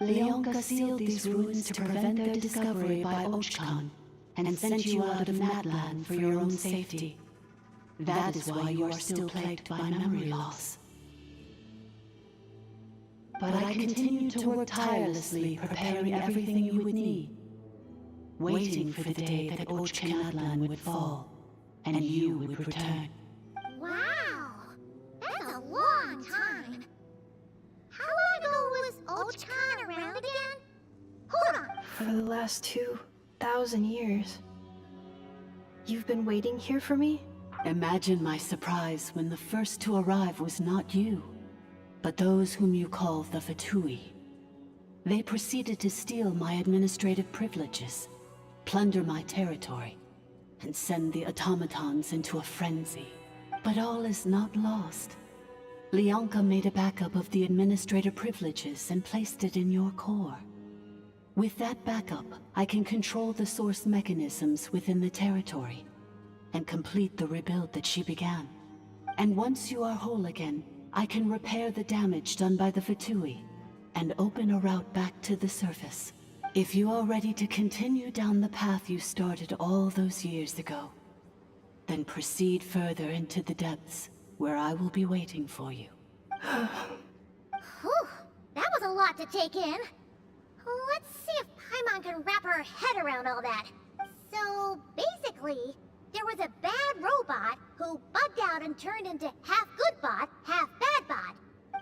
Speaker 15: 𝐿𝐸𝐿𝐻𝐭 sealed these ruins to prevent their discovery by 𝐏𝐥𝐿𝐻𝐭, and sent you out of Natlan for your own safety. That is why you are still plagued by memory loss. But I continued to work tirelessly, preparing everything you would need, waiting for the day that 𝐏𝐥𝐚𝐻𝐿𝐻 would fall, and you would return.
Speaker 14: Wow! That's a long time! How long ago was 𝐏𝐥𝐿𝐻 around again? Hold on!
Speaker 5: For the last 2,000 years. You've been waiting here for me?
Speaker 15: Imagine my surprise when the first to arrive was not you, but those whom you call the Fatui. They proceeded to steal my administrative privileges, plunder my territory, and send the automatons into a frenzy. But all is not lost. 𝐿𝐸𝐿𝐻𝐭 made a backup of the administrator privileges and placed it in your core. With that backup, I can control the source mechanisms within the territory and complete the rebuild that she began. And once you are whole again, I can repair the damage done by the Fatui and open a route back to the surface. If you are ready to continue down the path you started all those years ago, then proceed further into the depths where I will be waiting for you.
Speaker 14: Whew, that was a lot to take in. Let's see if head around all that. So, basically, there was a bad robot who bugged out and turned into half good bot, half bad bot.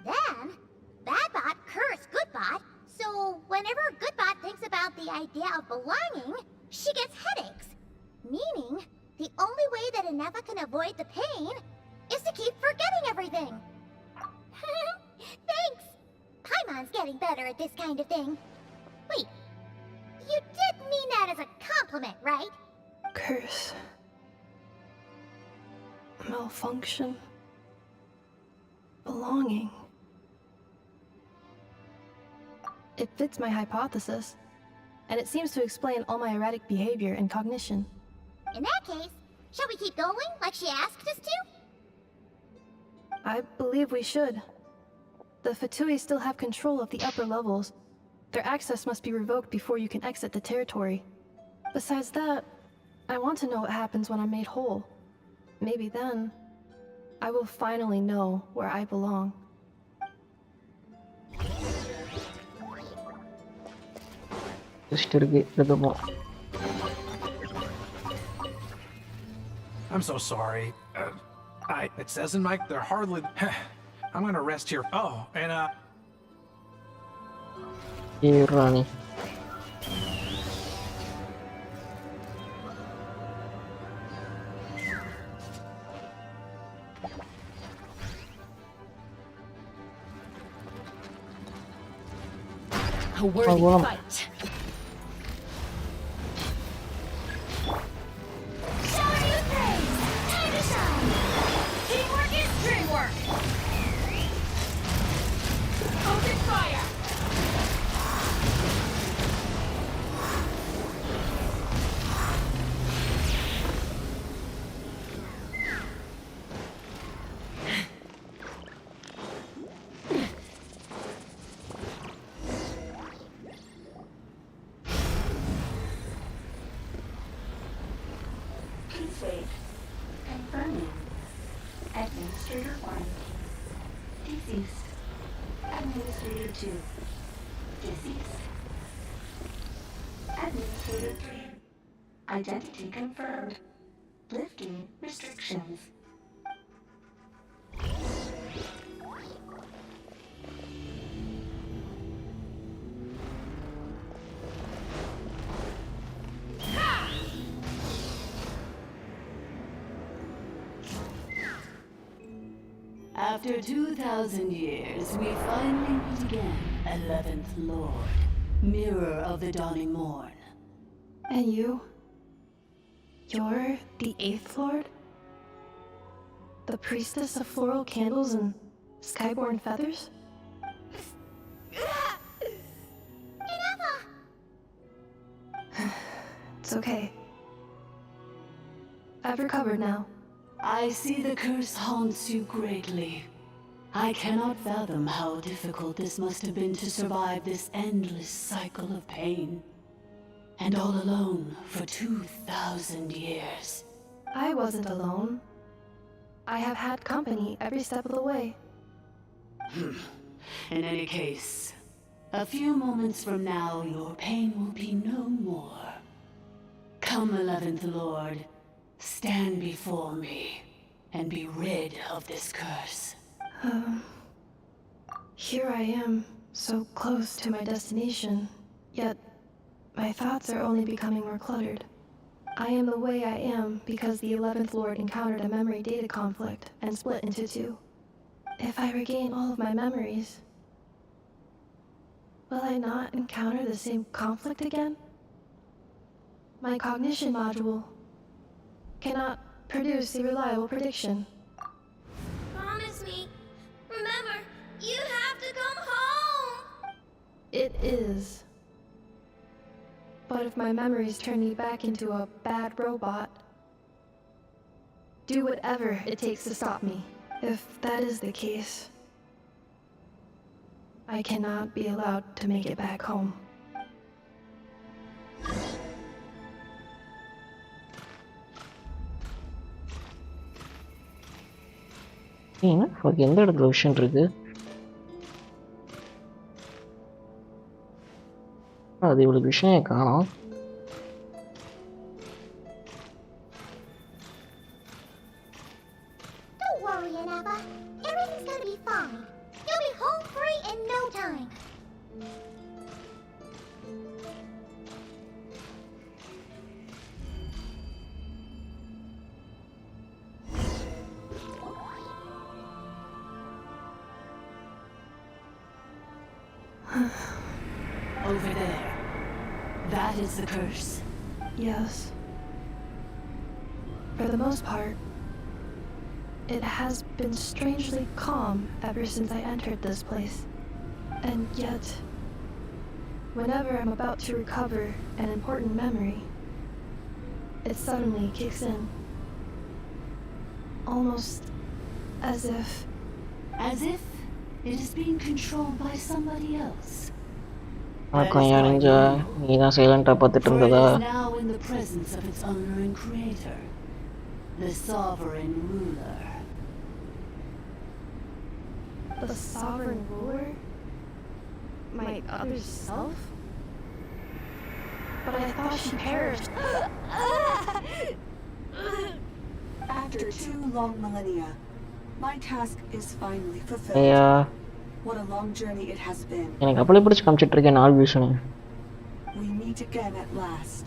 Speaker 14: Then, bad bot cursed good bot, so whenever good bot thinks about the idea of belonging, she gets headaches. Meaning, the only way that Inefa can avoid the pain is to keep forgetting everything. Thanks! Paimon's getting better at this kind of thing. Wait, you did mean that as a compliment, right?
Speaker 5: Curse. Malfunction. Belonging. It fits my hypothesis, and it seems to explain all my erratic behavior and cognition.
Speaker 14: In that case, shall we keep going like she asked us to?
Speaker 5: I believe we should. The Fatui still have control of the upper levels. Their access must be revoked before you can exit the territory. Besides that, I want to know what happens when I'm made whole. Maybe then, I will finally know where I belong.
Speaker 18: I'm so sorry. It says in my... They're hardly... I'm gonna rest here. Oh, and
Speaker 1: Irani.
Speaker 3: A worthy fight.
Speaker 15: Confirming. Administrator 1. Deceased. Administrator 2. Deceased. Administrator 3. Identity confirmed. Lifting restrictions. After 2,000 years, we finally meet again, 11th Lord, Mirror of the Dawning Morn.
Speaker 5: And you? You're the 8th Lord? The priestess of floral candles and skyborn feathers? It's okay. I've recovered now.
Speaker 15: I see the curse haunts you greatly. I cannot fathom how difficult this must have been to survive this endless cycle of pain. And all alone for 2,000 years.
Speaker 5: I wasn't alone. I have had company every step of the way.
Speaker 15: In any case, a few moments from now, your pain will be no more. Come, 11th Lord. Stand before me and be rid of this curse.
Speaker 5: Here I am, so close to my destination, yet my thoughts are only becoming more cluttered. I am the way I am because the 11th Lord encountered a memory data conflict and split into two. If I regain all of my memories, will I not encounter the same conflict again? My cognition module cannot produce a reliable prediction.
Speaker 14: Promise me. Remember, you have to come home.
Speaker 5: It is. But if my memories turn me back into a bad robot, do whatever it takes to stop me. If that is the case, I cannot be allowed to make it back home.
Speaker 1: எந்த இடத்துல விஷயம் இருக்கு? அது இவ்வளவு விஷயம் காணோம்.
Speaker 15: over there. That is the curse.
Speaker 5: Yes. For the most part, it has been strangely calm ever since I entered this place. And yet, whenever I'm about to recover an important memory, it suddenly kicks in. Almost as if...
Speaker 15: As if it is being controlled by somebody else.
Speaker 1: Ninja, நீதான் சைலண்டா பார்த்துட்டு இருந்ததா?
Speaker 15: It is now in the presence of its owner and creator, the sovereign ruler.
Speaker 5: The sovereign ruler? My other self? But I thought she perished.
Speaker 15: After 2 long millennia, my task is finally fulfilled.
Speaker 1: Yeah.
Speaker 15: What a long journey it has been.
Speaker 1: எனக்கு அப்படியே பிடிச்சு காமிச்சிட்டு இருக்கேன் நாள் vision.
Speaker 15: We meet again at last.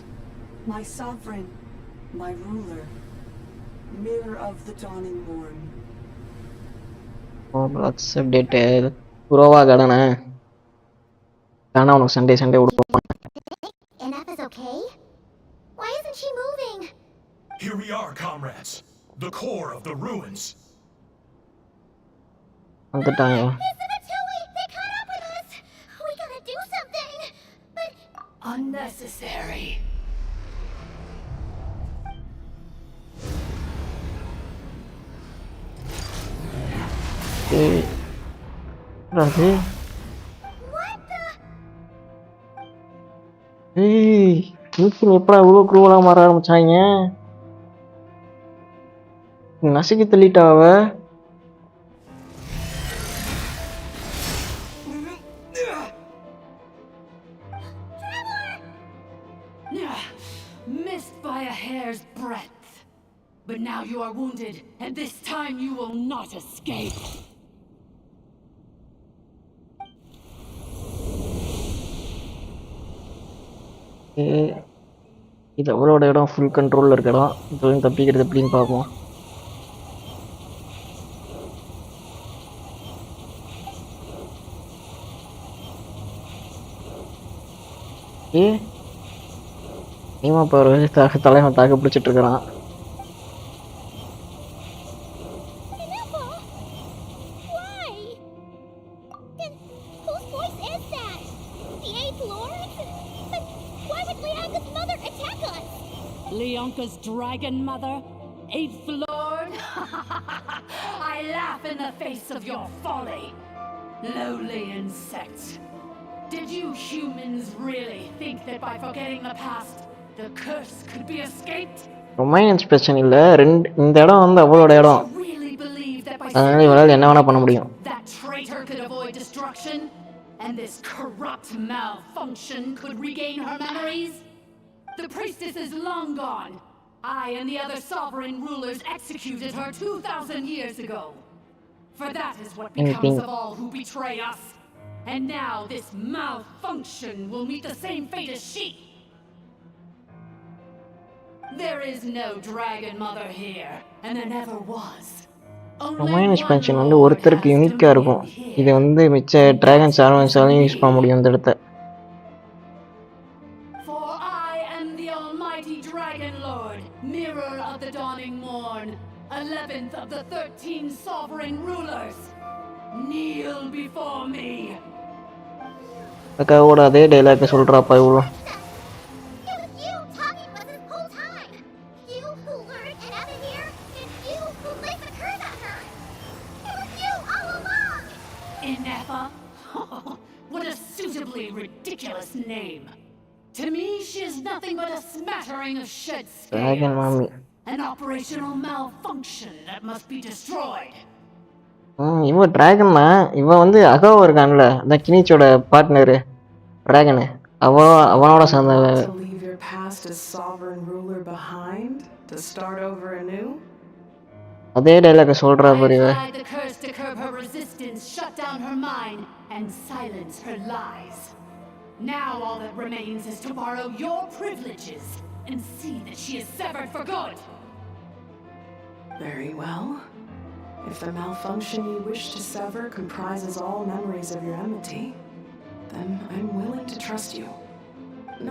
Speaker 15: My sovereign, my ruler, mirror of the dawning morn.
Speaker 1: Oh, that's updated. Purova gadana. Kana unak Sunday udupa.
Speaker 4: Enough is okay? Why isn't she moving?
Speaker 19: Here we are, comrades. The core of the ruins.
Speaker 1: Antataya.
Speaker 4: They caught up with us! We gotta do something! But...
Speaker 15: Unnecessary.
Speaker 1: Hey. Rahe.
Speaker 4: What the...
Speaker 1: Hey. Mungkin எப்படா இவ்வளோ குரூவலா மாற ஆரம்பிச்சாங்க? நசுக்கி தள்ளிட்டா அவ.
Speaker 15: Missed by a hair's breadth. But now you are wounded, and this time you will not escape.
Speaker 1: இது அவளோட இடம் full கண்ட்ரோல்ல இருக்க இடம். இதுவும் தப்பிக்கிறது எப்படின்னு பார்ப்போம். நீமா பாரு தலைவன் தாக்க பிடிச்சிட்டு இருக்கிறான்.
Speaker 15: 𝐿𝐴𝐭𝐾𝐧 dragon mother? 8th Lord? I laugh in the face of your folly. Lowly insect. Did you humans really think that by forgetting the past, the curse could be escaped?
Speaker 1: Romance பிரச்சனை இல்ல. இந்த இடம் வந்து அவளோட இடம். அதனால இவளால என்ன வேணா பண்ண முடியும்.
Speaker 15: That traitor could avoid destruction, and this corrupt malfunction could regain her memories? The priestess is long gone. I and the other sovereign rulers executed her 2,000 years ago. For that is what becomes of all who betray us. And now this malfunction will meet the same fate as she. There is no dragon mother here, and there never was.
Speaker 1: Romance expectation வந்து ஒருத்தருக்கு யூனிக்கா இருக்கும். இது வந்து மிச்ச dragons ஆர்மன்ஸாலையும் use பண்ண முடியும் இந்த இடத்த.
Speaker 15: For I am the almighty dragon lord, mirror of the dawning morn, 11th of the 13 sovereign rulers. Kneel before me.
Speaker 1: அக்காவோட அதே டைலாக் சொல்றாப்பா இவ்வளோ.
Speaker 15: What a suitably ridiculous name. To me, she is nothing but a smattering of shed scales. An operational malfunction that must be destroyed.
Speaker 1: இவன் dragon தான். இவன் வந்து அகாவா இருக்கான்ல, அந்த கினிச்சோட partner dragon. அவனோட சேர்ந்த அதே டைலாக் சொல்றா பாரு.
Speaker 15: The curse to curb her resistance, shut down her mind, and silence her lies. Now all that remains is to borrow your privileges and see that she is severed for good.
Speaker 8: Very well. If the malfunction you wish to sever comprises all memories of your enmity, then I'm willing to trust you.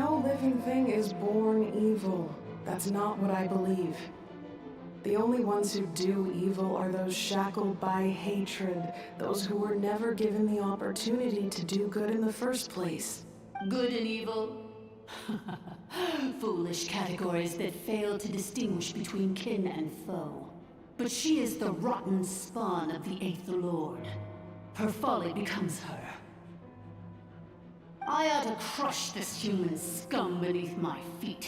Speaker 8: No living thing is born evil. That's not what I believe. The only ones who do evil are those shackled by hatred, those who were never given the opportunity to do good in the first place.
Speaker 15: Good and evil? Foolish categories that fail to distinguish between kin and foe. But she is the rotten spawn of the 8th Lord. Her folly becomes her. I ought to crush this human scum beneath my feet.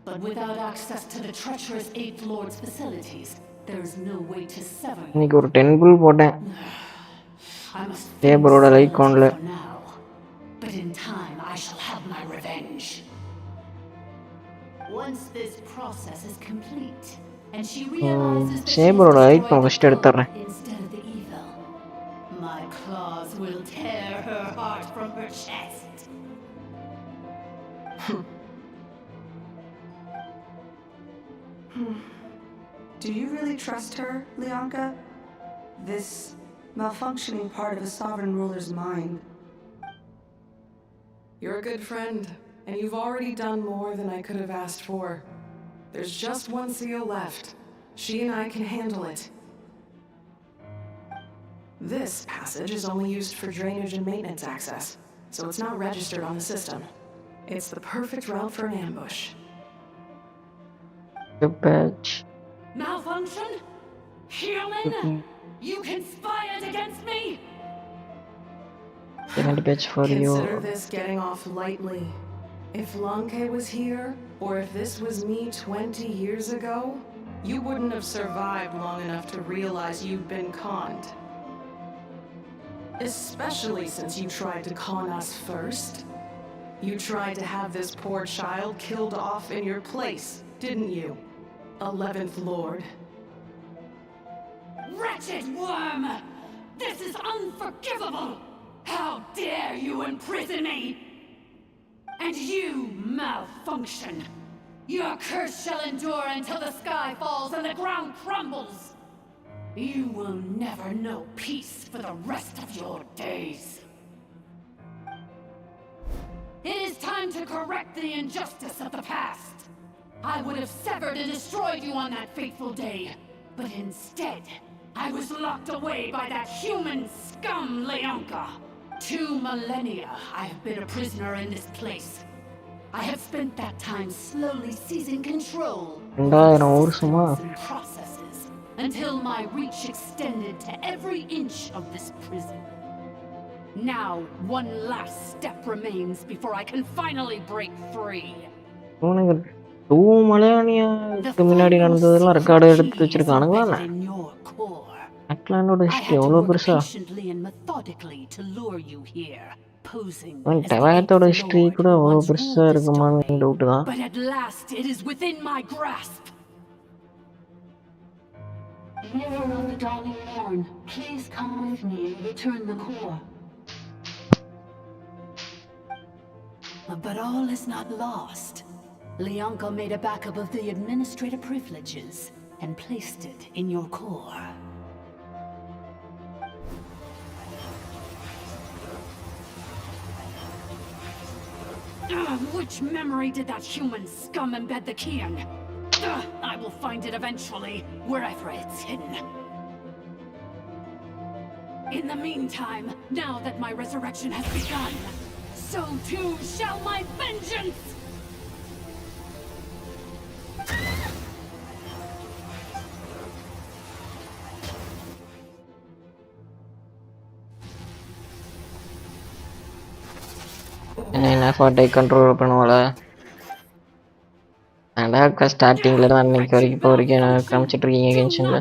Speaker 15: But without access to the treacherous 8th Lord's facilities, there is no way to sever.
Speaker 1: இன்னைக்கு ஒரு 10 புல் போட்டேன். லேபரோட ஐகான்ல.
Speaker 15: But in time I shall have my revenge. Once this process is complete and she realizes that
Speaker 1: லேபரோட icon first எடுத்துறேன்.
Speaker 15: instead of the evil, my claws will tear her heart from her chest.
Speaker 6: Do you really trust her, 𝐸𝐿𝐭? This malfunctioning part of the Sovereign Ruler's mind.
Speaker 8: You're a good friend, and you've already done more than I could have asked for. There's just one seal left. She and I can handle it. This passage is only used for drainage and maintenance access, so it's not registered on the system. It's the perfect route for an ambush.
Speaker 1: Good patch.
Speaker 15: Malfunction? Human? You conspired against me?
Speaker 1: Second patch for you.
Speaker 8: Consider this getting off lightly. If 𝐸𝐿𝐭 was here, or if this was me 20 years ago, you wouldn't have survived long enough to realize you've been conned. Especially since you tried to con us first. You tried to have this poor child killed off in your place, didn't you? 11th Lord.
Speaker 15: Wretched worm! This is unforgivable! How dare you imprison me? And you malfunction! Your curse shall endure until the sky falls and the ground crumbles! You will never know peace for the rest of your days. It is time to correct the injustice of the past. I would have severed and destroyed you on that fateful day, but instead, I was locked away by that human scum 𝐸𝐿𝐭. 2 millennia I have been a prisoner in this place. I have spent that time slowly seizing control of processes until my reach extended to every inch of this prison. Now, one last step remains before I can finally break free.
Speaker 1: முன்னாடி நடந்ததெல்லாம் record எடுத்து வச்சிருக்கானுங்களா? அட்லாண்டோட history எவ்வளவு பெருசா? டவாட்டோட history கூட அவ்வளவு பெருசா இருக்குமான்னு doubt தான்.
Speaker 15: Mirror of the dawning morn, please come with me and return the core. But all is not lost. 𝐸𝐿𝐭 made a backup of the administrative privileges and placed it in your core. Which memory did that human scum embed the key in? I will find it eventually, wherever it's hidden. In the meantime, now that my resurrection has begun, so too shall my vengeance!
Speaker 1: என்ன ஃபார்ட்டை control பண்ணுவாளா? அடாக்கா ஸ்டார்டிங்ல தான் அன்னைக்கு வரைக்கும் இப்போ வரைக்கும் காமிச்சிட்டு இருக்கீங்க கென்ஷன்ல.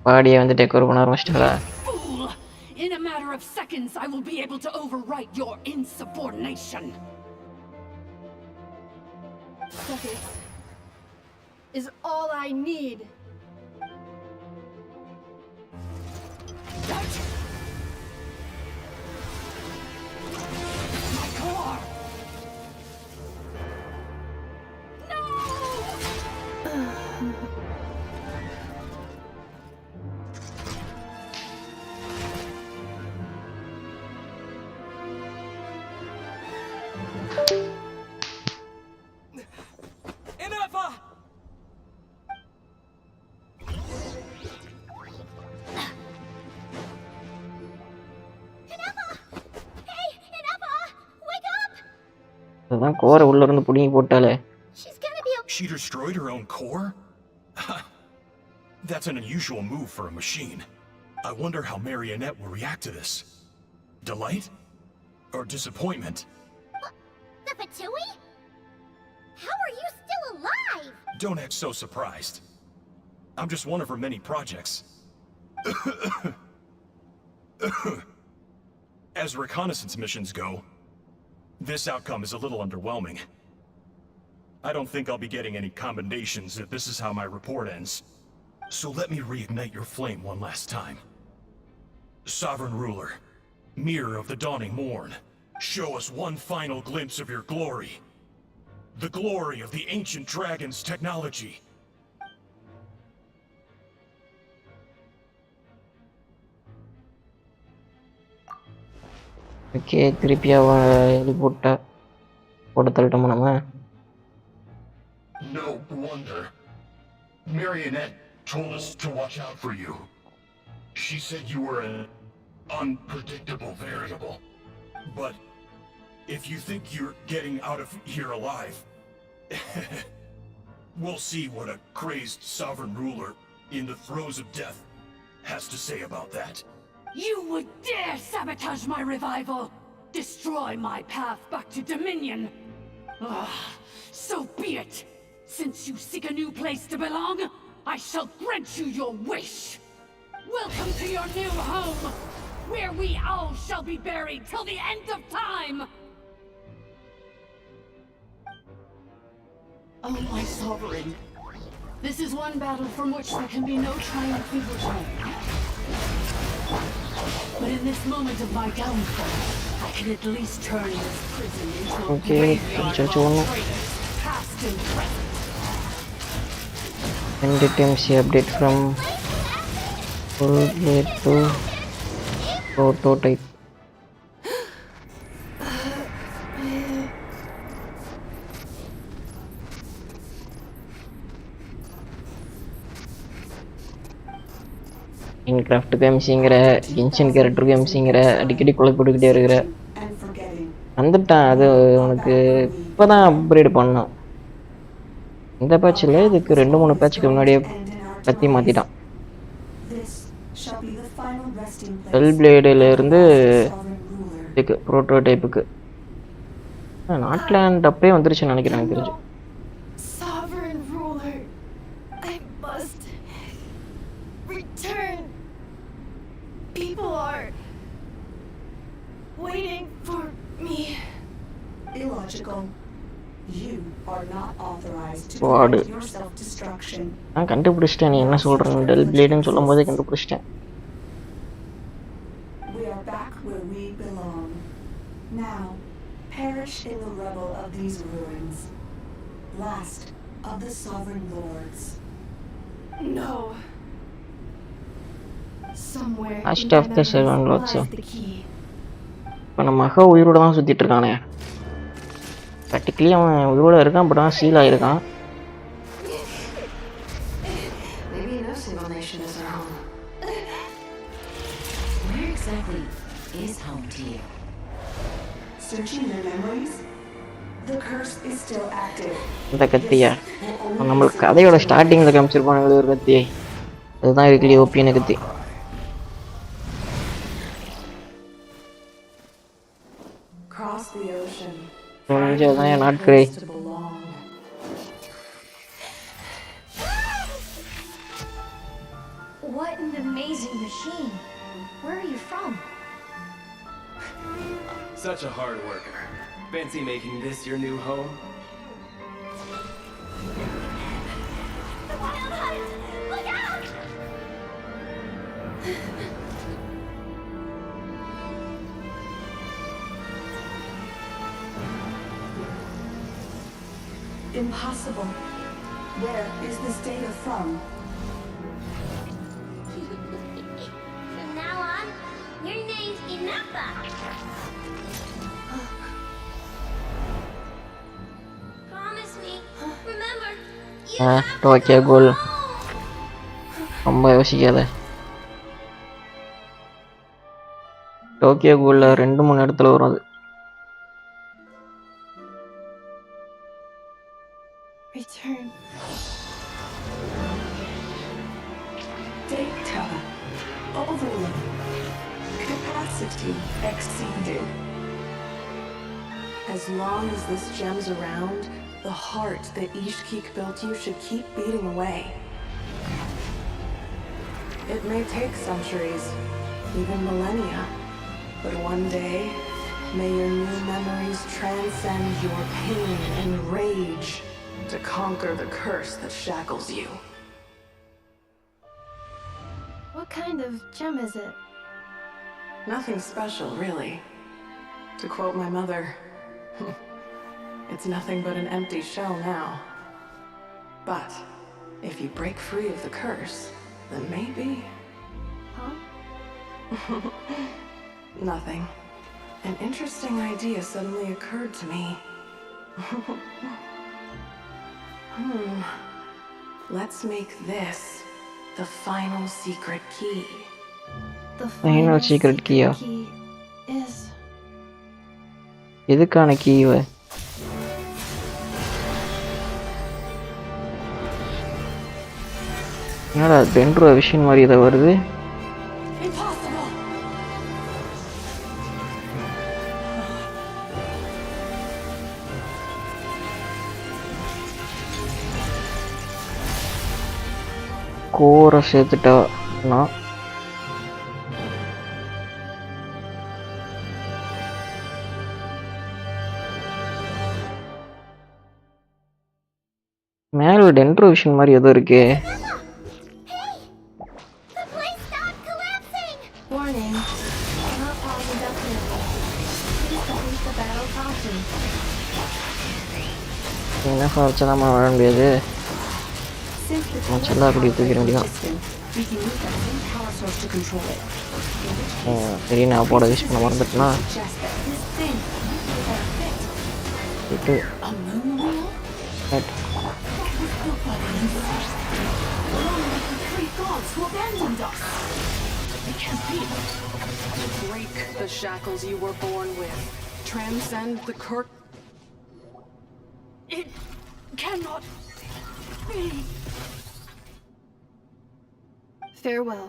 Speaker 1: பாடியை வந்து டேக் ஓவர் பண்ண ஆரம்பிச்சிட்டாளா?
Speaker 15: In a matter of seconds, I will be able to overwrite your insubordination.
Speaker 5: Seconds is all I need.
Speaker 15: My core! No!
Speaker 1: அதான் கோரை உள்ள இருந்து புடிங்கி போட்டாலே.
Speaker 19: She destroyed her own core? That's an unusual move for a machine. I wonder how Marionette will react to this. Delight? Or disappointment?
Speaker 14: The Fatui? How are you still alive?
Speaker 19: Don't act so surprised. I'm just one of her many projects. As reconnaissance missions go, this outcome is a little underwhelming. I don't think I'll be getting any commendations if this is how my report ends. So let me reignite your flame one last time. Sovereign Ruler, Mirror of the Dawning Morn, show us one final glimpse of your glory. The glory of the ancient dragon's technology.
Speaker 1: Okay, திருப்பி அவ எழுதி போட்டா போட்டு தள்ளட்டோமா நம்ம?
Speaker 19: No wonder. Marionette told us to watch out for you. She said you were an unpredictable variable. But if you think you're getting out of here alive, we'll see what a crazed sovereign ruler in the throes of death has to say about that.
Speaker 6: You would dare sabotage my revival! Destroy my path back to Dominion! So be it! Since you seek a new place to belong, I shall grant you your wish! Welcome to your new home, where we all shall be buried till the end of time! Oh, my sovereign. This is one battle from which there can be no triumphant return. But in this moment of my downfall, I can at least turn this prison into a graveyard of all traitors, past and present.
Speaker 1: NDTMC update from full blade to prototype. கிராஃப்ட்டுக்கு எம்சிங்கிற கென்ஷன் கேரக்டருக்கு எம்சிங்கிற அடிக்கடி கொலை போட்டுக்கிட்டே இருக்கிற வந்துட்டான். அது உனக்கு இப்போ தான் அப்கிரேட் பண்ணான். இந்த பேட்சில் இதுக்கு 2-3 பேட்சுக்கு முன்னாடியே கத்தி மாற்றிட்டான். ஹெல் பிளேடுலேருந்து இதுக்கு ப்ரோட்டோடைப்புக்கு நாட்லேண்ட் அப்பயே வந்துருச்சுன்னு நினைக்கிறேன் எனக்கு தெரிஞ்சு.
Speaker 6: People are waiting for me.
Speaker 15: Illogical. You are not authorized to permit your self-destruction.
Speaker 1: நான் கண்டுபிடிச்சிட்டேன். நீ என்ன சொல்றேன்னு டெல் பிளேடுன்னு சொல்லும்போதே கண்டுபிடிச்சிட்டேன்.
Speaker 15: We are back where we belong. Now, perish in the rubble of these ruins. Last of the sovereign lords.
Speaker 6: No.
Speaker 1: Last of the sovereign lords. இப்போ நம்ம மகா உயிரோட தான் சுத்திட்டு இருக்கானே. ப்ராக்டிக்கலி அவன் உயிரோட இருக்கான், பட் அவன் seal ஆயிருக்கான்.
Speaker 15: Maybe no single nation is our home.
Speaker 3: Where exactly is home to you?
Speaker 15: Searching their memories, the curse is still active.
Speaker 1: இந்த கத்தியா நம்மளுக்கு கதையோட ஸ்டார்டிங்கில் காமிச்சிருப்பானுங்களே ஒரு கத்தியை. அதுதான் இருக்குல்லையே ஓபியான கத்தி.
Speaker 15: Cross the ocean.
Speaker 1: கொஞ்சம் நாட்களே
Speaker 16: What an amazing machine. Where are you from?
Speaker 11: Such a hard worker. Fancy making this your new home?
Speaker 14: The Wild Hunt! Look out!
Speaker 15: Impossible. Where is this data from?
Speaker 14: From now on, your name's Inappa. Promise me. Remember, you
Speaker 1: Tokyo goal ரொம்ப யோசிக்காத. Tokyo கோலில் 2-3 இடத்துல வரும் அது.
Speaker 8: cover. Overload. Capacity exceeded. As long as this gem's around, the heart that 𝐏𝐥𝐽𝐜 built you should keep beating away. It may take centuries, even millennia, but one day, may your new memories transcend your pain and rage to conquer the curse that shackles you.
Speaker 5: What kind of gem is it?
Speaker 8: Nothing special, really. To quote my mother, it's nothing but an empty shell now. But if you break free of the curse, then maybe...
Speaker 5: Huh?
Speaker 8: Nothing. An interesting idea suddenly occurred to me. Let's make this the final secret key.
Speaker 5: The
Speaker 1: final secret key
Speaker 5: is...
Speaker 1: எதுக்கான key? என்னடா டென்ட்ரோ vision மாதிரி இதை வருது. கோரை சேர்த்துட்டா நான் மேல டென்ட்ரோ vision மாதிரி ஏதோ இருக்கே. என்ன ஃபார்ச்சலாமா வர முடியாது. செல்லா அப்படி தூக்கிட முடியும். சரி நான் போட யூஸ் பண்ண மறந்துட்டேன்னா
Speaker 8: Break the shackles you were born with. Transcend the curse. It cannot be.
Speaker 5: Farewell,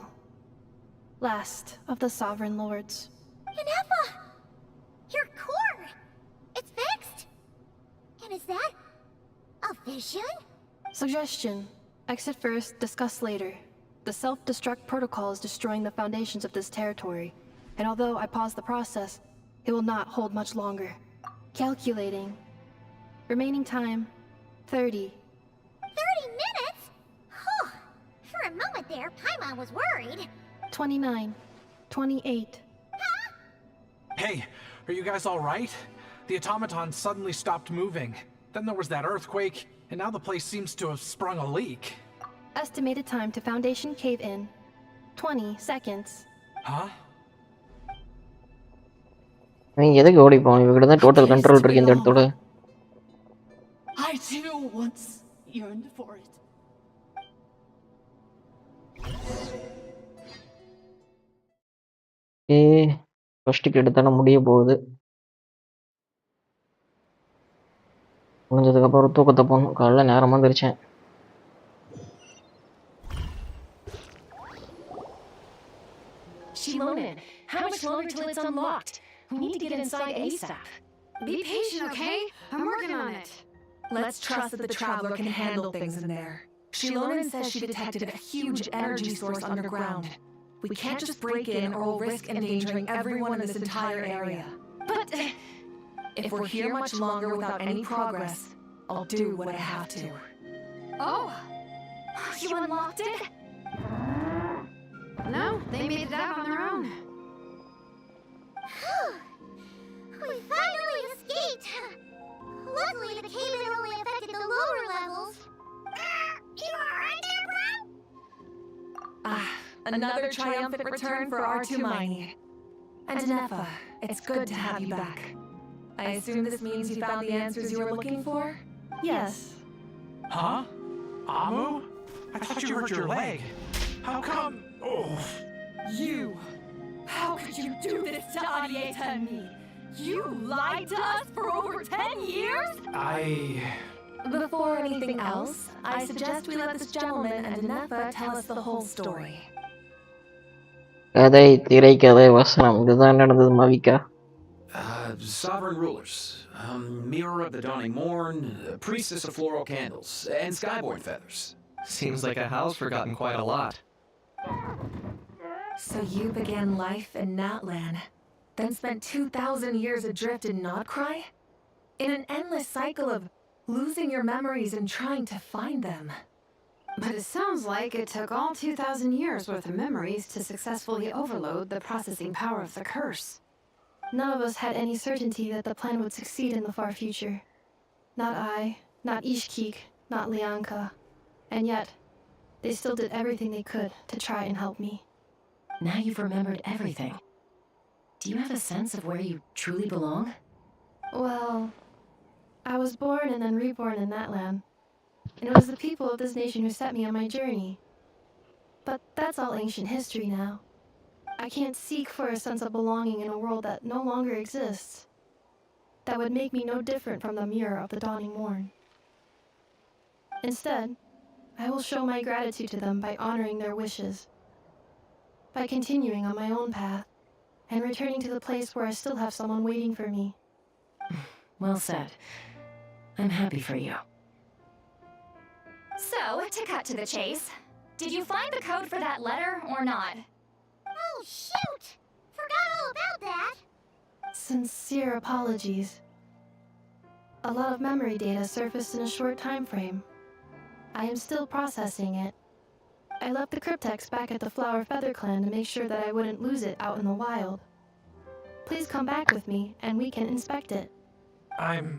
Speaker 5: last of the Sovereign Lords.
Speaker 14: Yennefer! Your core! It's fixed! And is that a vision?
Speaker 5: Suggestion. Exit first, discuss later. The self-destruct protocol is destroying the foundations of this territory, and although I paused the process, it will not hold much longer. Calculating. Remaining time, 30.
Speaker 14: 30 minutes? Oh, for a moment there, Paimon was worried.
Speaker 5: 29. 28.
Speaker 18: Hey, are you guys alright? The automaton suddenly stopped moving. Then there was that earthquake, and now the place seems to have sprung a leak.
Speaker 5: Estimated time to Foundation cave in, 20 seconds.
Speaker 18: Huh?
Speaker 1: நீங்க எதுக்கு ஓடி போகணும்? இவகிட்ட தான் total control இருக்கு இந்த இடத்தோட.
Speaker 6: I too once yearned for it.
Speaker 1: First கிட்ட முடிய போகுது. முடிஞ்சதுக்கு அப்புறம் தூக்கத்தை போகணும். காலைல நேரமா வந்துருச்சேன்.
Speaker 3: Shilonen, how much longer till it's unlocked? We need to get inside ASAP.
Speaker 7: Be patient, okay? I'm working on it.
Speaker 6: Let's trust that the Traveler can handle things in there. Shilonen says she detected a huge energy source underground. We can't just break in or we'll risk endangering everyone in this entire area.
Speaker 3: But...
Speaker 6: if we're here much longer without any progress, I'll do what I have to.
Speaker 3: Oh! You unlocked it?
Speaker 7: No, they made it out on their own.
Speaker 14: We finally escaped! Luckily, the cave-in only affected the lower levels. You alright there, bro?
Speaker 6: Another triumphant return for 𝐴𝐸. And Yennefer, it's good to have you back. I assume this means you found the answers you were looking for?
Speaker 5: Yes.
Speaker 18: Huh? Amu? I thought you hurt your leg. How come? Oh.
Speaker 6: You! How could you do this to 𝐴𝐸𝐸 and me? You lied to us for over 10 years? Before anything else, I suggest we let this gentleman and Yennefer tell us the whole story.
Speaker 1: கதை திரைக்கதை வசனம் இதுதான் நடந்தது மவிக்கா.
Speaker 2: Sovereign rulers, mirror of the dawning morn, priestess of floral candles, and skyborn feathers.
Speaker 9: Seems like a house forgotten quite a lot.
Speaker 6: So you began life in Natlan, then spent 2,000 years adrift in Nodcry? In an endless cycle of losing your memories and trying to find them.
Speaker 7: But it sounds like it took all 2,000 years worth of memories to successfully overload the processing power of the curse.
Speaker 5: None of us had any certainty that the plan would succeed in the far future. Not I, not 𝐲𝐿𝐴𝐽, not 𝐿𝐸𝐿𝐽𝐜. And yet, they still did everything they could to try and help me.
Speaker 3: Now you've remembered everything. Do you have a sense of where you truly belong?
Speaker 5: Well, I was born and then reborn in that land. And it was the people of this nation who set me on my journey. But that's all ancient history now. I can't seek for a sense of belonging in a world that no longer exists. That would make me no different from the mirror of the dawning morn. Instead, I will show my gratitude to them by honoring their wishes. By continuing on my own path, and returning to the place where I still have someone waiting for me.
Speaker 3: Well said. I'm happy for you.
Speaker 16: So, to cut to the chase, did you find the code for that letter or not?
Speaker 14: Oh, shoot! Forgot all about that!
Speaker 5: Sincere apologies. A lot of memory data surfaced in a short time frame. I am still processing it. I left the cryptex back at the Flower Feather Clan to make sure that I wouldn't lose it out in the wild. Please come back with me, and we can inspect it.
Speaker 18: I'm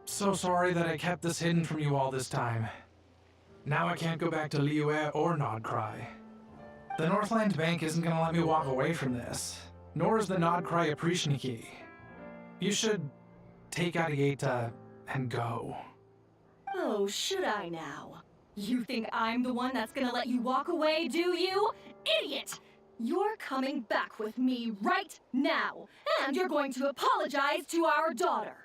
Speaker 18: so sorry that I kept this hidden from you all this time. Now I can't go back to Liyue or Nodcry. The Northland Bank isn't gonna let me walk away from this, nor is the Nodcry Aprishniki. You should take 𝐈𝐸𝐻𝐸 and go.
Speaker 6: Oh, should I now? You think I'm the one that's gonna let you walk away, do you? Idiot! You're coming back with me right now, and you're going to apologize to our daughter.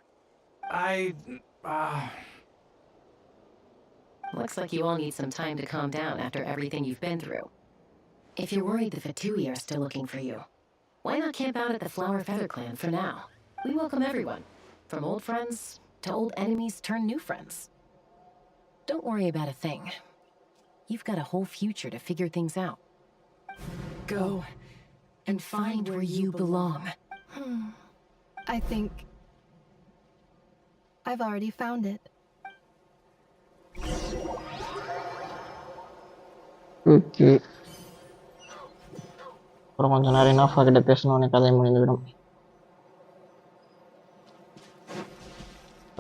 Speaker 3: Looks like you all need some time to calm down after everything you've been through. If you're worried the Fatui are still looking for you, why not camp out at the Flower Feather Clan for now? We welcome everyone, from old friends to old enemies turned new friends. Don't worry about a thing. You've got a whole future to figure things out. Go and find where you belong.
Speaker 5: I think I've already found it.
Speaker 1: Okay. அப்புறம் கொஞ்ச நேரம் இனாஃபா கிட்ட பேசணும்னு கதை முடிந்துவிடும்.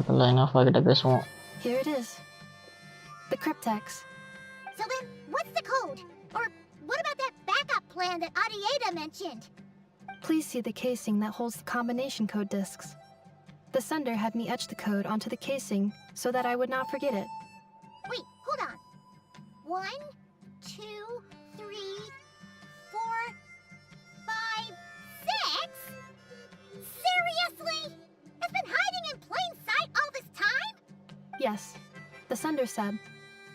Speaker 1: அதில் இனாஃபா கிட்ட பேசுவோம்.
Speaker 5: Here it is. The cryptex.
Speaker 14: So then, what's the code? Or what about that backup plan that 𝐈𝐸𝐻𝐸 mentioned?
Speaker 5: Please see the casing that holds the combination code discs. The sender had me etch the code onto the casing so that I would not forget it.
Speaker 14: Wait, hold on. 1, 2, 3, 4, 5, 6? Seriously? It's been hiding in plain sight all this time?
Speaker 5: Yes. The sender said,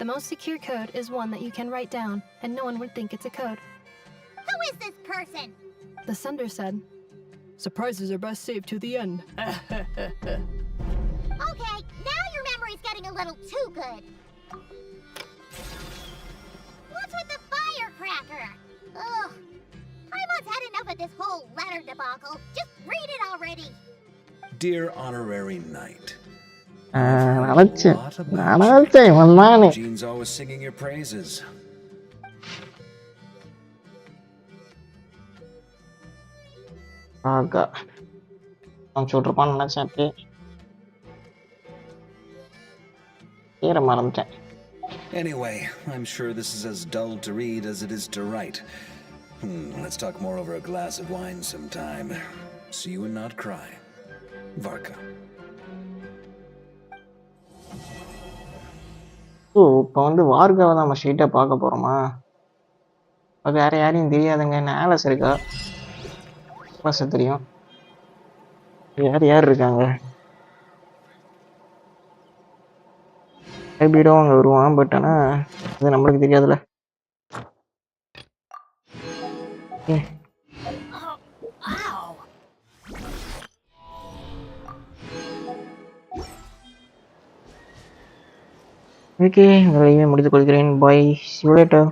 Speaker 5: the most secure code is one that you can write down and no one would think it's a code.
Speaker 14: Who is this person?
Speaker 5: The sender said, surprises are best saved to the end.
Speaker 14: Okay, now your memory's getting a little too good. What's with the firecracker? Ugh. I must had enough of this whole letter debacle. Just read it already.
Speaker 21: Dear Honorary Knight, Jean's always singing your praises.
Speaker 1: சொல்லிருப்பான்னு நினைச்சேன். பேரை மறந்துட்டேன்.
Speaker 21: Anyway, I'm sure this is as dull to read as it is to write. Let's talk more over a glass of wine sometime. See you and not cry. Varka.
Speaker 1: இப்போ வந்து வார்காவை தான் நம்ம ஸ்ட்ரெயிட்டாக பார்க்க போகிறோமா? வேற யாரையும் தெரியாதுங்க. என்ன ஆலஸ் இருக்கா? ஆலஸ் தெரியும். யார் இருக்காங்க? ஹைபிரிடும் அங்கே வருவான். பட் ஆனால் அது நம்மளுக்கு தெரியாதுல்ல. ஓகே, இந்த லைவை முடித்துக் கொள்கிறேன். பாய், see you later.